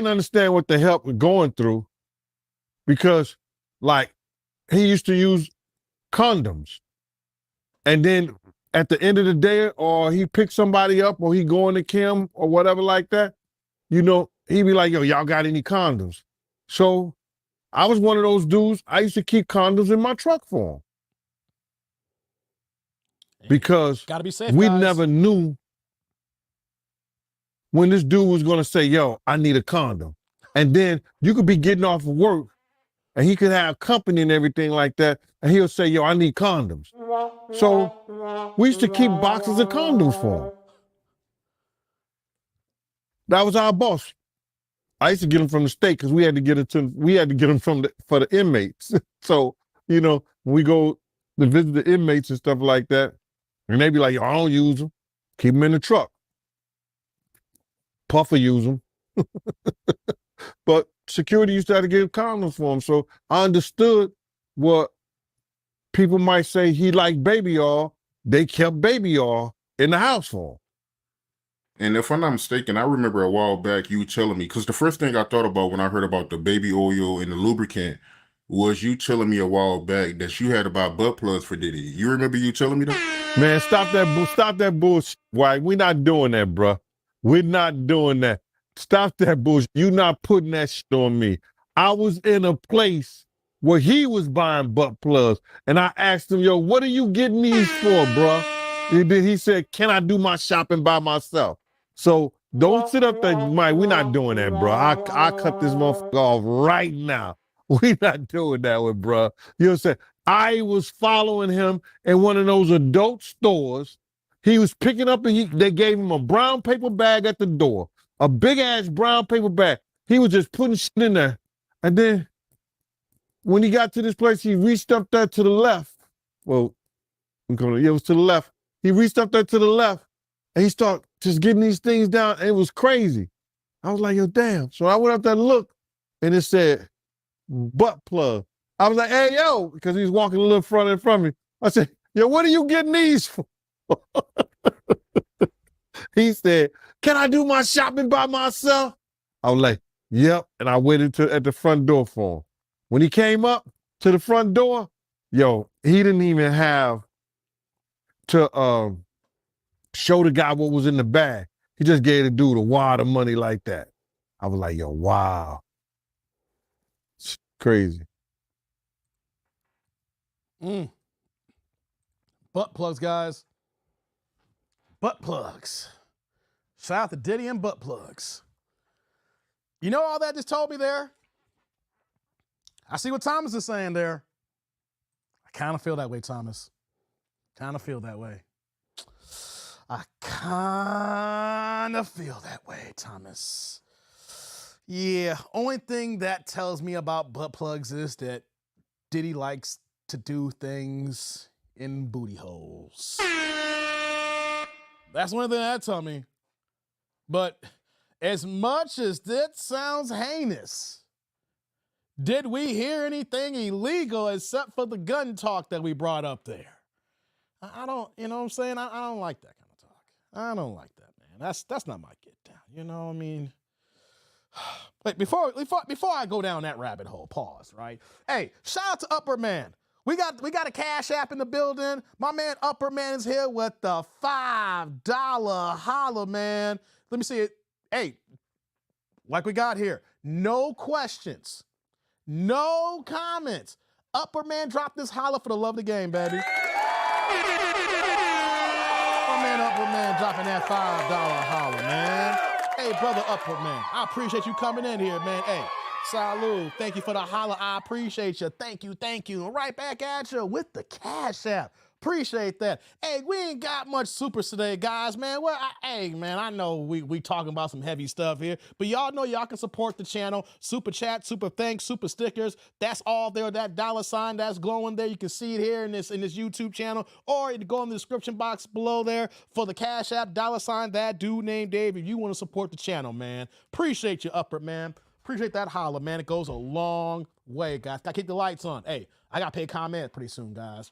understand what the help we're going through because, like, he used to use condoms. And then at the end of the day, or he picked somebody up, or he going to Kim or whatever like that, you know, he'd be like, yo, y'all got any condoms? So I was one of those dudes. I used to keep condoms in my truck for him. Because gotta be safe, we guys. never knew when this dude was going to say, yo, I need a condom. And then you could be getting off of work and he could have company and everything like that. And he'll say, yo, I need condoms. So we used to keep boxes of condoms for him. That was our boss. I used to get them from the state because we had to get them for the inmates. So, you know, when we go to visit the inmates and stuff like that, and they be like, yo, I don't use them. Keep them in the truck. Puffer use them. But security used to have to get condoms for him. So I understood what people might say he liked baby oil. They kept baby oil in the house for him. And if I'm not mistaken, I remember a while back you telling me, because the first thing I thought about when I heard about the baby oil and the lubricant was you telling me a while back that you had to buy butt plugs for Diddy. You remember you telling me that? Man, stop that bullshit. Why? We're not doing that, bro. We're not doing that. Stop that bullshit. You not putting that shit on me. I was in a place where he was buying butt plugs, and I asked him, yo, what are you getting these for, bro? He said, can I do my shopping by myself? So don't sit up there, Mike. We're not doing that, bro. I cut this motherfucker off right now. We're not doing that with, bro. You know what I'm saying? I was following him in one of those adult stores He was picking up and they gave him a brown paper bag at the door, a big ass brown paper bag. He was just putting shit in there. And then when he got to this place, he reached up there to the left. Well, it was to the left. He reached up there to the left and he started just getting these things down. And it was crazy. I was like, yo, damn. So I went up there to look and it said, butt plug. I was like, hey, yo, because he was walking a little further from me. I said, yo, what are you getting these for? He said, can I do my shopping by myself? I was like, yep. And I waited at the front door for him. When he came up to the front door, yo, he didn't even have to show the guy what was in the bag. He just gave the dude a wad of money like that. I was like, yo, wow. It's crazy. Butt plugs, guys. Butt plugs. Shout out to Diddy and butt plugs. You know all that just told me there? I see what Thomas is saying there. I kind of feel that way, Thomas. Kind of feel that way. I kind of feel that way, Thomas. Yeah, only thing that tells me about butt plugs is that Diddy likes to do things in booty holes. That's one thing that tell me. But as much as that sounds heinous, did we hear anything illegal except for the gun talk that we brought up there? I don't, you know what I'm saying? I don't like that kind of talk. I don't like that, man. That's not my get down. You know what I mean? Wait, before I go down that rabbit hole, pause, right? Hey, shout out to Upper Man. We got a Cash App in the building. My man Upper Man is here with the $5 holla, man. Let me see it. Hey, like we got here, no questions, no comments. Upper Man dropped this holla for the love of the game, baby. My man Upper Man dropping that $5 holla, man. Hey, brother Upper Man, I appreciate you coming in here, man. Hey, salud. Thank you for the holla. I appreciate you. Thank you. And right back at you with the Cash App. Appreciate that. Hey, we ain't got much supers today, guys, man. Well, hey, man, I know we talking about some heavy stuff here, but y'all know y'all can support the channel. Super chat, super thanks, super stickers. That's all there. That $sign that's glowing there. You can see it here in this YouTube channel, or you can go in the description box below there for the Cash App, $sign that dude named Dave. If you want to support the channel, man. Appreciate you, Upper Man. Appreciate that holla, man. It goes a long way, guys. Gotta keep the lights on. Hey, I gotta pay ComEd pretty soon, guys.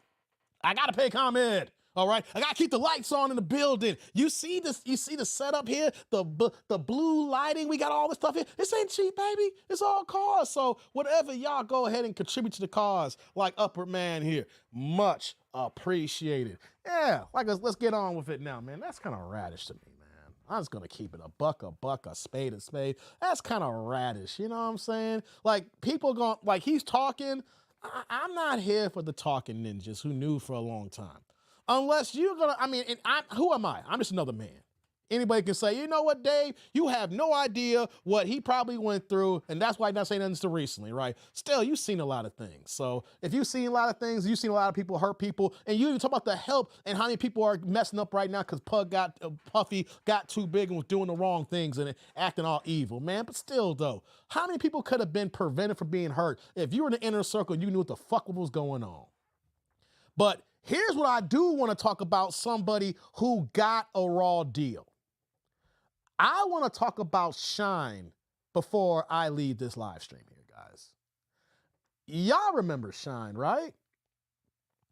I gotta pay ComEd. All right, I gotta keep the lights on in the building. You see this? You see the setup here? The blue lighting. We got all this stuff here. This ain't cheap, baby. It's all cars. So whatever y'all go ahead and contribute to the cause, like Upper Man here, much appreciated. Yeah, like let's get on with it now, man. That's kind of radish to me, man. I'm just gonna keep it a buck, a spade, a spade. That's kind of radish. You know what I'm saying? Like people going, like he's talking. I'm not here for the talking ninjas who knew for a long time. Unless you're gonna, who am I? I'm just another man. Anybody can say, you know what, Dave? You have no idea what he probably went through, and that's why I'm not saying nothing so recently, right? Still, you've seen a lot of things. So if you've seen a lot of things, you've seen a lot of people hurt people, and you even talk about the help and how many people are messing up right now because Puffy got too big and was doing the wrong things and acting all evil, man. But still, though, how many people could have been prevented from being hurt if you were in the inner circle and you knew what the fuck was going on? But here's what I do want to talk about: somebody who got a raw deal. I want to talk about Shine before I leave this live stream here, guys. Y'all remember Shine, right?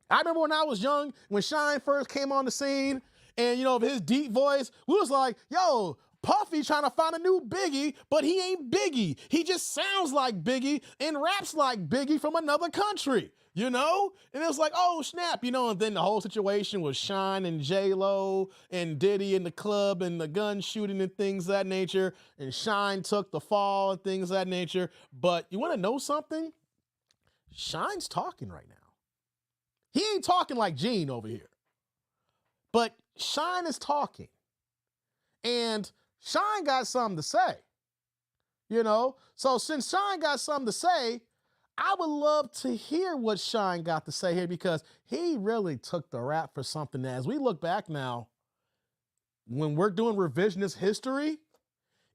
I remember when I was young, when Shine first came on the scene, and, you know, his deep voice, we was like, yo, Puffy trying to find a new Biggie, but he ain't Biggie. He just sounds like Biggie and raps like Biggie from another country, you know? And it was like, oh, snap, you know? And then the whole situation was Shine and J-Lo and Diddy in the club and the gun shooting and things of that nature. And Shine took the fall and things of that nature. But you want to know something? Shine's talking right now. He ain't talking like Gene over here. But Shine is talking. And Shine got something to say, you know? So since Shine got something to say, I would love to hear what Shine got to say here, because he really took the rap for something that, as we look back now, when we're doing revisionist history,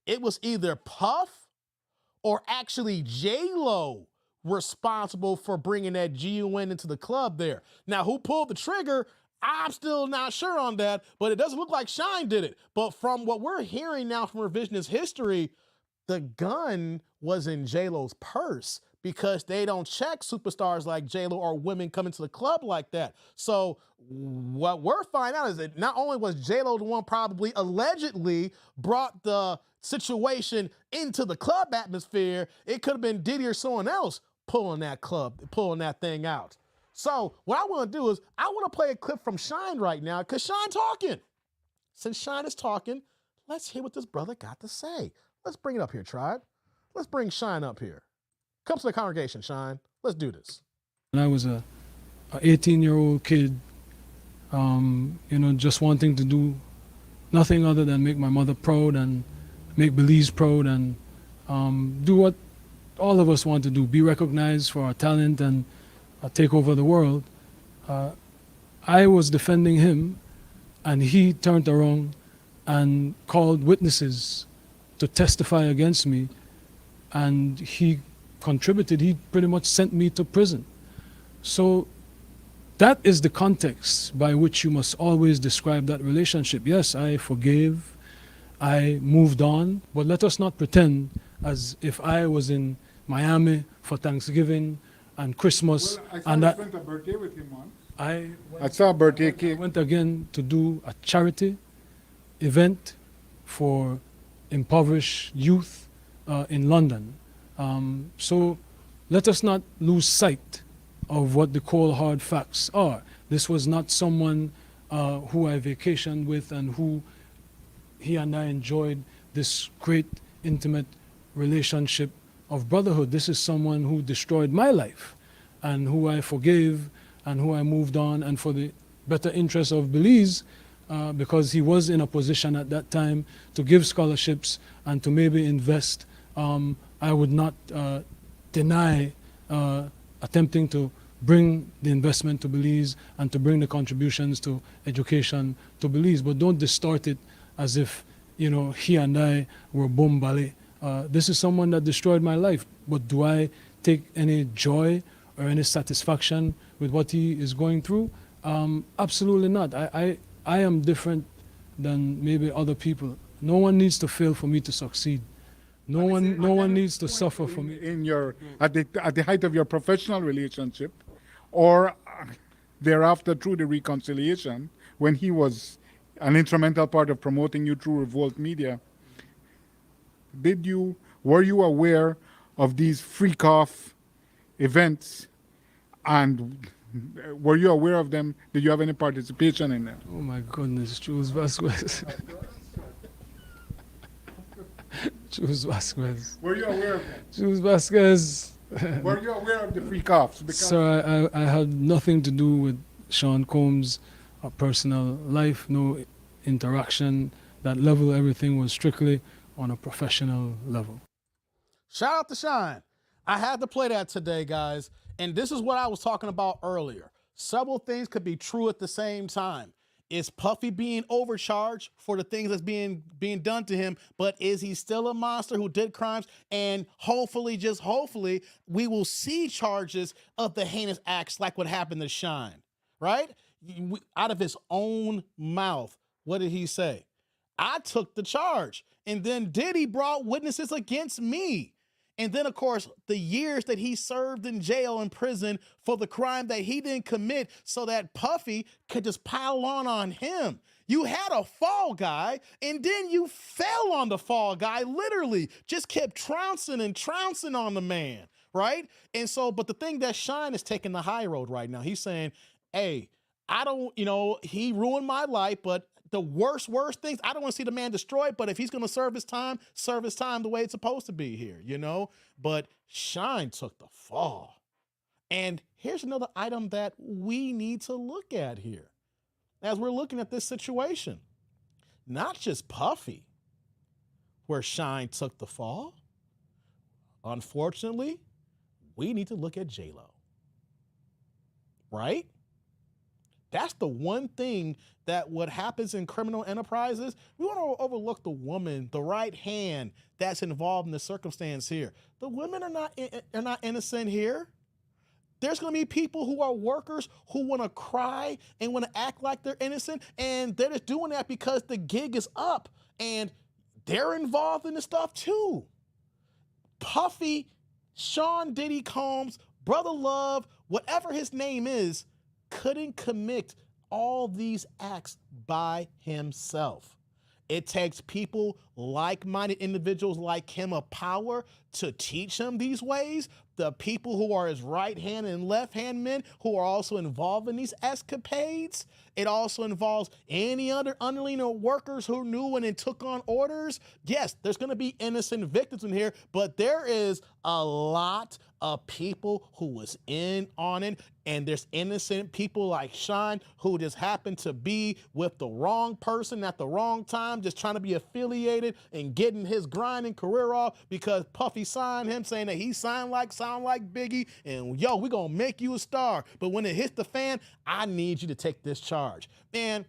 it was either Puff or actually J-Lo responsible for bringing that GUN into the club there. Now, who pulled the trigger? I'm still not sure on that, but it doesn't look like Shine did it. But from what we're hearing now from revisionist history, the gun was in J-Lo's purse because they don't check superstars like J-Lo or women coming to the club like that. So what we're finding out is that not only was J-Lo the one probably allegedly brought the situation into the club atmosphere, it could have been Diddy or someone else pulling that thing out. So what I want to do is I want to play a clip from Shine right now because Shine talking. Since Shine is talking, let's hear what this brother got to say. Let's bring it up here, tribe. Let's bring Shine up here. Come to the congregation, Shine. Let's do this. When I was a 18-year-old kid, just wanting to do nothing other than make my mother proud and make Belize proud and do what all of us want to do, be recognized for our talent and take over the world. I was defending him, and he turned around and called witnesses to testify against me, and he contributed. He pretty much sent me to prison. So that is the context by which you must always describe that relationship. Yes, I forgave, I moved on, but let us not pretend as if I was in Miami for Thanksgiving and Christmas. Well, I and that spent a birthday with him once. I I saw a birthday I cake. went again to do a charity event for impoverished youth in London. So let us not lose sight of what the cold hard facts are. This was not someone who I vacationed with and who he and I enjoyed this great intimate relationship of brotherhood. This is someone who destroyed my life and who I forgave and who I moved on, and for the better interest of Belize, because he was in a position at that time to give scholarships and to maybe invest. I would not deny attempting to bring the investment to Belize and to bring the contributions to education to Belize, but don't distort it as if he and I were bombale. This is someone that destroyed my life, but do I take any joy or any satisfaction with what he is going through? Absolutely not. I am different than maybe other people. No one needs to fail for me to succeed. No one needs to suffer for me. At the height of your professional relationship, or thereafter through the reconciliation, when he was an instrumental part of promoting you through Revolt Media, were you aware of these freak-off events, and were you aware of them? Did you have any participation in them? Oh my goodness, Jules Vasquez. Jules Vasquez. Were you aware of them? Jules Vasquez. Were you aware of the freak-offs? Sir, I had nothing to do with Sean Combs' personal life, no interaction. That level, everything was strictly on a professional level. Shout out to Shine. I had to play that today, guys. And this is what I was talking about earlier. Several things could be true at the same time. Is Puffy being overcharged for the things that's being done to him, but is he still a monster who did crimes? And hopefully, just hopefully, we will see charges of the heinous acts like what happened to Shine, right? Out of his own mouth, what did he say? I took the charge. And then Diddy brought witnesses against me. And then, of course, the years that he served in jail and prison for the crime that he didn't commit so that Puffy could just pile on him. You had a fall guy, and then you fell on the fall guy, literally. Just kept trouncing on the man, right? And so, but the thing that Shine is taking the high road right now. He's saying, hey, I don't, he ruined my life, but the worst things, I don't want to see the man destroyed, but if he's going to serve his time the way it's supposed to be here, But Shine took the fall. And here's another item that we need to look at here as we're looking at this situation. Not just Puffy, where Shine took the fall. Unfortunately, we need to look at J-Lo. Right? That's the one thing that what happens in criminal enterprises. We want to overlook the woman, the right hand that's involved in the circumstance here. The women are not innocent here. There's going to be people who are workers who want to cry and want to act like they're innocent, and they're just doing that because the gig is up, and they're involved in the stuff too. Puffy, Sean Diddy Combs, Brother Love, whatever his name is, couldn't commit all these acts by himself. It takes people, like-minded individuals like him of power to teach him these ways. The people who are his right-hand and left-hand men who are also involved in these escapades. It also involves any other underling or workers who knew and then took on orders. Yes, there's going to be innocent victims in here, but there is a lot of people who was in on it, and there's innocent people like Sean who just happened to be with the wrong person at the wrong time, just trying to be affiliated and getting his grind and career off because Puffy signed him, saying that he sound like Biggie, and yo, we gonna make you a star. But when it hits the fan, I need you to take this charge. Man,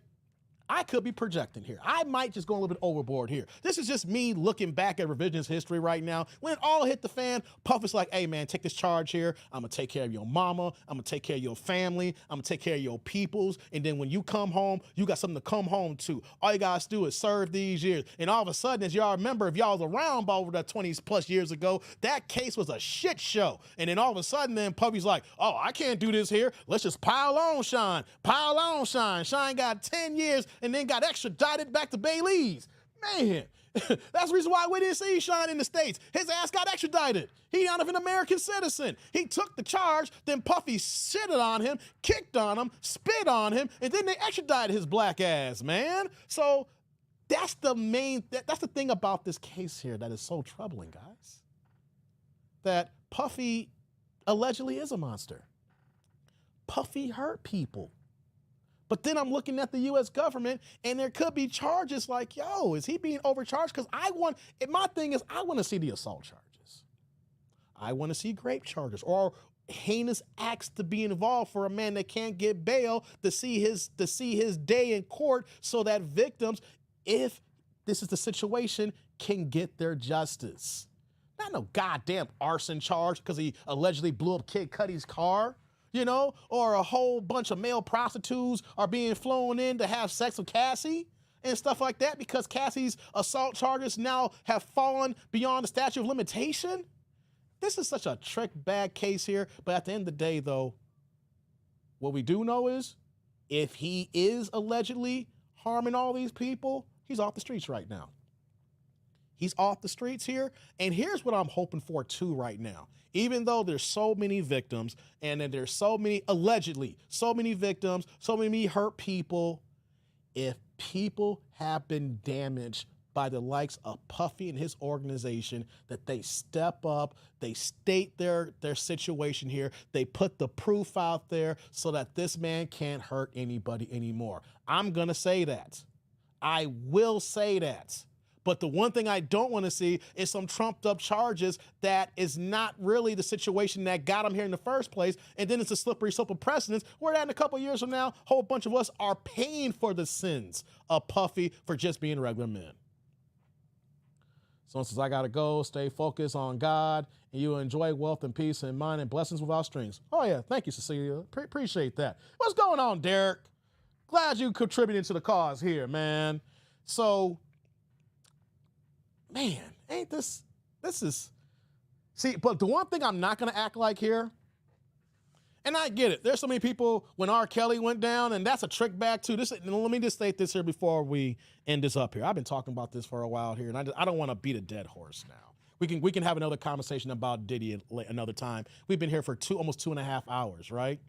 I could be projecting here. I might just go a little bit overboard here. This is just me looking back at revisionist history right now. When it all hit the fan, Puff is like, hey man, take this charge here. I'm gonna take care of your mama. I'm gonna take care of your family. I'm gonna take care of your peoples. And then when you come home, you got something to come home to. All you guys do is serve these years. And all of a sudden, as y'all remember, if y'all was around over the 20 plus years ago, that case was a shit show. And then all of a sudden, then Puffy's like, oh, I can't do this here. Let's just pile on Sean. Pile on Sean. Sean got 10 years and then got extradited back to Belize. Man, that's the reason why we didn't see Sean in the States. His ass got extradited. He not even an American citizen. He took the charge, then Puffy shitted on him, kicked on him, spit on him, and then they extradited his black ass, man. So that's the thing about this case here that is so troubling, guys. That Puffy allegedly is a monster. Puffy hurt people. But then I'm looking at the U.S. government, and there could be charges like, yo, is he being overcharged? Because my thing is, I want to see the assault charges. I want to see rape charges or heinous acts to be involved for a man that can't get bail to see his day in court, so that victims, if this is the situation, can get their justice. Not no goddamn arson charge because he allegedly blew up Kid Cudi's car. You know, or a whole bunch of male prostitutes are being flown in to have sex with Cassie and stuff like that because Cassie's assault charges now have fallen beyond the statute of limitation. This is such a trick bag case here. But at the end of the day, though, what we do know is if he is allegedly harming all these people, he's off the streets right now. He's off the streets here. And here's what I'm hoping for too right now. Even though there's so many victims and then there's so many, allegedly, so many victims, so many hurt people, if people have been damaged by the likes of Puffy and his organization, that they step up, they state their situation here, they put the proof out there so that this man can't hurt anybody anymore. I'm gonna say that. I will say that. But the one thing I don't want to see is some trumped up charges that is not really the situation that got him here in the first place. And then it's a slippery slope of precedence where that in a couple years from now, a whole bunch of us are paying for the sins of Puffy for just being regular men. So since I got to go, stay focused on God, and you enjoy wealth and peace and mind and blessings without strings. Oh yeah, thank you, Cecilia. Appreciate that. What's going on, Derek? Glad you contributed to the cause here, man. So, man, ain't this is, see, but the one thing I'm not going to act like here, and I get it, there's so many people when R. Kelly went down, and that's a trick back too. Let me just state this here before we end this up here. I've been talking about this for a while here, and I don't want to beat a dead horse now. We can have another conversation about Diddy another time. We've been here for almost 2.5 hours, right?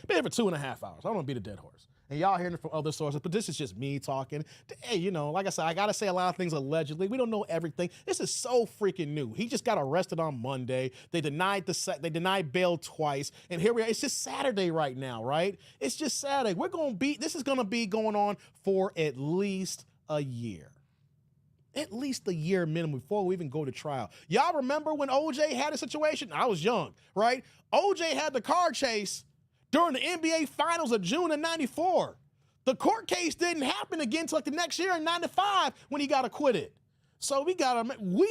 Been here for 2.5 hours. I don't want to beat a dead horse. And y'all hearing it from other sources, but this is just me talking. Hey, you know, like I said, I got to say a lot of things allegedly. We don't know everything. This is so freaking new. He just got arrested on Monday. They denied bail twice. And here we are. It's just Saturday right now, right? It's just Saturday. This is going to be going on for at least a year. At least a year minimum before we even go to trial. Y'all remember when OJ had a situation? I was young, right? OJ had the car chase during the NBA Finals of June of '94. The court case didn't happen again until like the next year in '95 when he got acquitted. So we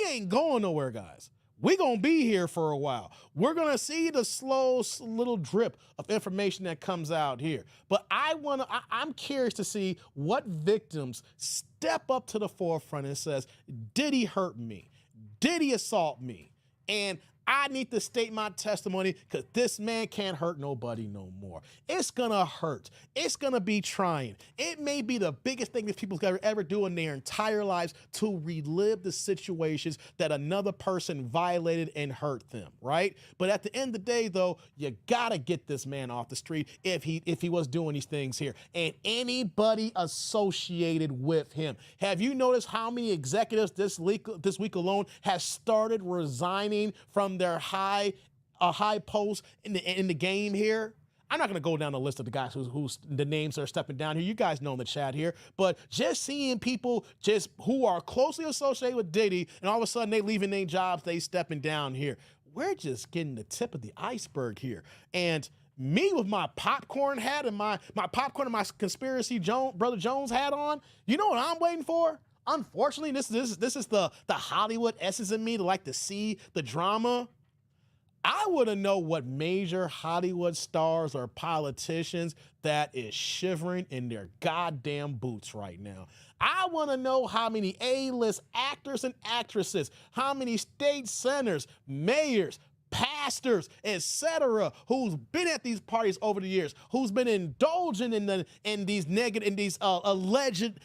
ain't going nowhere, guys. We're going to be here for a while. We're going to see the slow little drip of information that comes out here. But I'm curious to see what victims step up to the forefront and says, did he hurt me? Did he assault me? And I need to state my testimony because this man can't hurt nobody no more. It's gonna hurt. It's gonna be trying. It may be the biggest thing that people ever do in their entire lives to relive the situations that another person violated and hurt them, right? But at the end of the day, though, you gotta get this man off the street if he was doing these things here. And anybody associated with him. Have you noticed how many executives this week alone has started resigning from their high post in the game here? I'm not going to go down the list of the guys who's the names that are stepping down here. You guys know in the chat here. But just seeing people just who are closely associated with Diddy, and all of a sudden they leaving their jobs, they stepping down here. We're just getting the tip of the iceberg here. And me with my popcorn hat and my popcorn and my conspiracy Brother Jones hat on, you know what I'm waiting for? Unfortunately, this is the Hollywood essence in me to like to see the drama. I want to know what major Hollywood stars or politicians that is shivering in their goddamn boots right now. I want to know how many A-list actors and actresses, how many state senators, mayors, pastors, etc., who's been at these parties over the years, who's been indulging in these alleged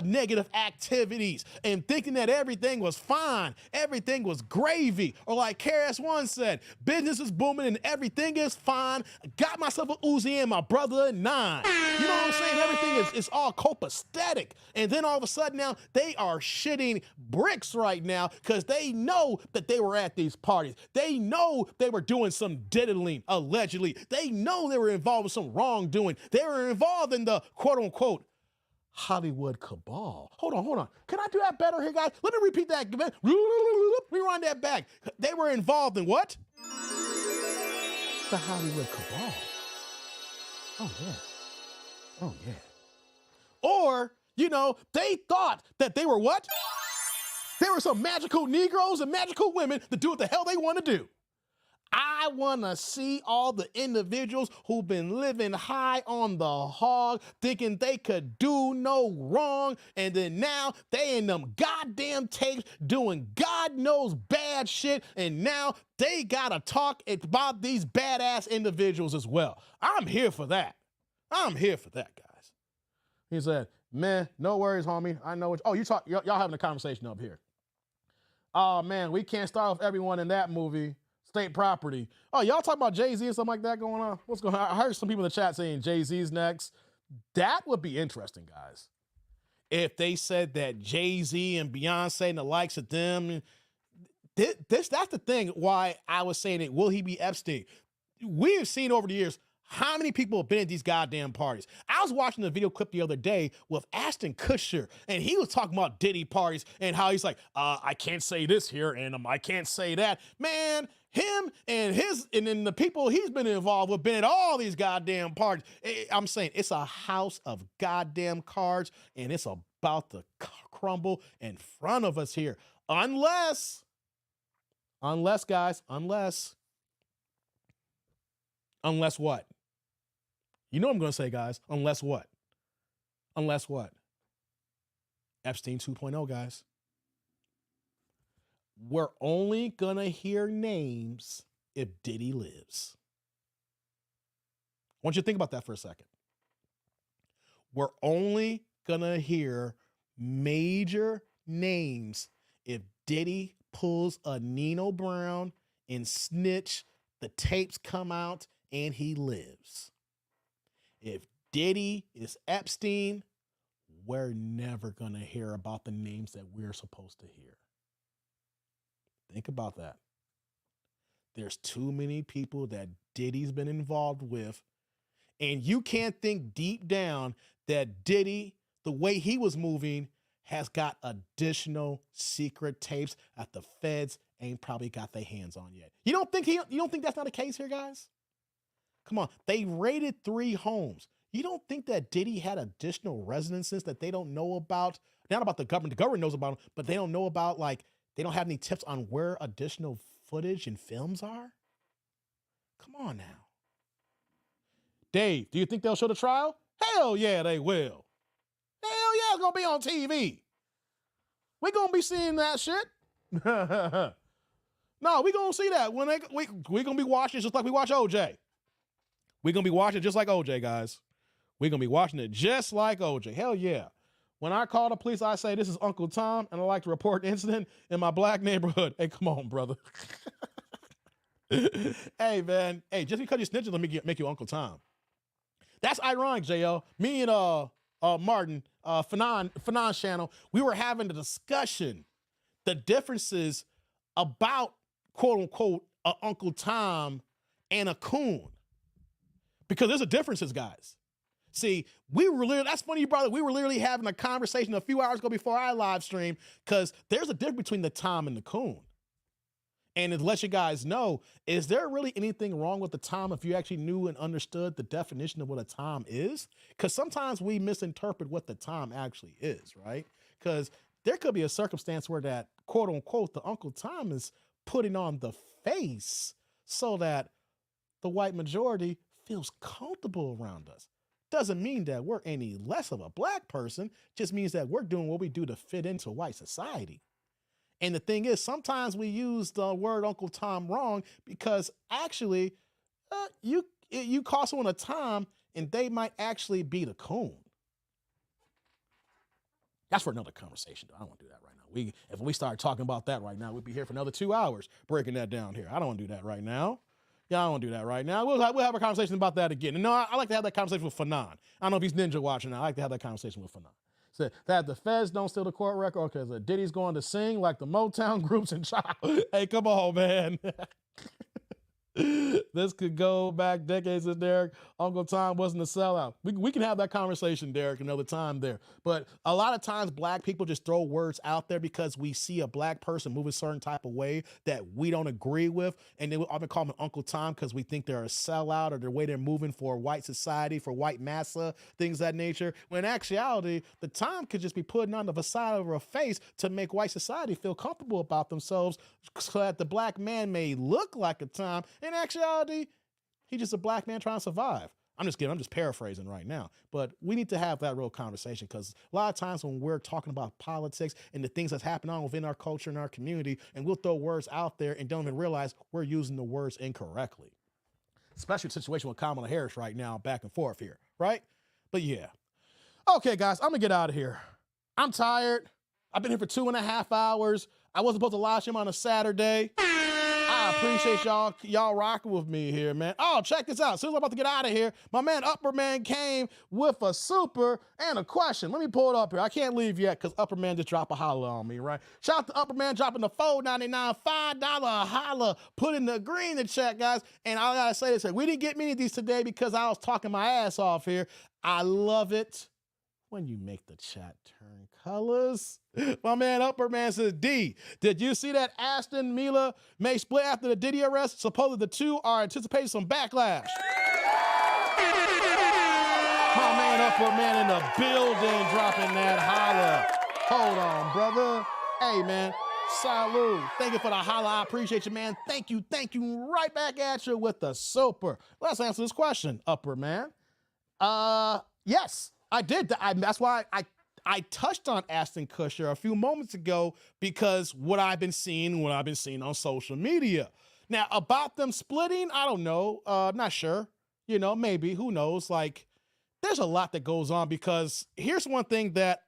negative activities and thinking that everything was fine, everything was gravy, or like KRS-One said, business is booming and everything is fine. I got myself a Uzi and my brother at 9. You know what I'm saying? Everything is all copacetic. And then all of a sudden now they are shitting bricks right now because they know that they were at these parties. They know they were doing some diddling, allegedly. They know they were involved with some wrongdoing. They were involved in the quote unquote Hollywood cabal. Hold on. Can I do that better here, guys? Let me repeat that. Rewind that back. They were involved in what? The Hollywood cabal. Oh, yeah. Or, they thought that they were what? They were some magical Negroes and magical women to do what the hell they want to do. I want to see all the individuals who've been living high on the hog, thinking they could do no wrong, and then now they in them goddamn tapes doing God knows bad shit, and now they gotta talk about these badass individuals as well. I'm here for that. Guys. He said, man, no worries, homie. I know what. Oh, y'all having a conversation up here. Oh man, we can't start off everyone in that movie. State property. Oh, y'all talking about Jay-Z and something like that going on? What's going on? I heard some people in the chat saying Jay-Z's next. That would be interesting, guys. If they said that Jay-Z and Beyonce and the likes of them, that's the thing why I was saying it. Will he be Epstein? We have seen over the years how many people have been at these goddamn parties. I was watching a video clip the other day with Ashton Kutcher, and he was talking about Diddy parties and how he's like, I can't say this here, and I can't say that. Man, him and then the people he's been involved with been at all these goddamn parties. I'm saying it's a house of goddamn cards, and it's about to crumble in front of us here. Unless, guys, unless what? You know what I'm going to say, guys. Unless what? Epstein 2.0, guys. We're only going to hear names if Diddy lives. I want you to think about that for a second. We're only going to hear major names if Diddy pulls a Nino Brown and snitch, the tapes come out, and he lives. If Diddy is Epstein, we're never going to hear about the names that we're supposed to hear. Think about that. There's too many people that Diddy's been involved with, and you can't think deep down that Diddy, the way he was moving, has got additional secret tapes that the feds ain't probably got their hands on yet. You don't think that's not the case here, guys? Come on, they raided 3 homes. You don't think that Diddy had additional residences that they don't know about? Not about the government. The government knows about them, but they don't know about, like, they don't have any tips on where additional footage and films are? Come on now. Dave, do you think they'll show the trial? Hell yeah, they will. Hell yeah, it's gonna be on TV. We're gonna be seeing that shit. No, we're gonna see that. When we're gonna be watching it just like we watch OJ. We're gonna be watching it just like OJ, guys. We're gonna be watching it just like OJ. Hell yeah. When I call the police, I say, this is Uncle Tom, and I like to report an incident in my black neighborhood. Hey, come on, brother. Hey, man. Hey, just because you're snitching, let me make you Uncle Tom. That's ironic, JL. Me and Martin, Fanon's channel, we were having a discussion, the differences about, quote unquote, Uncle Tom and a coon. Because there's a differences, guys. See, that's funny you brought it. We were literally having a conversation a few hours ago before our live stream, because there's a difference between the Tom and the coon. And to let you guys know, is there really anything wrong with the Tom if you actually knew and understood the definition of what a Tom is? Because sometimes we misinterpret what the Tom actually is, right? Because there could be a circumstance where that, quote unquote, the Uncle Tom is putting on the face so that the white majority feels comfortable around us. Doesn't mean that we're any less of a black person, just means that we're doing what we do to fit into white society. And the thing is, sometimes we use the word Uncle Tom wrong, because actually you call someone a Tom and they might actually be the coon. That's for another conversation, though. I don't want to do that right now. If we start talking about that right now, we'd be here for another 2 hours breaking that down here. I don't want to do that right now. Yeah, I don't want to do that right now. We'll have a conversation about that again. And no, I like to have that conversation with Fanon. I don't know if he's ninja watching now. I like to have that conversation with Fanon. So that the feds don't steal the court record. Okay, so Diddy's going to sing like the Motown groups and child. Hey, come on, man. This could go back decades with Derek. Uncle Tom wasn't a sellout. We can have that conversation, Derek, another time there. But a lot of times black people just throw words out there because we see a black person move a certain type of way that we don't agree with. And they will often call them Uncle Tom because we think they're a sellout, or the way they're moving for white society, for white massa, things of that nature. When in actuality, the Tom could just be putting on the facade of a face to make white society feel comfortable about themselves, so that the black man may look like a Tom. In actuality, he's just a black man trying to survive. I'm just kidding. I'm just paraphrasing right now. But we need to have that real conversation, because a lot of times when we're talking about politics and the things that's happening on within our culture and our community, and we'll throw words out there and don't even realize we're using the words incorrectly. Especially the situation with Kamala Harris right now, back and forth here, right? But yeah. Okay, guys, I'm going to get out of here. I'm tired. I've been here for 2.5 hours. I wasn't supposed to live stream on a Saturday. I appreciate y'all rocking with me here, man. Oh, check this out. As soon as I'm about to get out of here, my man Upperman came with a super and a question. Let me pull it up here. I can't leave yet because Upperman just dropped a holla on me, right? Shout out to Upperman dropping the $4.99, $5 holla. Put in the green in the chat, guys. And I gotta say this here. We didn't get many of these today because I was talking my ass off here. I love it when you make the chat turn colors. My man Upperman says, D, did you see that Ashton Mila may split after the Diddy arrest? Supposedly the two are anticipating some backlash. My man Upperman in the building dropping that holla. Hold on, brother. Hey, man. Salud. Thank you for the holla. I appreciate you, man. Thank you. Right back at you with the super. Let's answer this question, Upperman. Yes. I did. That's why I touched on Ashton Kutcher a few moments ago, because what I've been seeing on social media. Now, about them splitting, I don't know. Not sure. You know, maybe. Who knows? Like, there's a lot that goes on, because here's one thing that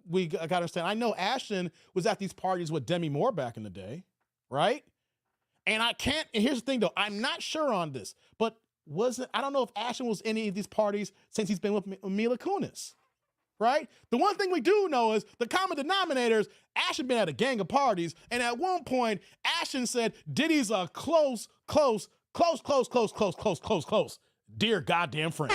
we got to understand. I know Ashton was at these parties with Demi Moore back in the day, right? And here's the thing, though. I'm not sure on this, but I don't know if Ashton was in any of these parties since he's been with Mila Kunis, right? The one thing we do know is the common denominators, Ashton been at a gang of parties, and at one point, Ashton said, Diddy's a close, dear goddamn friend.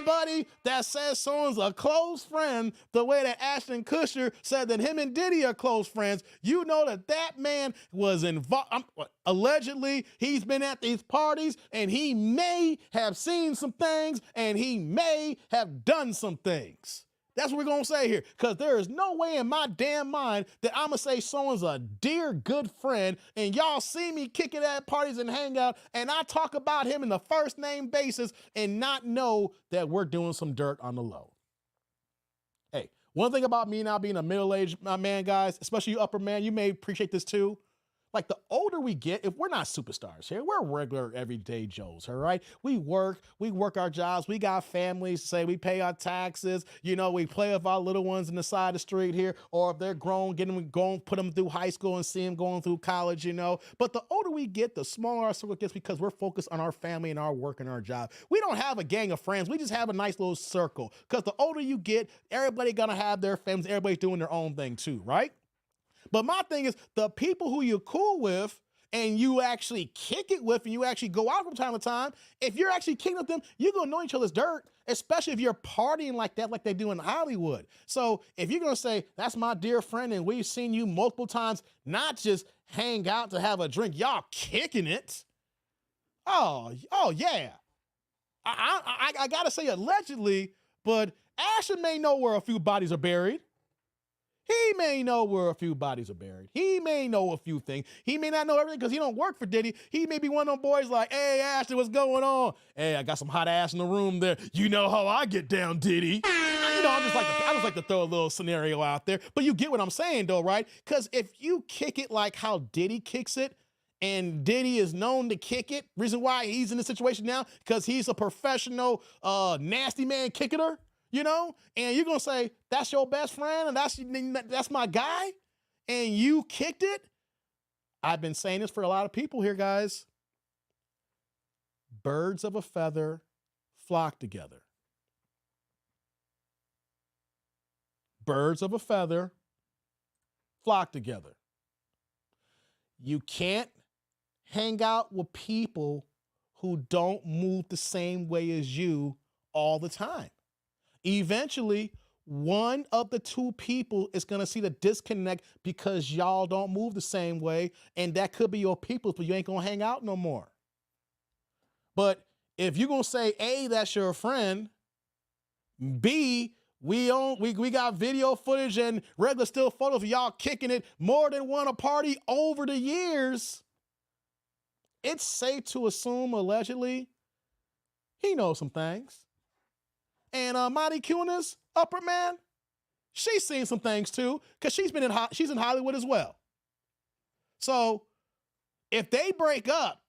anybody that says someone's a close friend, the way that Ashton Kutcher said that him and Diddy are close friends, you know that man was involved. Allegedly, he's been at these parties and he may have seen some things and he may have done some things. That's what we're going to say here, because there is no way in my damn mind that I'm going to say someone's a dear good friend and y'all see me kick it at parties and hang out and I talk about him in the first name basis and not know that we're doing some dirt on the low. Hey, one thing about me now being a middle-aged man, guys, especially you upper man, you may appreciate this too. Like, the older we get, if we're not superstars here, we're regular everyday Joes, all right? We work our jobs, we got families, say we pay our taxes, you know, we play with our little ones in the side of the street here, or if they're grown, put them through high school and see them going through college, you know? But the older we get, the smaller our circle gets because we're focused on our family and our work and our job. We don't have a gang of friends, we just have a nice little circle, because the older you get, everybody gonna have their families, everybody's doing their own thing too, right? But my thing is, the people who you're cool with and you actually kick it with and you actually go out from time to time, if you're actually kicking with them, you're going to know each other's dirt, especially if you're partying like that, like they do in Hollywood. So if you're going to say, that's my dear friend and we've seen you multiple times, not just hang out to have a drink, y'all kicking it. Oh yeah. I got to say allegedly, but Ashton may know where a few bodies are buried. He may know where a few bodies are buried. He may know a few things. He may not know everything because he don't work for Diddy. He may be one of them boys like, hey, Ashton, what's going on? Hey, I got some hot ass in the room there. You know how I get down, Diddy. You know, I just like to throw a little scenario out there. But you get what I'm saying, though, right? Because if you kick it like how Diddy kicks it, and Diddy is known to kick it, reason why he's in this situation now, because he's a professional nasty man kicketer. You know, and you're going to say, that's your best friend and that's my guy, and you kicked it? I've been saying this for a lot of people here, guys. Birds of a feather flock together. Birds of a feather flock together. You can't hang out with people who don't move the same way as you all the time. Eventually, one of the two people is going to see the disconnect because y'all don't move the same way, and that could be your people, but you ain't going to hang out no more. But if you're going to say, A, that's your friend, B, we got video footage and regular still photos of y'all kicking it more than one a party over the years, it's safe to assume, allegedly, he knows some things. And Monty Kunis, upper man, she's seen some things too, because she's in Hollywood as well. So if they break up,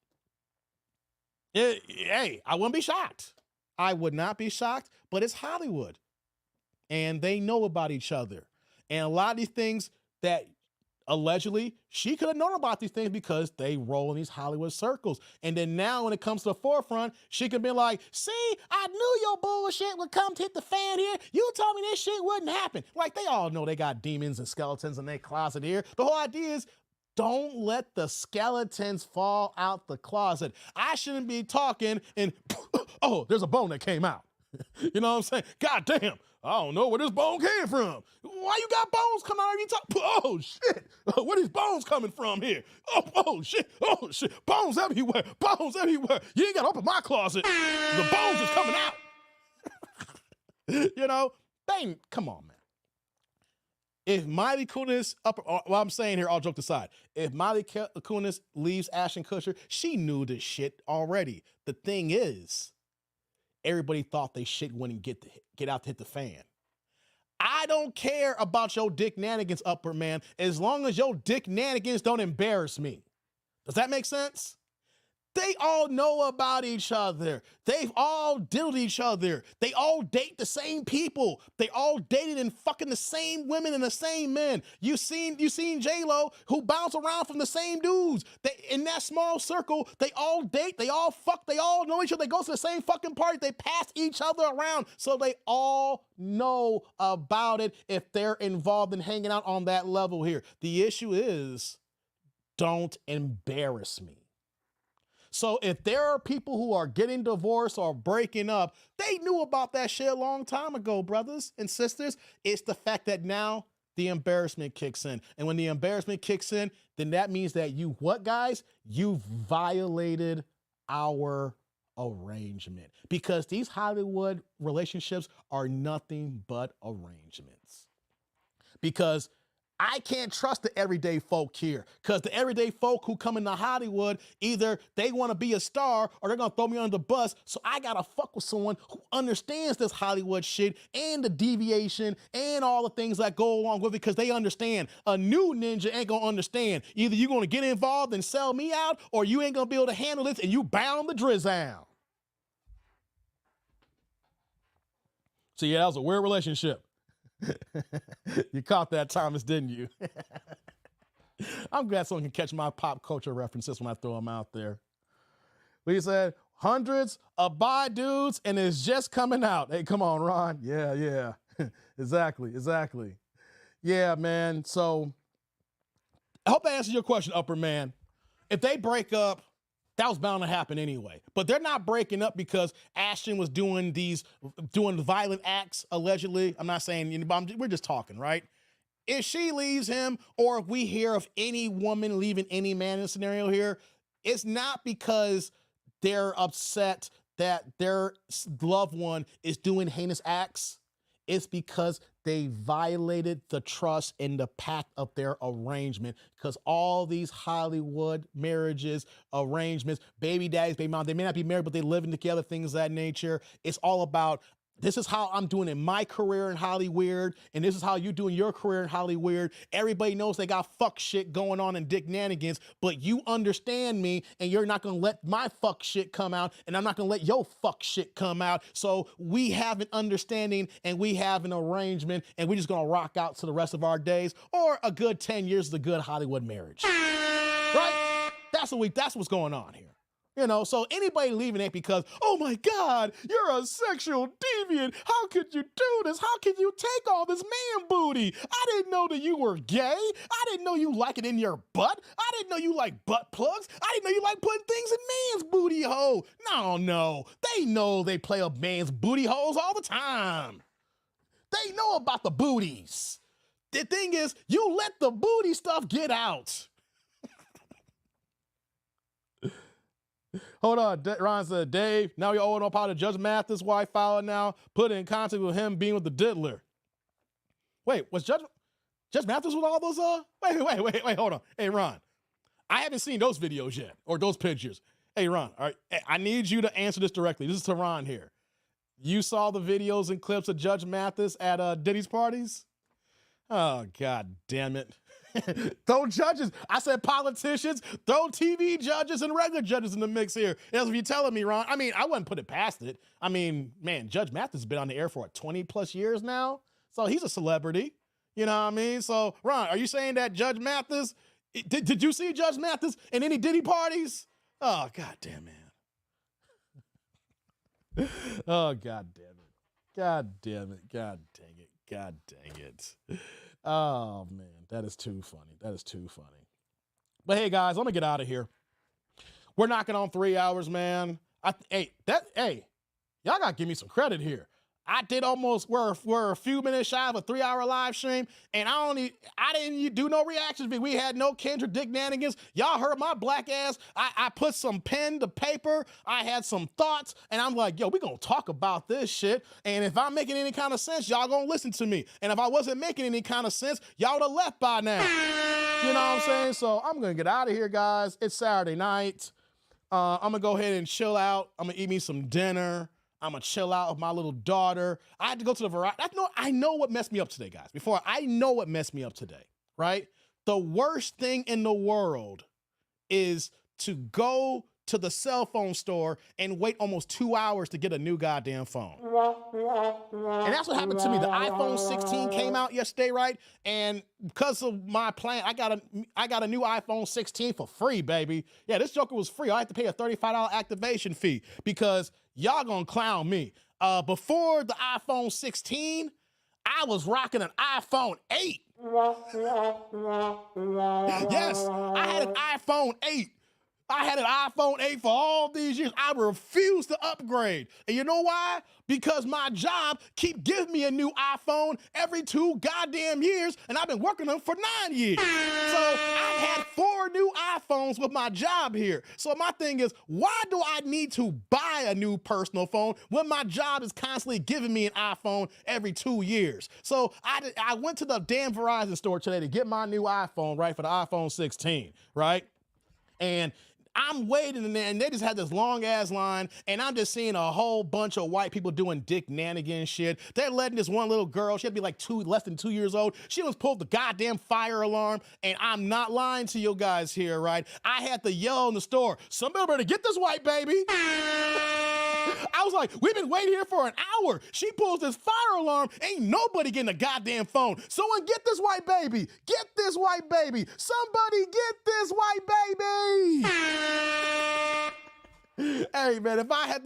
hey, I wouldn't be shocked. I would not be shocked, but it's Hollywood. And they know about each other. And a lot of these things that allegedly she could have known about these things because they roll in these Hollywood circles. And then now when it comes to the forefront, she could be like, see, I knew your bullshit would come to hit the fan here. You told me this shit wouldn't happen. Like, they all know they got demons and skeletons in their closet here. The whole idea is, don't let the skeletons fall out the closet. I shouldn't be talking and, oh, there's a bone that came out. You know what I'm saying? God damn, I don't know where this bone came from. Why you got bones coming out of your top? Oh, shit. Where these bones coming from here? Oh, shit. Oh, shit. Bones everywhere. Bones everywhere. You ain't got to open my closet. The bones is coming out. You know? Come on, man. If Miley Kunis, what I'm saying here, all jokes aside, if Miley Kunis leaves Ashton Kutcher, she knew this shit already. The thing is, everybody thought they shit wouldn't get out to hit the fan. I don't care about your dick nanigans, upper man, as long as your dick nanigans don't embarrass me. Does that make sense? They all know about each other. They've all diddled each other. They all date the same people. They all dated and fucking the same women and the same men. You seen J-Lo, who bounce around from the same dudes. In that small circle, they all date, they all fuck, they all know each other. They go to the same fucking party. They pass each other around. So they all know about it if they're involved in hanging out on that level here. The issue is, don't embarrass me. So if there are people who are getting divorced or breaking up, they knew about that shit a long time ago, brothers and sisters. It's the fact that now the embarrassment kicks in. And when the embarrassment kicks in, then that means that you, what, guys? You violated our arrangement, because these Hollywood relationships are nothing but arrangements. Because I can't trust the everyday folk here, because the everyday folk who come into Hollywood, either they want to be a star or they're going to throw me under the bus. So I got to fuck with someone who understands this Hollywood shit and the deviation and all the things that go along with it, because they understand. A new ninja ain't going to understand. Either you're going to get involved and sell me out, or you ain't going to be able to handle this and you bound the drizzle. So yeah, that was a weird relationship. You caught that, Thomas, didn't you? I'm glad someone can catch my pop culture references when I throw them out there. We said hundreds of bi dudes and it's just coming out. Hey, come on, Ron. Yeah. Exactly. Yeah, man. So I hope that answers your question, Upper Man. If they break up, that was bound to happen anyway. But they're not breaking up because Ashton was doing violent acts, allegedly. I'm not saying, we're just talking, right? If she leaves him, or if we hear of any woman leaving any man in the scenario here, it's not because they're upset that their loved one is doing heinous acts. It's because they violated the trust and the pact of their arrangement. Because all these Hollywood marriages, arrangements, baby daddies, baby moms, they may not be married, but they living together, things of that nature. It's all about, this is how I'm doing in my career in Hollywood, and this is how you doing your career in Hollywood. Everybody knows they got fuck shit going on and dick-nanigans, but you understand me, and you're not gonna let my fuck shit come out, and I'm not gonna let your fuck shit come out. So we have an understanding, and we have an arrangement, and we're just gonna rock out to the rest of our days, or a good 10 years of a good Hollywood marriage. Right? That's what's going on here. So anybody leaving it because, oh my God, you're a sexual deviant. How could you do this? How could you take all this man booty? I didn't know that you were gay. I didn't know you like it in your butt. I didn't know you like butt plugs. I didn't know you like putting things in man's booty hole. No. They know they play up man's booty holes all the time. They know about the booties. The thing is, you let the booty stuff get out. Hold on, Ron said, Dave, now you're owing up how to Judge Mathis' wife filed now, put in contact with him being with the diddler. Wait, was Judge Mathis with all those, wait, hold on. Hey, Ron, I haven't seen those videos yet, or those pictures. Hey, Ron, all right, I need you to answer this directly. This is to Ron here. You saw the videos and clips of Judge Mathis at Diddy's parties? Oh, God damn it. Throw judges. I said politicians. Throw TV judges and regular judges in the mix here. That's what you're telling me, Ron. I mean, I wouldn't put it past it. I mean, man, Judge Mathis has been on the air for 20 plus years now. So he's a celebrity. You know what I mean? So, Ron, are you saying that Judge Mathis, did you see Judge Mathis in any Diddy parties? Oh, God damn it. Oh, God damn it. God damn it. God dang it. God dang it. Oh, man, that is too funny. But hey, guys, let me get out of here. We're knocking on 3 hours, man. Y'all got to give me some credit here. I did we're a few minutes shy of a 3-hour live stream, and I didn't do no reactions. We had no Kendrick dick-nanigans. Y'all heard my black ass. I put some pen to paper. I had some thoughts, and I'm like, yo, we gonna talk about this shit. And if I'm making any kind of sense, y'all gonna listen to me. And if I wasn't making any kind of sense, y'all would have left by now. You know what I'm saying? So I'm gonna get out of here, guys. It's Saturday night. I'm gonna go ahead and chill out. I'm gonna eat me some dinner. I'm going to chill out with my little daughter. I had to go to the variety. I know what messed me up today, guys. I know what messed me up today, right? The worst thing in the world is to go to the cell phone store and wait almost 2 hours to get a new goddamn phone. And that's what happened to me. The iPhone 16 came out yesterday, right? And because of my plan, I got a new iPhone 16 for free, baby. Yeah, this joker was free. I had to pay a $35 activation fee because y'all gonna clown me. Before the iPhone 16, I was rocking an iPhone 8. Yes, I had an iPhone 8. I had an iPhone 8 for all these years. I refuse to upgrade. And you know why? Because my job keep giving me a new iPhone every 2 goddamn years, and I've been working on them for 9 years. So I've had 4 new iPhones with my job here. So my thing is, why do I need to buy a new personal phone when my job is constantly giving me an iPhone every 2 years? So I went to the damn Verizon store today to get my new iPhone, right, for the iPhone 16, right? And I'm waiting in there, and they just had this long ass line, and I'm just seeing a whole bunch of white people doing Dick Nanigan shit. They're letting this one little girl, she had to be like less than 2 years old. She almost pulled the goddamn fire alarm, and I'm not lying to you guys here, right? I had to yell in the store, somebody better get this white baby. I was like, we've been waiting here for an hour. She pulls this fire alarm. Ain't nobody getting a goddamn phone. Someone get this white baby. Get this white baby. Somebody get this white baby. Hey man, if I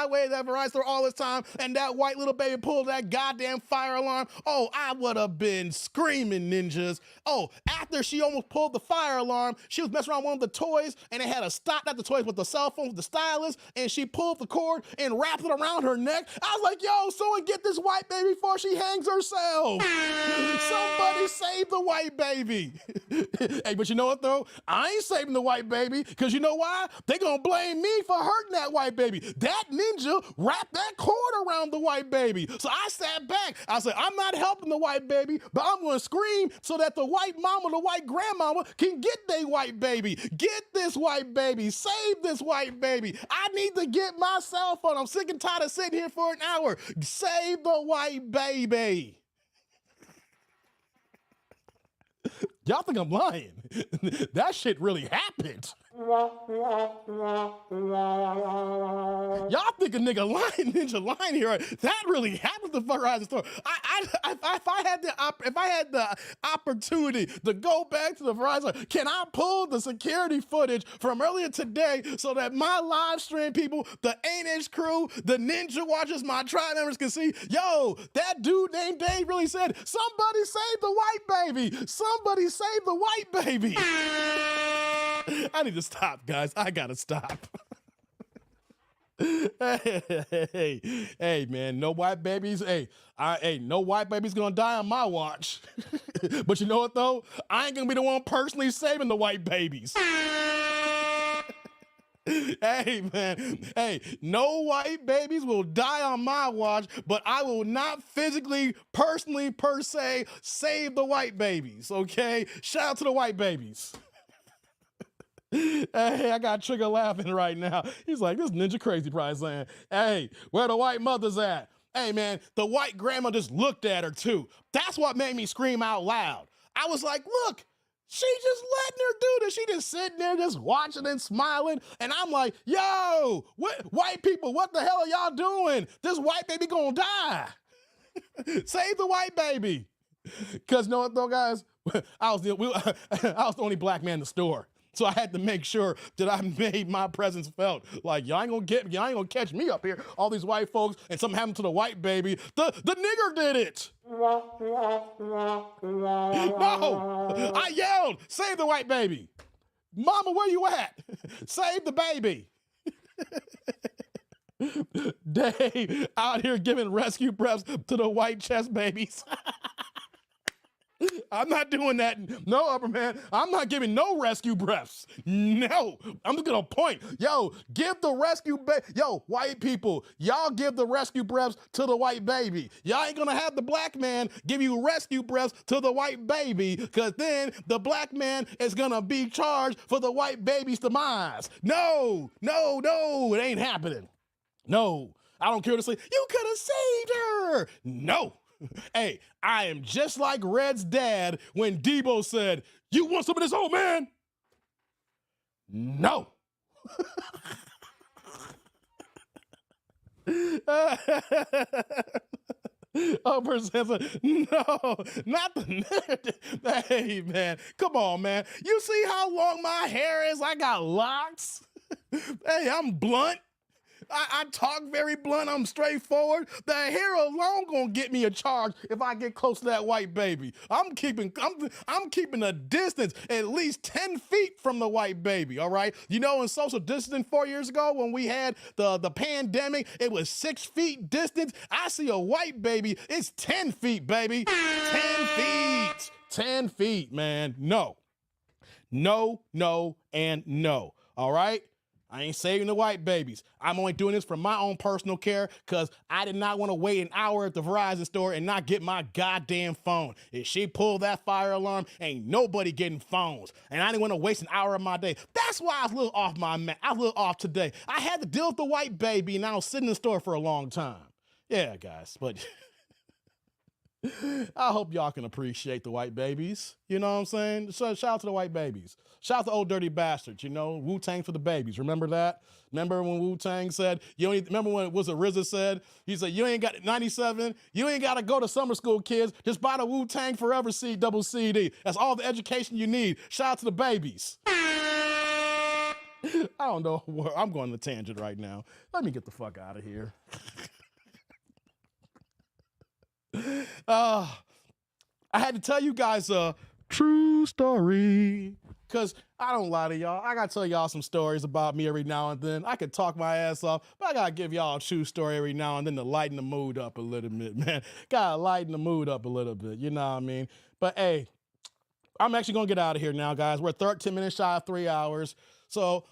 waited at Verizon store all this time and that white little baby pulled that goddamn fire alarm, oh, I would have been screaming, ninjas. Oh, after she almost pulled the fire alarm, she was messing around with one of the toys, and it had a stop, not the toys, but the cell phone with the stylus, and she pulled the cord and wrapped it around her neck. I was like, yo, someone get this white baby before she hangs herself. Somebody save the white baby. Hey, but you know what though? I ain't saving the white baby, because you know why? They gonna blame me for hurting that white baby. That ninja wrapped that cord around the white baby. So I sat back. I said, I'm not helping the white baby, but I'm going to scream so that the white mama, the white grandmama can get their white baby. Get this white baby. Save this white baby. I need to get my cell phone. I'm sick and tired of sitting here for an hour. Save the white baby. Y'all think I'm lying. That shit really happened. Y'all think a nigga ninja lying here. That really happened to Verizon store. If I had the opportunity to go back to the Verizon, can I pull the security footage from earlier today so that my live stream people, the 8-inch crew, the ninja watchers, my tribe members can see, yo, that dude named Dave really said, somebody save the white baby. Somebody save the white baby. I need to stop, guys. I gotta stop. Hey, man, no white babies. Hey, no white babies gonna die on my watch. But you know what though? I ain't gonna be the one personally saving the white babies. Hey, man. Hey, no white babies will die on my watch, but I will not physically, personally, per se, save the white babies, okay? Shout out to the white babies. Hey, I got Trigger laughing right now. He's like, this ninja crazy, probably saying, hey, where the white mothers at? Hey, man, the white grandma just looked at her, too. That's what made me scream out loud. I was like, look, she just letting her do this. She just sitting there just watching and smiling. And I'm like, yo, white people, what the hell are y'all doing? This white baby gonna die. Save the white baby. Because you know what, though, guys? I was the only black man in the store. So I had to make sure that I made my presence felt. Like, y'all ain't gonna catch me up here. All these white folks, and something happened to the white baby. The nigger did it. No, I yelled, save the white baby. Mama, where you at? Save the baby. Dave out here giving rescue breaths to the white chest babies. I'm not doing that. No, upper man. I'm not giving no rescue breaths. No. I'm just gonna point. Yo, give the rescue Yo, white people, y'all give the rescue breaths to the white baby. Y'all ain't gonna have the black man give you rescue breaths to the white baby, because then the black man is gonna be charged for the white baby's demise. No, it ain't happening. No, I don't care to say, you could have saved her. No. Hey, I am just like Red's dad when Debo said, you want some of this old man? No. Oh, person says, no, not the. Hey, man, come on, man. You see how long my hair is? I got locks. Hey, I'm blunt. I talk very blunt. I'm straightforward. The hair alone gonna get me a charge if I get close to that white baby. I'm keeping a distance at least 10 feet from the white baby. All right. You know, in social distancing 4 years ago when we had the pandemic, it was 6 feet distance. I see a white baby. It's 10 feet, baby. 10 feet. 10 feet, man. No, and no. All right? I ain't saving the white babies. I'm only doing this for my own personal care because I did not want to wait an hour at the Verizon store and not get my goddamn phone. If she pulled that fire alarm, ain't nobody getting phones. And I didn't want to waste an hour of my day. That's why I was a little off I was a little off today. I had to deal with the white baby and I was sitting in the store for a long time. Yeah, guys, but I hope y'all can appreciate the white babies. You know what I'm saying? So shout out to the white babies. Shout out to Old Dirty Bastards, you know, Wu-Tang for the babies. Remember that? Remember when Wu-Tang said, remember when it was a RZA said, he said, you ain't got 97, you ain't got to go to summer school, kids. Just buy the Wu-Tang Forever double CD. That's all the education you need. Shout out to the babies. I don't know where I'm going on a tangent right now. Let me get the fuck out of here. I had to tell you guys a true story because I don't lie to y'all. I got to tell y'all some stories about me every now and then. I could talk my ass off, but I got to give y'all a true story every now and then to lighten the mood up a little bit, man. Got to lighten the mood up a little bit, you know what I mean? But hey, I'm actually going to get out of here now, guys. We're 13 minutes shy of 3 hours. So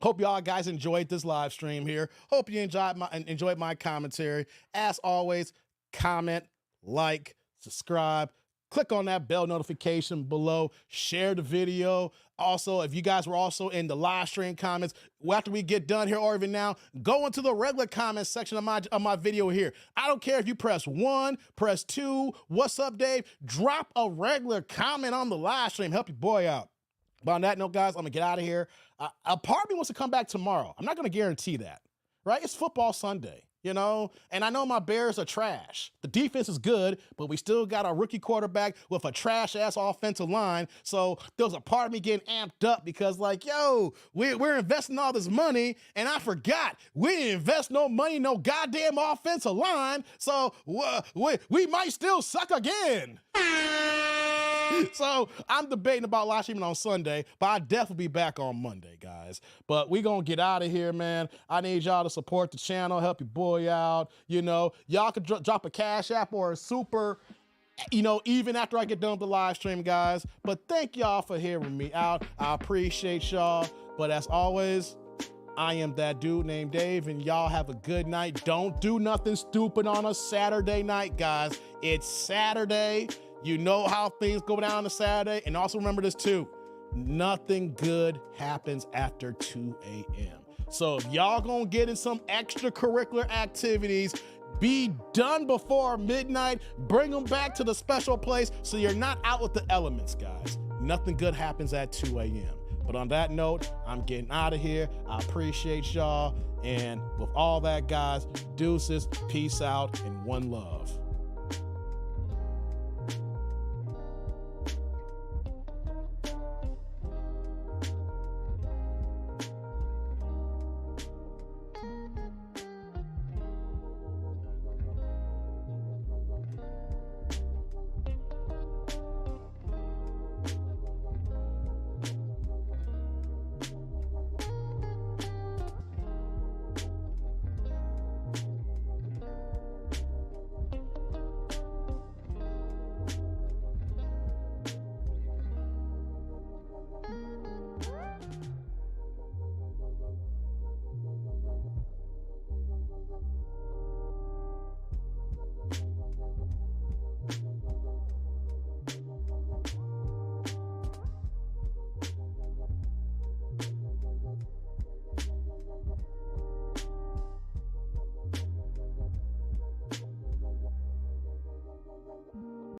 hope y'all guys enjoyed this live stream here. Hope you enjoyed my commentary. As always, comment, like, subscribe, click on that bell notification below, share the video. Also, if you guys were also in the live stream comments, after we get done here or even now, go into the regular comments section of my video here. I don't care if you press 1, press 2, what's up, Dave? Drop a regular comment on the live stream. Help your boy out. But on that note, guys, I'm gonna get out of here. A part of me wants to come back tomorrow. I'm not gonna guarantee that, right? It's football Sunday. You know, and I know my Bears are trash. The defense is good, but we still got a rookie quarterback with a trash-ass offensive line. So there's a part of me getting amped up because, like, yo, we're investing all this money, and I forgot we didn't invest no money, no goddamn offensive line. So we might still suck again. So I'm debating about live streaming on Sunday, but I'll definitely be back on Monday, guys. But we gonna get out of here, man. I need y'all to support the channel, help your boy out. You know, y'all could drop a Cash App or a super, you know, even after I get done with the live stream, guys. But thank y'all for hearing me out. I appreciate y'all. But as always, I am that dude named Dave, and y'all have a good night. Don't do nothing stupid on a Saturday night, guys. It's Saturday. You know how things go down on a Saturday. And also remember this too, nothing good happens after 2 a.m. So if y'all gonna get in some extracurricular activities, be done before midnight, bring them back to the special place so you're not out with the elements, guys. Nothing good happens at 2 a.m. But on that note, I'm getting out of here. I appreciate y'all. And with all that, guys, deuces, peace out, and one love.